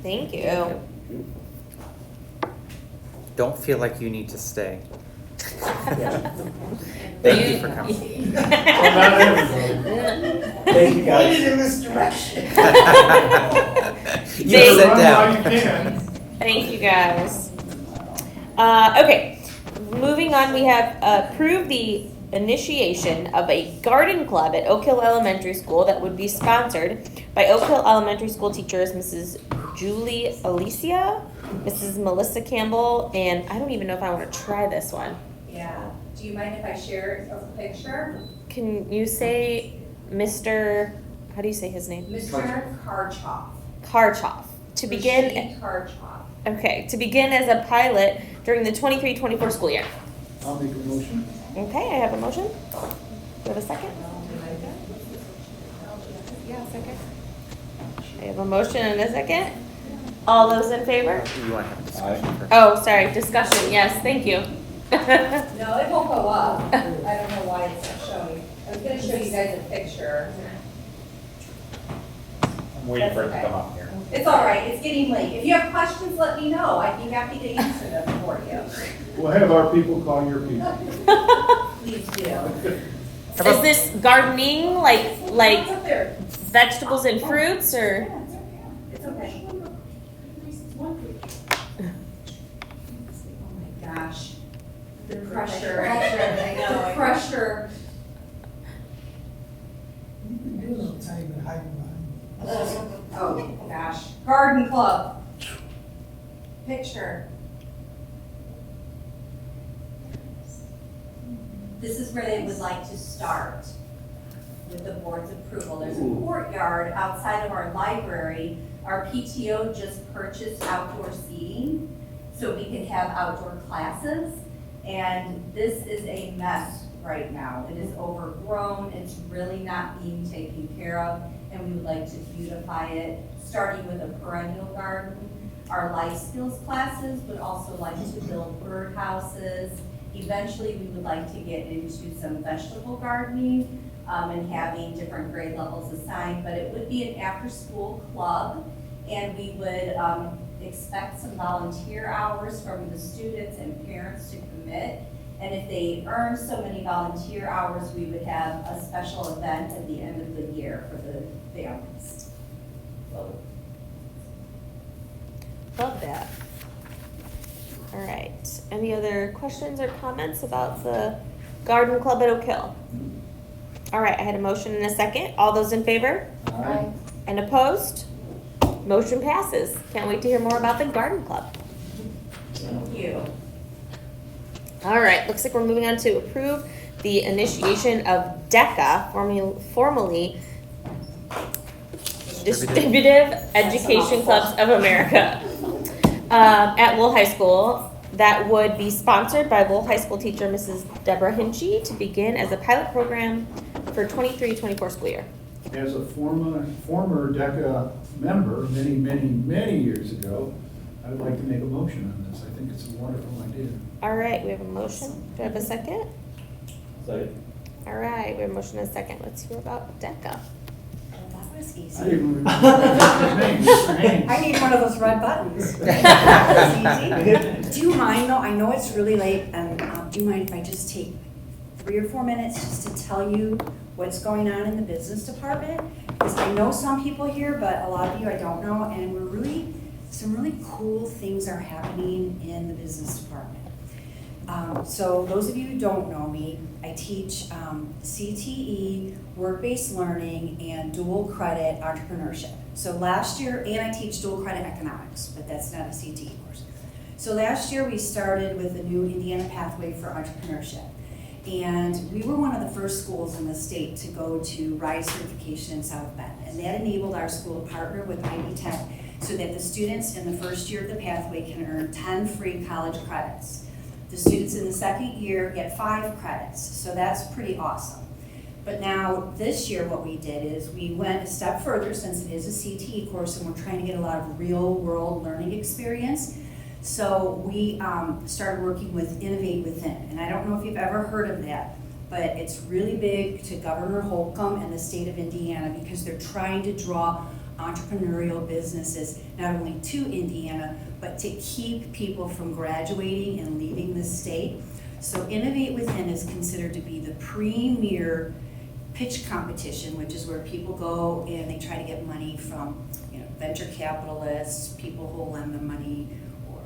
Thank you. Don't feel like you need to stay. Thank you for coming. Thank you guys. Pointed in this direction. You sit down. Thank you, guys. Okay, moving on, we have approved the initiation of a garden club at Oak Hill Elementary School that would be sponsored by Oak Hill Elementary School teachers Mrs. Julie Alicia, Mrs. Melissa Campbell, and I don't even know if I want to try this one. Yeah. Do you mind if I share a picture? Can you say Mr. How do you say his name? Mr. Karchoff. Karchoff. To begin. Rashid Karchoff. Okay, to begin as a pilot during the 23-24 school year. I'll make a motion. Okay, I have a motion. Do you have a second? Yeah, second. I have a motion and a second. All those in favor? You want to have a discussion first? Oh, sorry, discussion. Yes, thank you. No, it won't go up. I don't know why it's not showing. I was gonna show you guys a picture. I'm waiting for it to come up here. It's all right, it's getting late. If you have questions, let me know. I'd be happy to answer them for you. We'll have our people call your people. Please do. Is this gardening, like What's up there? vegetables and fruits, or? It's okay. Oh my gosh. The pressure. I know. The pressure. Oh gosh. Garden club. Picture. This is where they would like to start with the board's approval. There's a courtyard outside of our library. Our PTO just purchased outdoor seating so we can have outdoor classes. And this is a mess right now. It is overgrown. It's really not being taken care of. And we would like to beautify it, starting with a perennial garden. our life skills classes, would also like to build birdhouses. Eventually, we would like to get into some vegetable gardening and having different grade levels assigned, but it would be an after-school club, and we would expect some volunteer hours from the students and parents to commit. And if they earn so many volunteer hours, we would have a special event at the end of the year for the families. So, Love that. All right. Any other questions or comments about the garden club at Oak Hill? All right, I had a motion and a second. All those in favor? Aye. And opposed? Motion passes. Can't wait to hear more about the garden club. thank you. All right, looks like we're moving on to approve the initiation of DECA, formerly Distributive Education Clubs of America, at Lowell High School. That would be sponsored by Lowell High School teacher Mrs. Deborah Hinchy to begin as a pilot program for 23-24 school year. As a former DECA member, many years ago, I would like to make a motion on this. I think it's a wonderful idea. All right, we have a motion. Do I have a second? Second. All right, we have a motion and a second. Let's hear about DECA. That was I easy. didn't remember his name, Mr. Haynes. I need one of those red buttons. That was easy. Do you mind though, I know it's really late, and do you mind if I just take 3 or 4 minutes just to tell you what's going on in the business department? Because I know some people here, but a lot of you I don't know, and some really cool things are happening in the business department. So those of you who don't know me, I teach CTE, work-based learning, and dual credit entrepreneurship. So last year, and I teach dual credit economics, but that's not a CTE course. So last year we started with a new Indiana pathway for entrepreneurship. And we were one of the first schools in the state to go to RISE certification in South Bend. And that enabled our school to partner with Ivy Tech so that the students in the first year of the pathway can earn 10 free college credits. The students in the second year get 5 credits, so that's pretty awesome. But now, this year what we did is we went a step further, since it is a CTE course and we're trying to get a lot of real world learning experience. So we started working with Innovate Within, and I don't know if you've ever heard of that, but it's really big to Governor Holcomb and the state of Indiana because they're trying to draw entrepreneurial businesses not only to Indiana, but to keep people from graduating and leaving the state. So Innovate Within is considered to be the premier pitch competition, which is where people go and they try to get money from, venture capitalists, people who will lend them money, or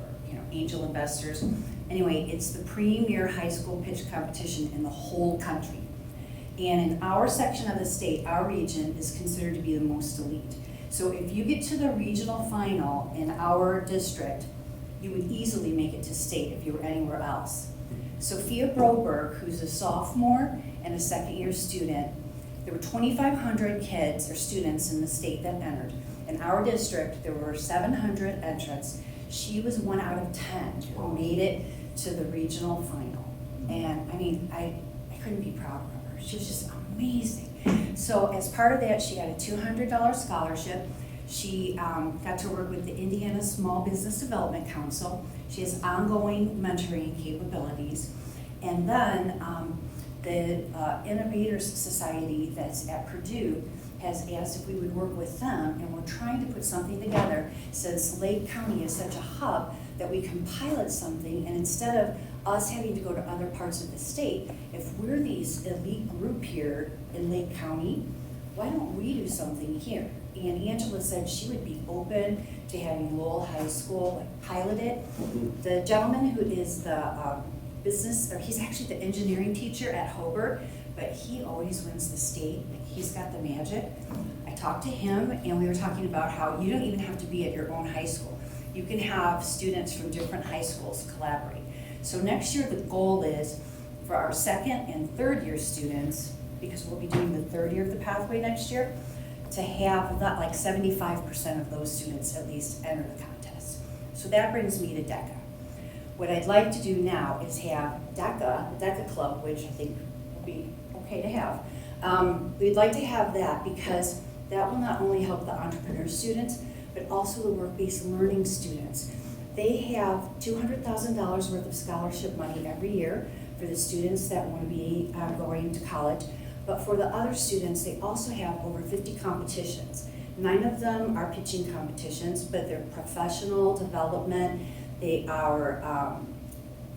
angel investors. Anyway, it's the premier high school pitch competition in the whole country. And in our section of the state, our region is considered to be the most elite. So if you get to the regional final in our district, you would easily make it to state if you were anywhere else. Sophia Broberg, who's a sophomore and a second-year student, there were 2,500 kids or students in the state that entered. In our district, there were 700 entrants. She was 1 out of 10 who made it to the regional final. And I couldn't be prouder of her. She was just amazing. So as part of that, she got a $200 scholarship. She got to work with the Indiana Small Business Development Council. She has ongoing mentoring capabilities. And then the Innovators Society that's at Purdue has asked if we would work with them, and we're trying to put something together since Lake County is such a hub that we can pilot something, and instead of us having to go to other parts of the state, if we're these elite group here in Lake County, why don't we do something here? And Angela said she would be open to having Lowell High School pilot it. The gentleman who is the he's actually the engineering teacher at Hobart, but he always wins the state. He's got the magic. I talked to him, and we were talking about how you don't even have to be at your own high school. You can have students from different high schools collaborate. So next year, the goal is for our second and third year students, because we'll be doing the third year of the pathway next year, to have not like 75% of those students at least enter the contest. So that brings me to DECA. What I'd like to do now is have DECA, the DECA Club, which I think will be okay to have. We'd like to have that because that will not only help the entrepreneur students, but also the work-based learning students. They have $200,000 worth of scholarship money every year for the students that want to be going to college. But for the other students, they also have over 50 competitions. 9 of them are pitching competitions, but they're professional development. They are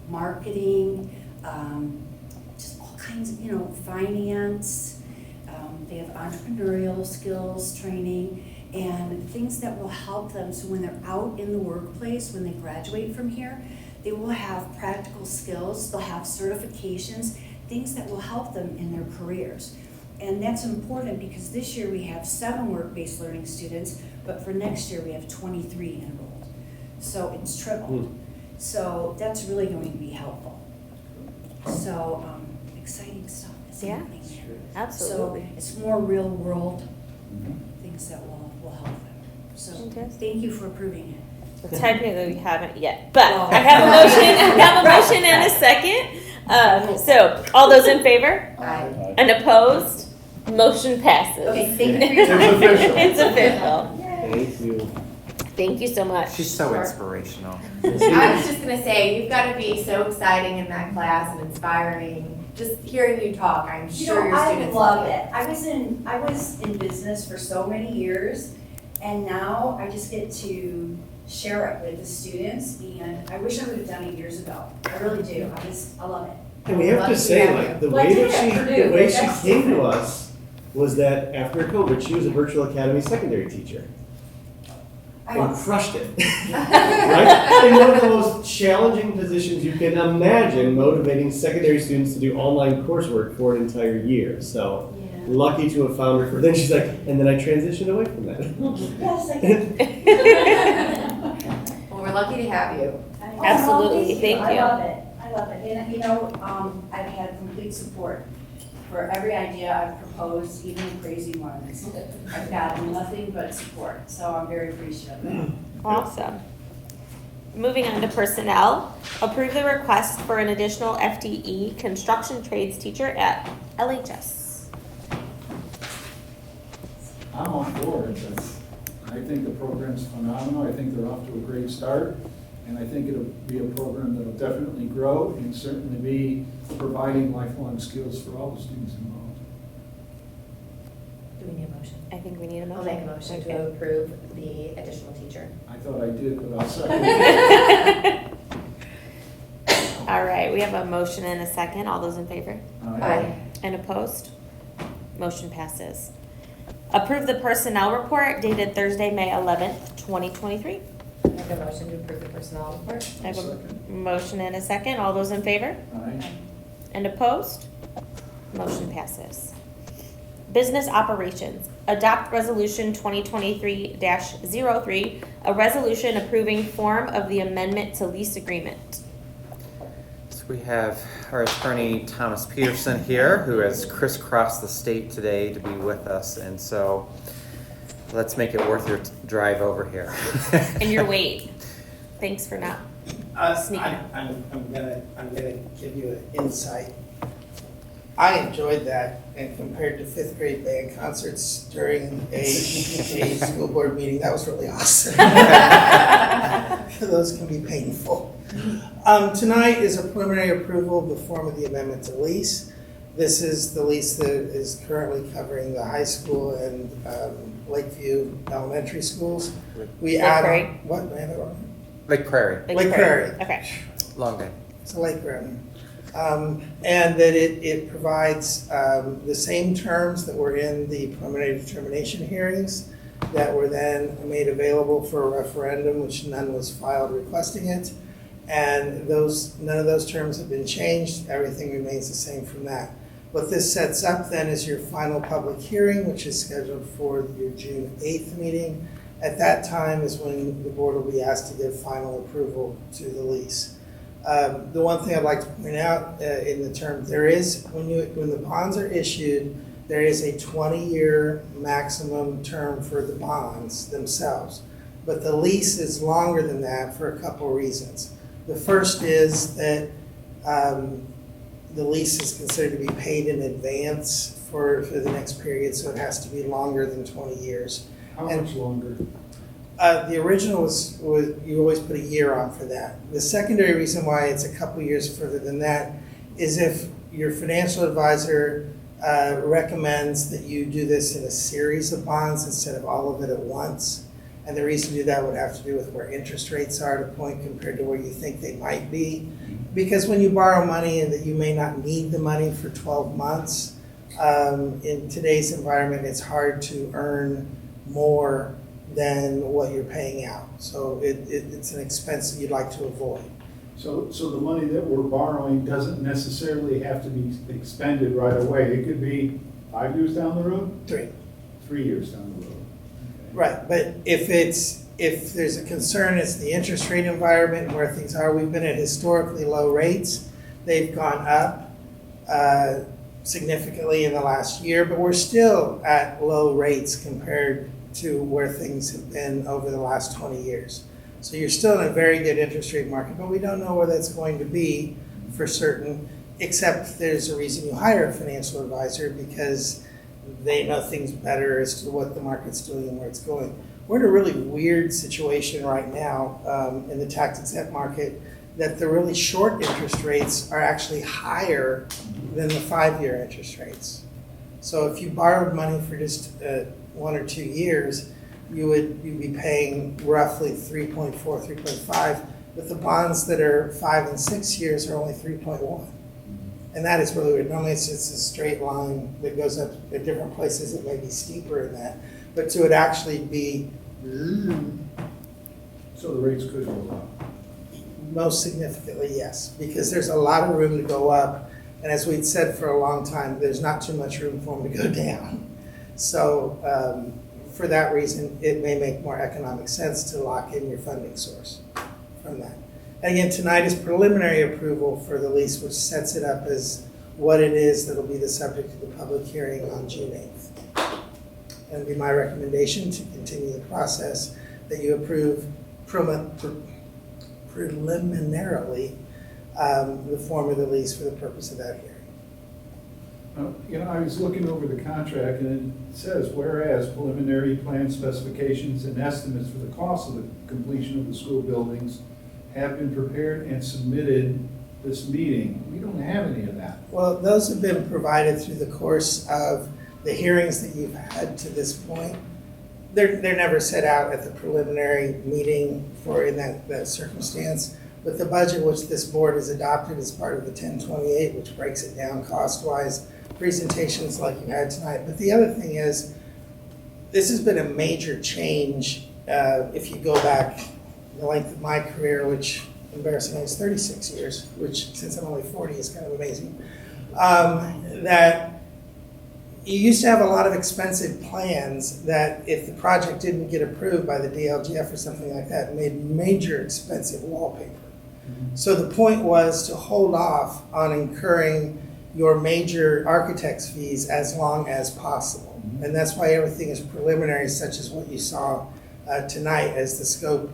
marketing, just all kinds of, finance. They have entrepreneurial skills training and things that will help them so when they're out in the workplace, when they graduate from here, they will have practical skills, they'll have certifications, things that will help them in their careers. And that's important because this year we have 7 work-based learning students, but for next year we have 23 enrolled. So it's tripled. So that's really going to be helpful. So exciting stuff is happening there. Absolutely. So it's more real world things that will help them. So thank you for approving it. Well, technically, we haven't yet, but I have a motion and a second. So, all those in favor? Aye. And opposed? Motion passes. Okay, thank you for your time. It's official. Thank you. Thank you so much. She's so Sure. inspirational. I was just gonna say, you've gotta be so exciting in that class and inspiring. Just hearing you talk, I'm sure your students I love it. I was in business for so many years, and now I just get to share it with the students, and I wish I would have done it years ago. I really do. I love it. And we have to say, like, the way she came to us was that after COVID, she was a virtual academy secondary teacher. And crushed it. Right? In one of the most challenging positions you can imagine, motivating secondary students to do online coursework for an entire year. So lucky to have found her for then she's like, and then I transitioned away from that. Yes, I did. Well, we're lucky to have you. Absolutely, thank you. I love it. I love it. And I've had complete support for every idea I've proposed, even the crazy ones. I've gotten nothing but support, so I'm very appreciative of it. Awesome. Moving on to personnel, approve the request for an additional FTE construction trades teacher at LHS. I'm on board. I think the program's phenomenal. I think they're off to a great start. And I think it'll be a program that'll definitely grow and certainly be providing lifelong skills for all the students involved. Do we need a motion? I think we need a motion. I'll make a motion to approve the additional teacher. I thought I did, but I'll second. All right, we have a motion and a second. All those in favor? Aye. And opposed? Motion passes. Approve the personnel report dated Thursday, May 11th, 2023. Make a motion to approve the personnel report. I have a motion and a second. All those in favor? Aye. And opposed? Motion passes. Business operations. Adopt Resolution 2023-03, a resolution approving form of the amendment to lease agreement. So we have our attorney, Thomas Peterson, here, who has crisscrossed the state today to be with us. And so let's make it worth your drive over here. And your wait. Thanks for not sneaking out. I'm gonna give you an insight. I enjoyed that, and compared to 5th grade band concerts during a school board meeting, that was really awesome. Those can be painful. Tonight is a preliminary approval of the form of the amendment to lease. This is the lease that is currently covering the high school and Lakeview Elementary schools. We add Prairie? what? Am I having it wrong? Lake Prairie, Lake Prairie. Okay. long day. It's a lake room. And that it provides the same terms that were in the preliminary determination hearings that were then made available for a referendum, which none was filed requesting it. And none of those terms have been changed. Everything remains the same from that. What this sets up then is your final public hearing, which is scheduled for your June 8th meeting. At that time is when the board will be asked to give final approval to the lease. The one thing I'd like to point out in the term, there is, when the bonds are issued, there is a 20-year maximum term for the bonds themselves. But the lease is longer than that for a couple reasons. The first is that the lease is considered to be paid in advance for the next period, so it has to be longer than 20 years. How much longer? The original was, you always put a year on for that. The secondary reason why it's a couple years further than that is if your financial advisor recommends that you do this in a series of bonds instead of all of it at once. And the reason to do that would have to do with where interest rates are at a point compared to where you think they might be. Because when you borrow money and that you may not need the money for 12 months, in today's environment, it's hard to earn more than what you're paying out. So it's an expense that you'd like to avoid. So the money that we're borrowing doesn't necessarily have to be expended right away. It could be 5 years down the road? 3. 3 years down the road. Right, but if there's a concern, it's the interest rate environment where things are. We've been at historically low rates. They've gone up significantly in the last year, but we're still at low rates compared to where things have been over the last 20 years. So you're still in a very good interest rate market, but we don't know where that's going to be for certain, except there's a reason you hire a financial advisor because they know things better as to what the market's doing and where it's going. We're in a really weird situation right now in the tax-exempt market that the really short interest rates are actually higher than the 5-year interest rates. So if you borrowed money for just 1 or 2 years, you'd be paying roughly 3.4, 3.5, but the bonds that are 5 and 6 years are only 3.1. And that is really weird. Normally it's just a straight line that goes up at different places. It may be steeper than that. But to it actually be So the rates could go up. most significantly, yes, because there's a lot of room to go up. And as we'd said for a long time, there's not too much room for them to go down. So for that reason, it may make more economic sense to lock in your funding source from that. And again, tonight is preliminary approval for the lease, which sets it up as what it is that'll be the subject of the public hearing on June 8th. And it'd be my recommendation to continue the process that you approve preliminarily the form of the lease for the purpose of that hearing. I was looking over the contract and it says, whereas preliminary plan specifications and estimates for the cost of the completion of the school buildings have been prepared and submitted this meeting. We don't have any of that. Well, those have been provided through the course of the hearings that you've had to this point. They're never set out at the preliminary meeting in that circumstance. But the budget which this board has adopted as part of the 1028, which breaks it down cost-wise, presentations like you had tonight. But the other thing is, this has been a major change if you go back the length of my career, which embarrassingly is 36 years, which since I'm only 40 is kind of amazing, that you used to have a lot of expensive plans that if the project didn't get approved by the DLGF or something like that, made major expensive wallpaper. So the point was to hold off on incurring your major architect's fees as long as possible. And that's why everything is preliminary, such as what you saw tonight as the scope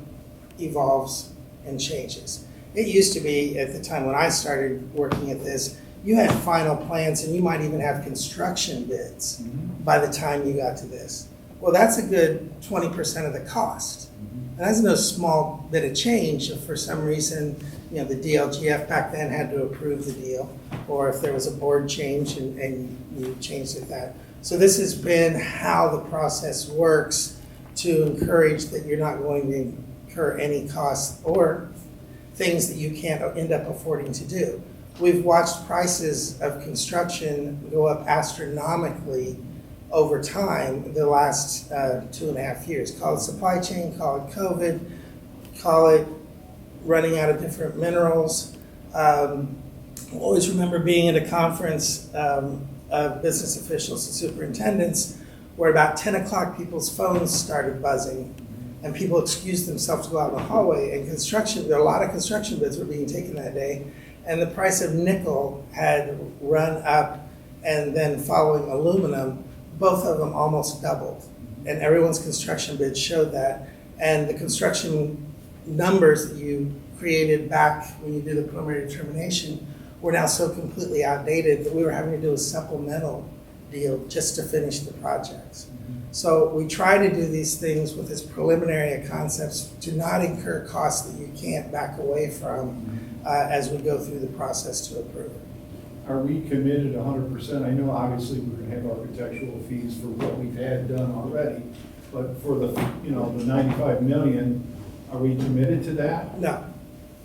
evolves and changes. It used to be, at the time when I started working at this, you had final plans and you might even have construction bids by the time you got to this. Well, that's a good 20% of the cost. And that's no small bit of change if for some reason, the DLGF back then had to approve the deal, or if there was a board change and you changed it that. So this has been how the process works to encourage that you're not going to incur any costs or things that you can't end up affording to do. We've watched prices of construction go up astronomically over time the last 2.5 years. Call it supply chain, call it COVID, call it running out of different minerals. Always remember being at a conference of business officials and superintendents where about 10 o'clock people's phones started buzzing and people excused themselves to go out in the hallway, and there are a lot of construction bids were being taken that day, and the price of nickel had run up, and then following aluminum, both of them almost doubled. And everyone's construction bids showed that. And the construction numbers that you created back when you did the preliminary determination were now so completely outdated that we were having to do a supplemental deal just to finish the projects. So we try to do these things with as preliminary concepts to not incur costs that you can't back away from as we go through the process to approve it. Are we committed 100%? I know obviously we're gonna have architectural fees for what we've had done already, but for the, the 95 million, are we committed to that? No.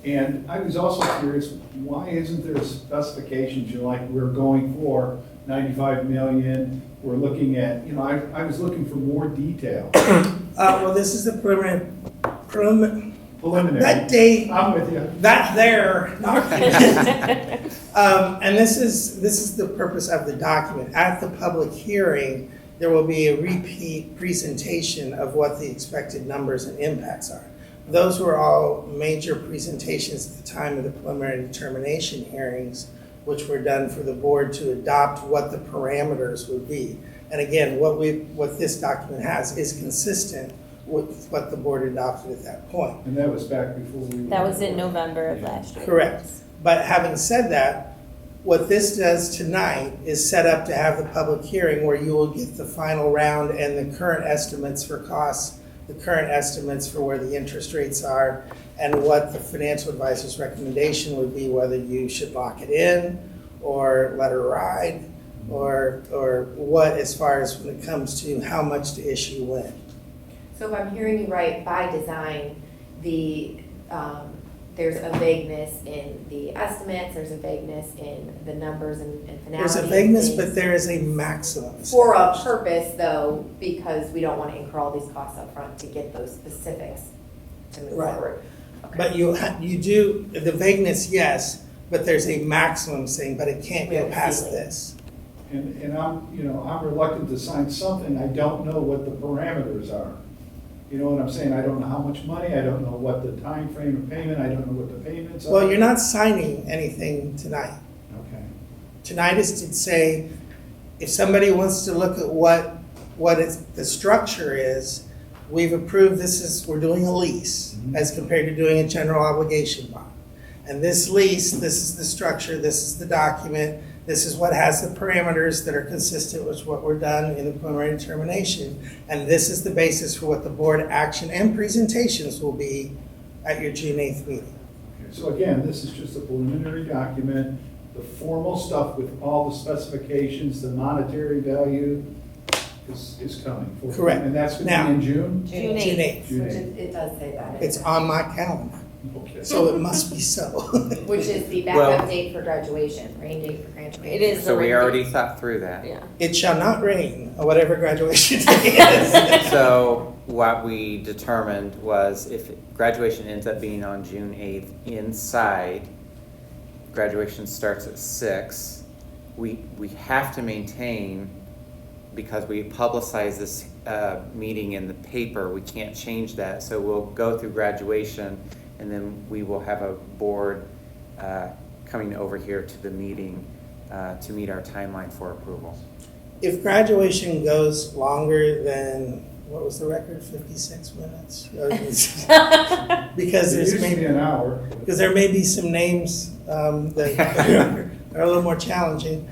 And I was also curious, why isn't there specifications, like we're going for 95 million, we're looking at, I was looking for more detail. Well, this is the preliminary. Preliminary. That date, I'm with you. that there, and this is the purpose of the document. At the public hearing, there will be a repeat presentation of what the expected numbers and impacts are. Those were all major presentations at the time of the preliminary determination hearings, which were done for the board to adopt what the parameters would be. And again, what this document has is consistent with what the board adopted at that point. And that was back before we. That was in November of last year. Correct. But having said that, what this does tonight is set up to have the public hearing where you will get the final round and the current estimates for costs, the current estimates for where the interest rates are, and what the financial advisor's recommendation would be, whether you should lock it in or let her ride, or what as far as when it comes to how much to issue when. So if I'm hearing you right, by design, there's a vagueness in the estimates, there's a vagueness in the numbers and finality. There's a vagueness, but there is a maximum. For a purpose, though, because we don't want to incur all these costs up front to get those specifics to move Right. forward. Okay. But you do, the vagueness, yes, but there's a maximum saying, but it can't go past this. And I'm reluctant to sign something, I don't know what the parameters are. You know what I'm saying? I don't know how much money, I don't know what the time frame of payment, I don't know what the payments are. Well, you're not signing anything tonight. Okay. Tonight is to say, if somebody wants to look at what the structure is, we've approved we're doing a lease as compared to doing a general obligation bond. And this lease, this is the structure, this is the document, this is what has the parameters that are consistent with what were done in the preliminary determination. And this is the basis for what the board action and presentations will be at your June 8th meeting. Okay, so again, this is just a preliminary document, the formal stuff with all the specifications, the monetary value is coming. Correct. And that's going to Now, be in June? June 8th. June 8th. June Which 8th. it does say that. It's on my calendar, Okay. so it must be so. Which is the Well- backup date for graduation, rain date for graduation. It is. So we the already rain thought through that. date. Yeah. It shall not rain, or whatever graduation day is. So what we determined was if graduation ends up being on June 8th inside, graduation starts at 6, we have to maintain, because we publicize this meeting in the paper, we can't change that. So we'll go through graduation and then we will have a board coming over here to the meeting to meet our timeline for approval. If graduation goes longer than, what was the record, 56 minutes? Because It there's used to be maybe, an hour. because there may be some names that are a little more challenging.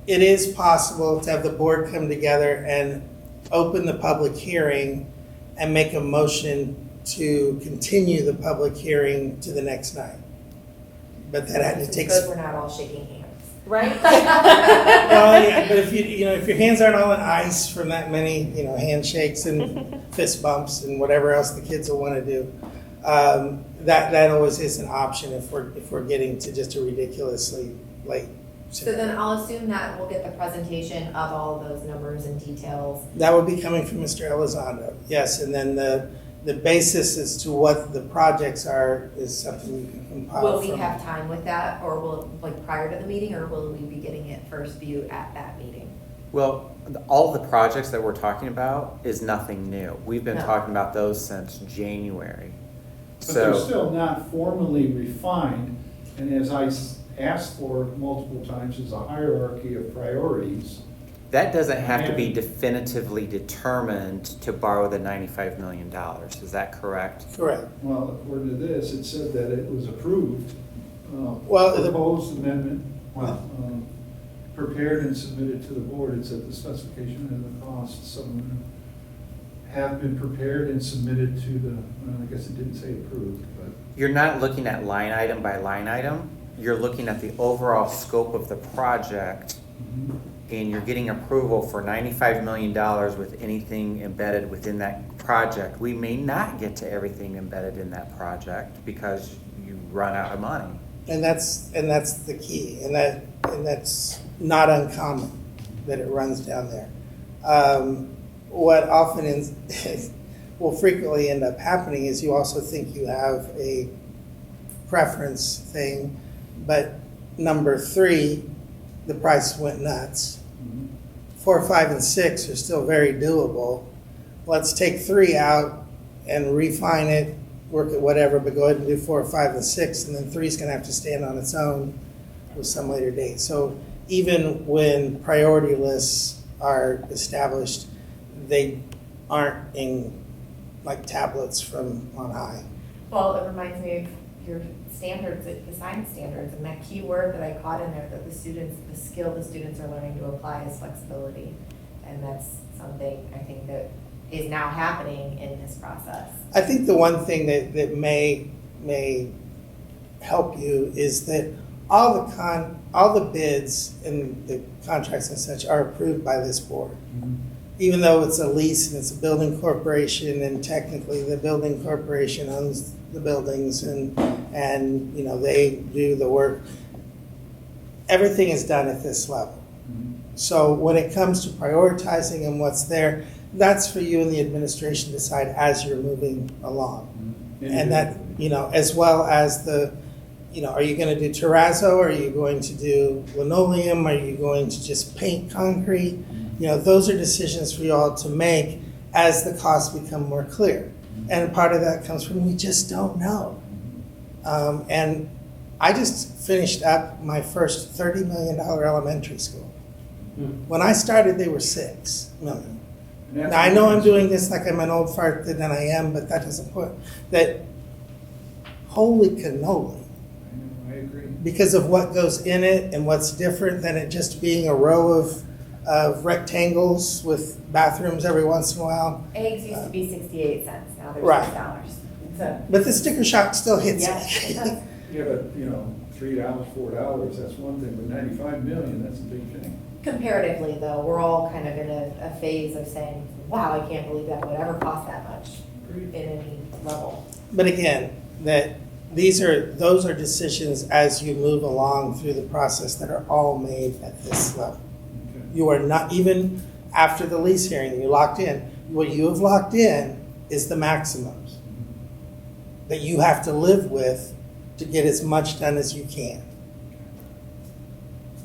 It is possible to have the board come together and open the public hearing and make a motion to continue the public hearing to the next night. But that had to take. Because we're not all shaking hands. Right? Well, yeah, but if if your hands aren't all in ice from that many, handshakes and fist bumps and whatever else the kids will want to do, that always is an option if we're getting to just a ridiculously late. So then I'll assume that we'll get the presentation of all of those numbers and details. That would be coming from Mr. Elizondo, yes, and then the basis as to what the projects are is something you can compile Will we from. have time with that, or will, prior to the meeting, or will we be getting it first view at that meeting? Well, all the projects that we're talking about is nothing new. We've been No. talking about those since January. But they're So, still not formally refined, and as I asked for multiple times, is a hierarchy of priorities. that doesn't have to be definitively determined to borrow the $95 million. Is that correct? Correct. Well, according to this, it said that it was approved. Well, Proposed amendment, prepared and submitted to the board. It's at the specification and the cost. Some of them have been prepared and submitted to the, well, I guess it didn't say approved, but. You're not looking at line item by line item. You're looking at the overall scope of the project, and you're getting approval for $95 million with anything embedded within that project. We may not get to everything embedded in that project because you run out of money. And that's the key, and that's not uncommon that it runs down there. What often will frequently end up happening is you also think you have a preference thing, but number 3, the price went nuts. 4, 5, and 6 are still very doable. Let's take 3 out and refine it, work at whatever, but go ahead and do 4, 5, and 6, and then 3 is going to have to stand on its own with some later date. So even when priority lists are established, they aren't in like tablets from on high. Well, it reminds me of your standards, the science standards, and that key word that I caught in there, that the skill the students are learning to apply is flexibility. And that's something I think that is now happening in this process. I think the one thing that may help you is that all the bids and the contracts and such are approved by this board. Even though it's a lease and it's a building corporation, and technically the building corporation owns the buildings and you know, they do the work. Everything is done at this level. So when it comes to prioritizing and what's there, that's for you and the administration to decide as you're moving along. And that, you know, as well as the, you know, are you going to do terrazzo? Are you going to do linoleum? Are you going to just paint concrete? You know, those are decisions for you all to make as the costs become more clear. And part of that comes from we just don't know. And I just finished up my first $30 million elementary school. When I started, they were $6 million. Now, I know I'm doing this like I'm an old fart than I am, but that doesn't put that. Holy cannoli. I agree. Because of what goes in it and what's different than it just being a row of rectangles with bathrooms every once in a while. Eggs used to be 68 cents, now they're Right. $6. So, But the sticker shock still hits yes, it does. Yeah, but, you know, $3, $4, that's one thing, but 95 million, that's a big thing. Comparatively, though, we're all kind of in a phase of saying, wow, I can't believe that would ever cost that much in any level. But again, that those are decisions as you move along through the process that are all made at this level. Okay. You are not, even after the lease hearing, you locked in. What you have locked in is the maximums that you have to live with to get as much done as you can.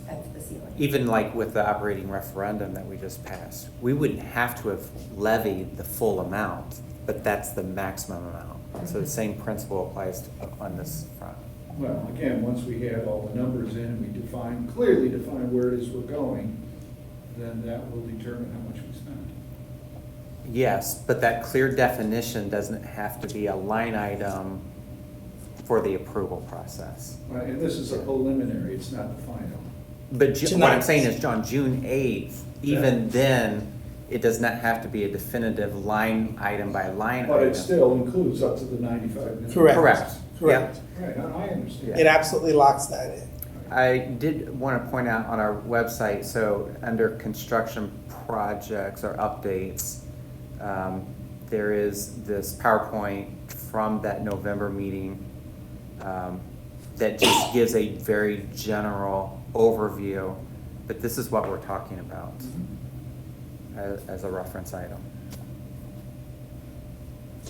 That's the ceiling. Even like with the operating referendum that we just passed, we wouldn't have to have levied the full amount, but that's the maximum amount. So the same principle applies on this front. Well, again, once we have all the numbers in and we clearly define where it is we're going, then that will determine how much we spend. Yes, but that clear definition doesn't have to be a line item for the approval process. Right, and this is a preliminary, it's not the final. But what I'm saying is on June 8th, even then, it does not have to be a definitive line item by line item. But it still includes up to the 95 million. Correct. Yep. Right, I understand. It absolutely locks that in. I did want to point out on our website, so under construction projects or updates, there is this PowerPoint from that November meeting that just gives a very general overview, but this is what we're talking about as a reference item.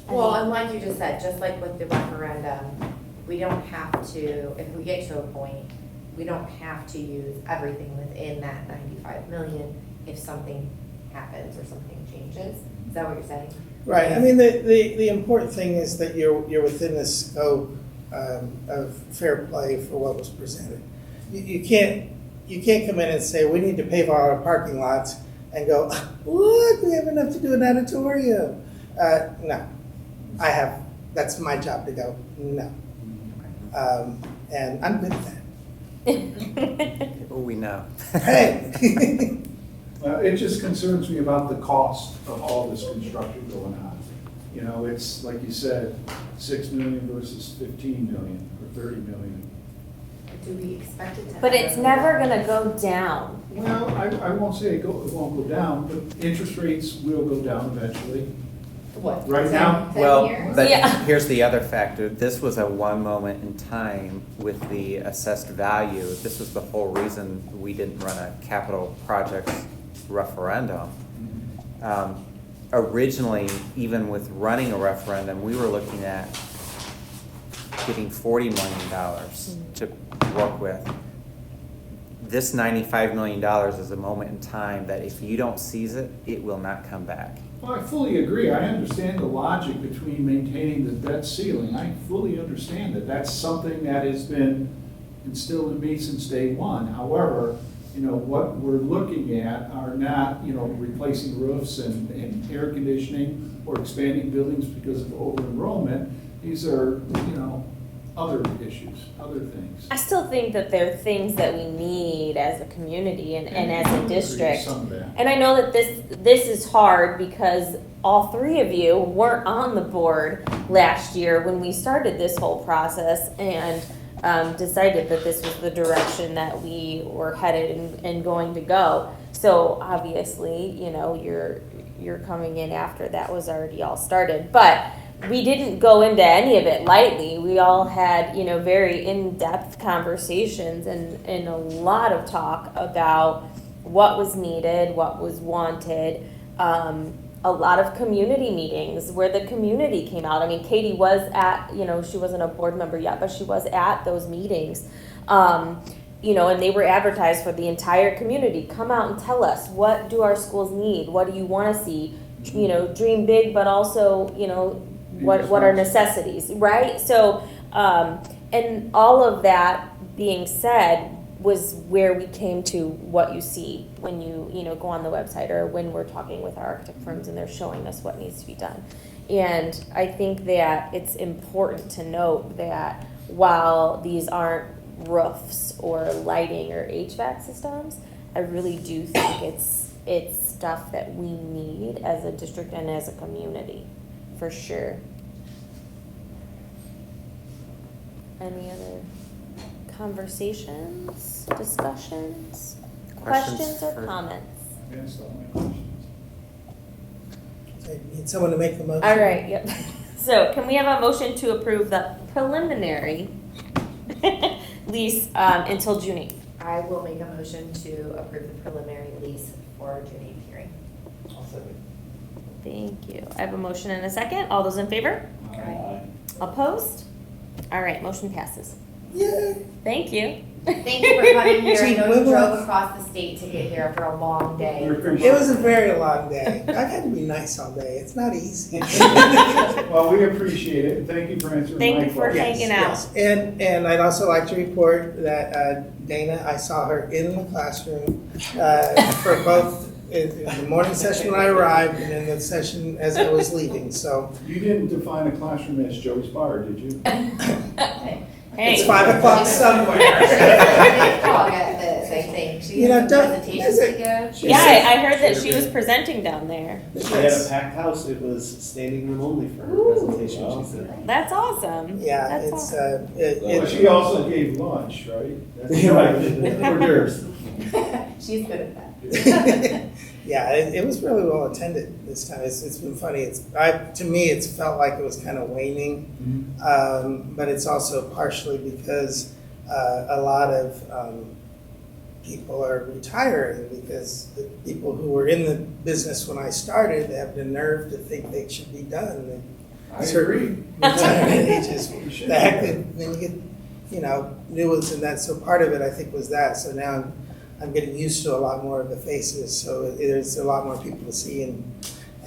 Well, and like you just said, just like with the referendum, we don't have to, if we get to a point, we don't have to use everything within that 95 million if something happens or something changes. Is that what you're saying? Right. I mean, the important thing is that you're within the scope of fair play for what was presented. You can't come in and say we need to pave all our parking lots and go, look, we have enough to do an auditorium. No, that's my job to go, no. And I'm good at that. Oh, we know. Hey. It just concerns me about the cost of all this construction going on. You know, it's, like you said, 6 million versus 15 million or 30 million. Do we expect it to? But it's never gonna go down. Well, I won't say it won't go down, but interest rates will go down eventually. What? Right now? 10 Well, years? but Yeah. here's the other factor. This was a one moment in time with the assessed value. This was the whole reason we didn't run a capital projects referendum. Originally, even with running a referendum, we were looking at getting $40 million to work with. This $95 million is a moment in time that if you don't seize it, it will not come back. Well, I fully agree. I understand the logic between maintaining the debt ceiling. I fully understand that. That's something that has been instilled in me since day one. However, you know, what we're looking at are not, you know, replacing roofs and air conditioning or expanding buildings because of over-enrollment. These are, you know, other issues, other things. I still think that there are things that we need as a community and as a district. Some of that. And I know that this is hard because all three of you weren't on the board last year when we started this whole process and decided that this was the direction that we were headed and going to go. So obviously, you know, you're coming in after that was already all started. But we didn't go into any of it lightly. We all had, you know, very in-depth conversations and a lot of talk about what was needed, what was wanted. A lot of community meetings where the community came out. I mean, Katie was at, you know, she wasn't a board member yet, but she was at those meetings. You know, and they were advertised for the entire community. Come out and tell us, what do our schools need? What do you want to see? You know, dream big, but also, you know, what are necessities, right? So, and all of that being said was where we came to what you see when you know, go on the website or when we're talking with our architect firms and they're showing us what needs to be done. And I think that it's important to note that while these aren't roofs or lighting or HVAC systems, I really do think it's stuff that we need as a district and as a community, for sure. Any other conversations, discussions, questions or for- comments? Yes, all my questions. So need someone to make the motion? All right, yep. So can we have a motion to approve the preliminary lease until June 8th? I will make a motion to approve the preliminary lease for June 8th hearing. Thank you. I have a motion and a second. All those in favor? Opposed? All right, motion passes. Yay. Thank you. Thank you for coming here. I Gee, know you wiggle. drove across the state to get here after a long day. It was a very long day. I've had to be nice all day. It's not easy. Well, we appreciate it, and thank you for answering my Thank questions. you for hanging out. Yes. And I'd also like to report that Dana, I saw her in the classroom for both in the morning session when I arrived and in the session as I was leaving, so. You didn't define a classroom as Joey's bar, did you? Hey. It's 5 o'clock somewhere. I'll get this, I think. She You know, has some don't- presentations is to it- give. Yeah, I heard that she was presenting down there. She had a packed house, it was standing room only for her presentation, she said. That's awesome. Yeah, That's it's, awesome. Well, she also gave lunch, right? That's Right, hors d'oeuvres. She's good at that. Yeah, it was really well attended this time. It's been funny. To me, it's felt like it was kind of waning, but it's also partially because a lot of people are retiring because the people who were in the business when I started have the nerve to think they should be done. I agree. Retirement ages You should back, be. and then you get, you know, new ones, and that. So part of it, I think, was that. So now I'm getting used to a lot more of the faces, so there's a lot more people to see, and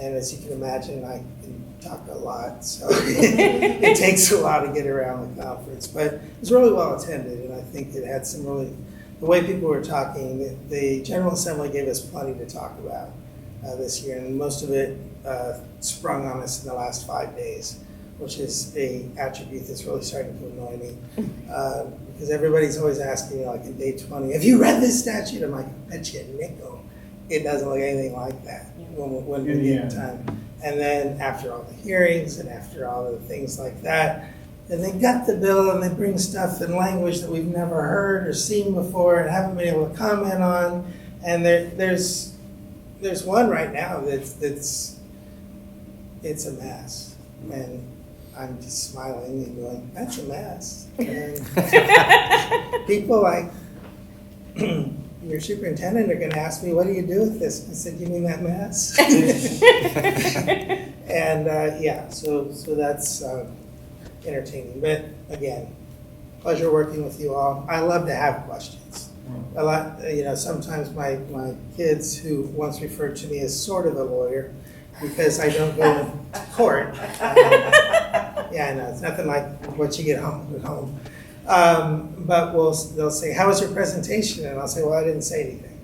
as you can imagine, I can talk a lot, so it takes a lot to get around the conference. But it was really well attended, and I think it had some really, the way people were talking, the General Assembly gave us plenty to talk about this year, and most of it sprung on us in the last 5 days, which is a attribute that's really starting to annoy me. because everybody's always asking me, like in day 20, have you read this statute? I'm like, I bet you a nickel. It doesn't look anything like that when we get time. And then after all the hearings and after all the things like that, then they gut the bill and they bring stuff in language that we've never heard or seen before and haven't been able to comment on. And there's one right now it's a mess. And I'm just smiling and going, that's a mess. And people like, your superintendent are going to ask me, what do you do with this? I said, you mean that mess? And so that's entertaining. But again, pleasure working with you all. I love to have questions. A lot, sometimes my kids who once referred to me as sort of a lawyer because I don't go to court. I know, it's nothing like what you get home at home. But they'll say, how was your presentation? And I'll say, well, I didn't say anything.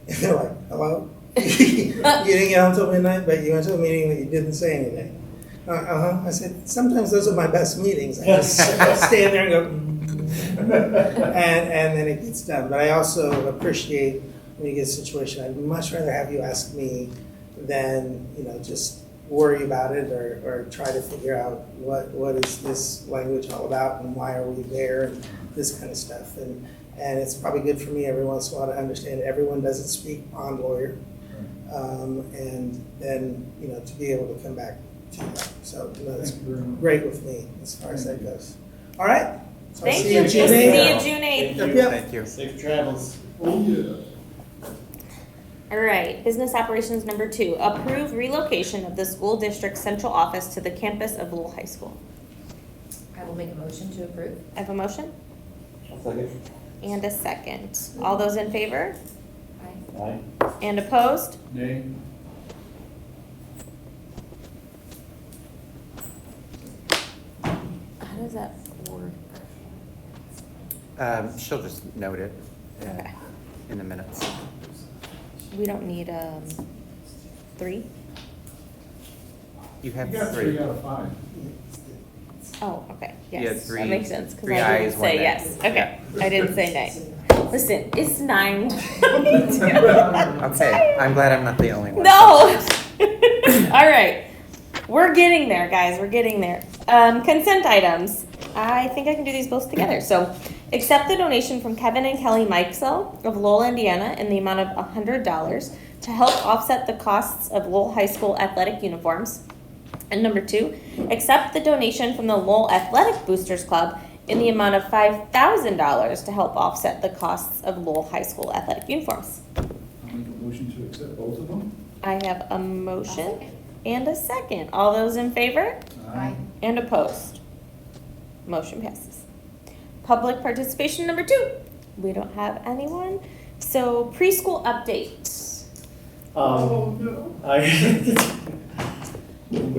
And they're like, hello? You didn't get home until midnight, but you went to a meeting that you didn't say anything. I said, sometimes those are my best meetings. I just stand there and go, and then it gets done. But I also appreciate when you get a situation, I'd much rather have you ask me than, just worry about it or try to figure out what is this language all about and why are we there and this kind of stuff. And it's probably good for me every once in a while to understand everyone doesn't speak bond lawyer. And then, to be able to come back to that. So that's great with me as far as that goes. All right. So Thank see you. you June See 8th. you June 8th. Thank you. Safe travels. Oh, yeah. All right, business operations number 2, approve relocation of the school district central office to the campus of Lowell High School. I will make a motion to approve. I have a motion Second. and a second. All those in favor Aye. and opposed? Nay. How does that work? She'll just note it Okay. in the minutes. We don't need 3? You have You got 3 out of 5. Oh, okay, You had yes, 3 that makes sense, because 3 I ayes, didn't 1 say nay. yes. Okay, I didn't say nay. Listen, it's 9. Okay, I'm glad I'm not the only one. No! All right, we're getting there, guys, we're getting there. Consent items. I think I can do these both together. So, accept the donation from Kevin and Kelly Mikesell of Lowell, Indiana in the amount of $100 to help offset the costs of Lowell High School athletic uniforms. And number 2, accept the donation from the Lowell Athletic Boosters Club in the amount of $5,000 to help offset the costs of Lowell High School athletic uniforms. I'll make a motion to accept both of them. I have a motion and a second. All those in favor? Aye. And opposed? Motion passes. Public participation number 2. We don't have anyone. So preschool update. Oh, no.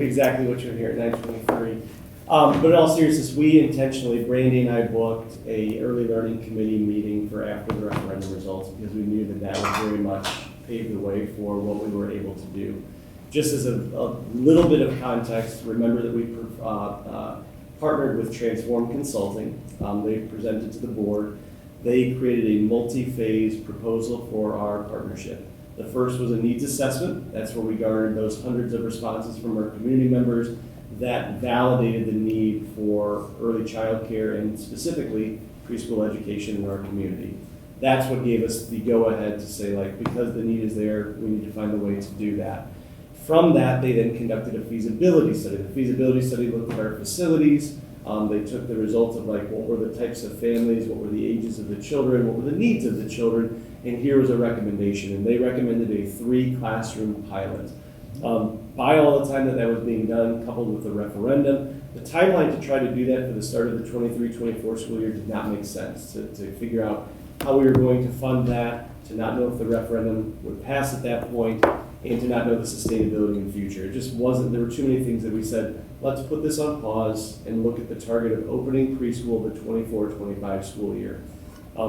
Exactly what you're here at 9:23. But in all seriousness, we intentionally, Brandy and I booked a early learning committee meeting for after the referendum results because we knew that would very much pave the way for what we were able to do. Just as a little bit of context, remember that we partnered with Transform Consulting. They presented to the board. They created a multi-phase proposal for our partnership. The first was a needs assessment. That's where we garnered those hundreds of responses from our community members that validated the need for early child care and specifically preschool education in our community. That's what gave us the go-ahead to say, because the need is there, we need to find a way to do that. From that, they then conducted a feasibility study. The feasibility study looked at our facilities. They took the results of what were the types of families, what were the ages of the children, what were the needs of the children, and here was a recommendation. And they recommended a 3-classroom pilot. By all the time that was being done, coupled with the referendum, the timeline to try to do that for the start of the 23-24 school year did not make sense. To figure out how we were going to fund that, to not know if the referendum would pass at that point, and to not know the sustainability in the future. It just wasn't, there were too many things that we said, let's put this on pause and look at the target of opening preschool the 24-25 school year.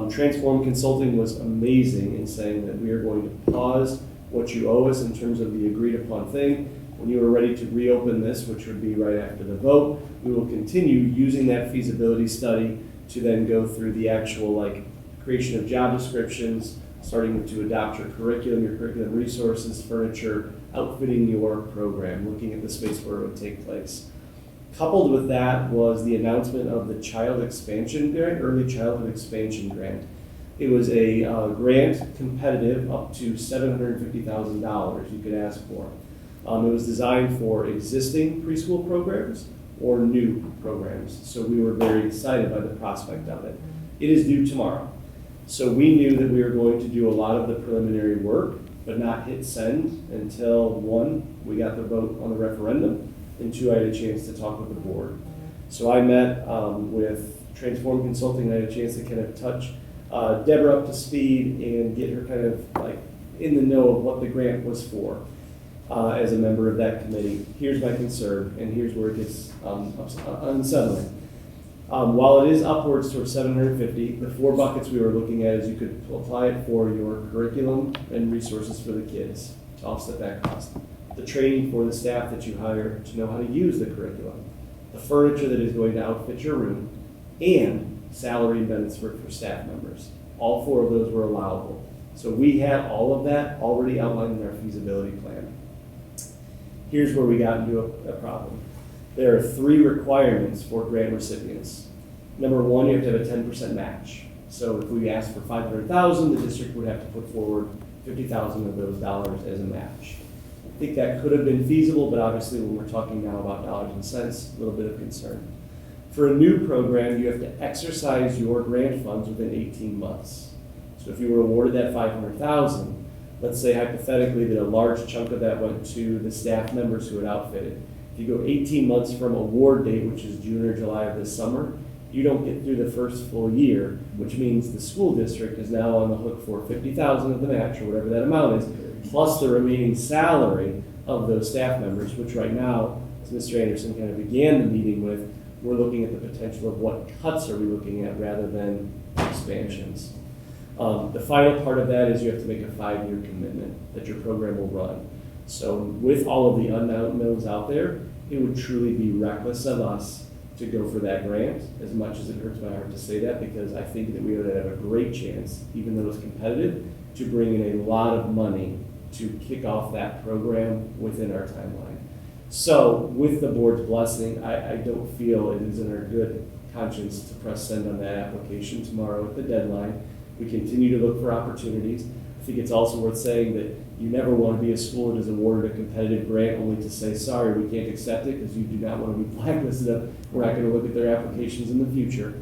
Transform Consulting was amazing in saying that we are going to pause what you owe us in terms of the agreed upon thing. When you are ready to reopen this, which would be right after the vote, we will continue using that feasibility study to then go through the actual like creation of job descriptions, starting to adopt your curriculum resources, furniture, outfitting your program, looking at the space where it would take place. Coupled with that was the announcement of the Child Expansion Grant, Early Childhood Expansion Grant. It was a grant competitive up to $750,000 you could ask for. It was designed for existing preschool programs or new programs. So we were very excited by the prospect of it. It is due tomorrow. So we knew that we were going to do a lot of the preliminary work, but not hit send until one, we got the vote on the referendum, and two, I had a chance to talk with the board. So I met with Transform Consulting, and I had a chance to kind of touch Deborah up to speed and get her kind of like in the know of what the grant was for as a member of that committee. Here's my concern, and here's where it gets unsettling. While it is upwards towards 750, the 4 buckets we were looking at is you could apply it for your curriculum and resources for the kids to offset that cost. The training for the staff that you hire to know how to use the curriculum. The furniture that is going to outfit your room, and salary and benefits for staff members. All 4 of those were allowable. So we had all of that already outlined in our feasibility plan. Here's where we got into a problem. There are 3 requirements for grant recipients. Number 1, you have to have a 10% match. So if we asked for $500,000, the district would have to put forward $50,000 of those dollars as a match. I think that could have been feasible, but obviously when we're talking now about dollars and cents, a little bit of concern. For a new program, you have to exercise your grant funds within 18 months. So if you were awarded that $500,000, let's say hypothetically that a large chunk of that went to the staff members who had outfitted. If you go 18 months from award date, which is June or July of this summer, you don't get through the first full year, which means the school district is now on the hook for $50,000 of the match, or whatever that amount is, plus the remaining salary of those staff members, which right now, as Mr. Anderson kind of began the meeting with, we're looking at the potential of what cuts are we looking at rather than expansions. The final part of that is you have to make a 5-year commitment that your program will run. So with all of the unknowns out there, it would truly be reckless of us to go for that grant, as much as it hurts my heart to say that, because I think that we would have a great chance, even though it's competitive, to bring in a lot of money to kick off that program within our timeline. So with the board's blessing, I don't feel it is in our good conscience to press send on that application tomorrow at the deadline. We continue to look for opportunities. I think it's also worth saying that you never want to be a school that is awarded a competitive grant only to say, sorry, we can't accept it because you do not want to be blacklisted. We're not going to look at their applications in the future.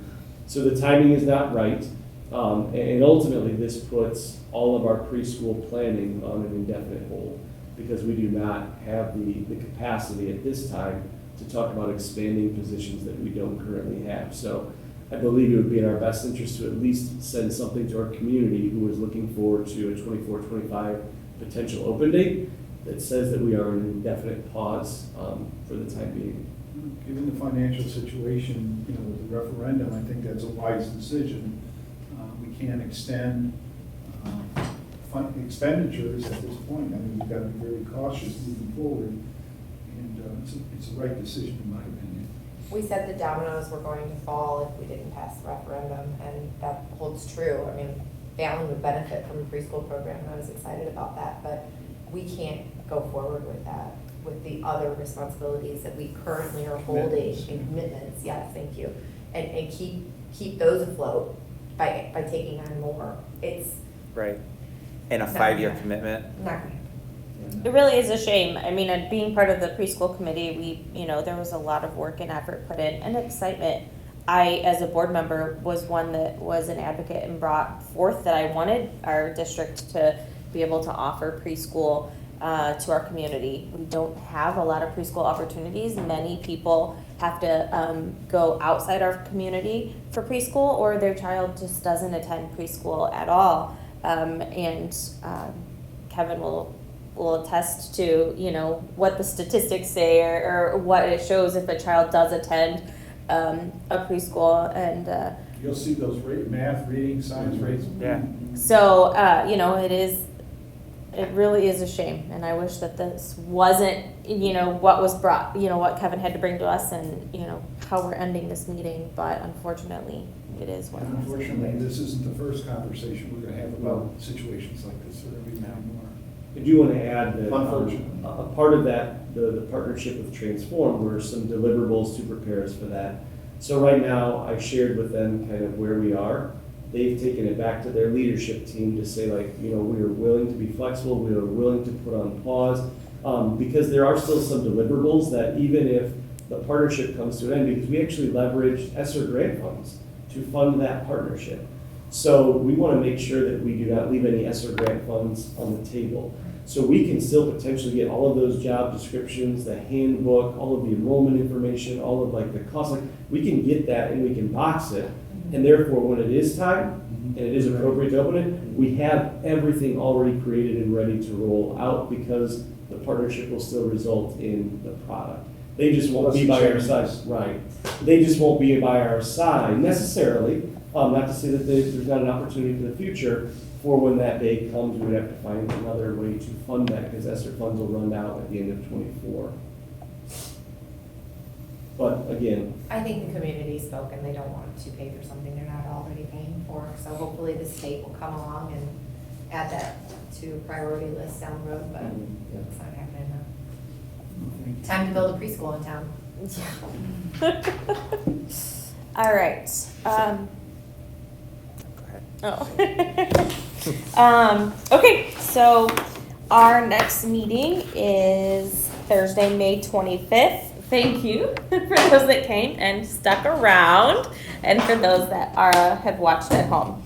So the timing is not right. And ultimately, this puts all of our preschool planning on an indefinite hold because we do not have the capacity at this time to talk about expanding positions that we don't currently have. So I believe it would be in our best interest to at least send something to our community who is looking forward to a 24-25 potential open date that says that we are in an indefinite pause for the time being. Given the financial situation, with the referendum, I think that's a wise decision. We can't extend expenditures at this point. I mean, we've got to be very cautious moving forward, and it's the right decision in my opinion. We said the dominoes were going to fall if we didn't pass the referendum, and that holds true. I mean, Fallon would benefit from a preschool program, and I was excited about that, but we can't go forward with that, with the other responsibilities that we currently are holding in commitments. Yes, thank you. And keep those afloat by taking on more. It's right. And a 5-year commitment. not gonna happen. It really is a shame. I mean, and being part of the preschool committee, there was a lot of work and effort put in and excitement. I, as a board member, was one that was an advocate and brought forth that I wanted our district to be able to offer preschool to our community. We don't have a lot of preschool opportunities. Many people have to go outside our community for preschool, or their child just doesn't attend preschool at all. Kevin will attest to, what the statistics say or what it shows if a child does attend a preschool. And you'll see those math, reading, science rates. Yeah. So, it really is a shame. And I wish that this wasn't, what was brought, what Kevin had to bring to us and, how we're ending this meeting, but unfortunately, it is what it And is. unfortunately, this isn't the first conversation we're gonna have about situations like this, there will be many more. I do want to add that Unfortunately. a part of that, the partnership with Transform, were some deliverables to prepare us for that. So right now, I shared with them kind of where we are. They've taken it back to their leadership team to say like, we are willing to be flexible, we are willing to put on pause, because there are still some deliverables that even if the partnership comes to an end, because we actually leveraged ESSER grant funds to fund that partnership. So we want to make sure that we do not leave any ESSER grant funds on the table. So we can still potentially get all of those job descriptions, the handbook, all of the enrollment information, all of like the cost, we can get that and we can box it. And therefore, when it is time and it is appropriate to open it, we have everything already created and ready to roll out because the partnership will still result in the product. They just won't be by our side, right? They just won't be by our side necessarily. Not to say that there's not an opportunity for the future for when that day comes, we would have to find another way to fund that because ESSER funds will run out at the end of '24. But again, I think the community spoke and they don't want to pay for something they're not already paying for. So hopefully the state will come along and add that to priority list down the road, but it's not happening now. Time to build a preschool in town. Yeah. All right. Okay, so our next meeting is Thursday, May 25th. Thank you for those that came and stuck around, and for those that have watched at home.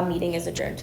Meeting is adjourned.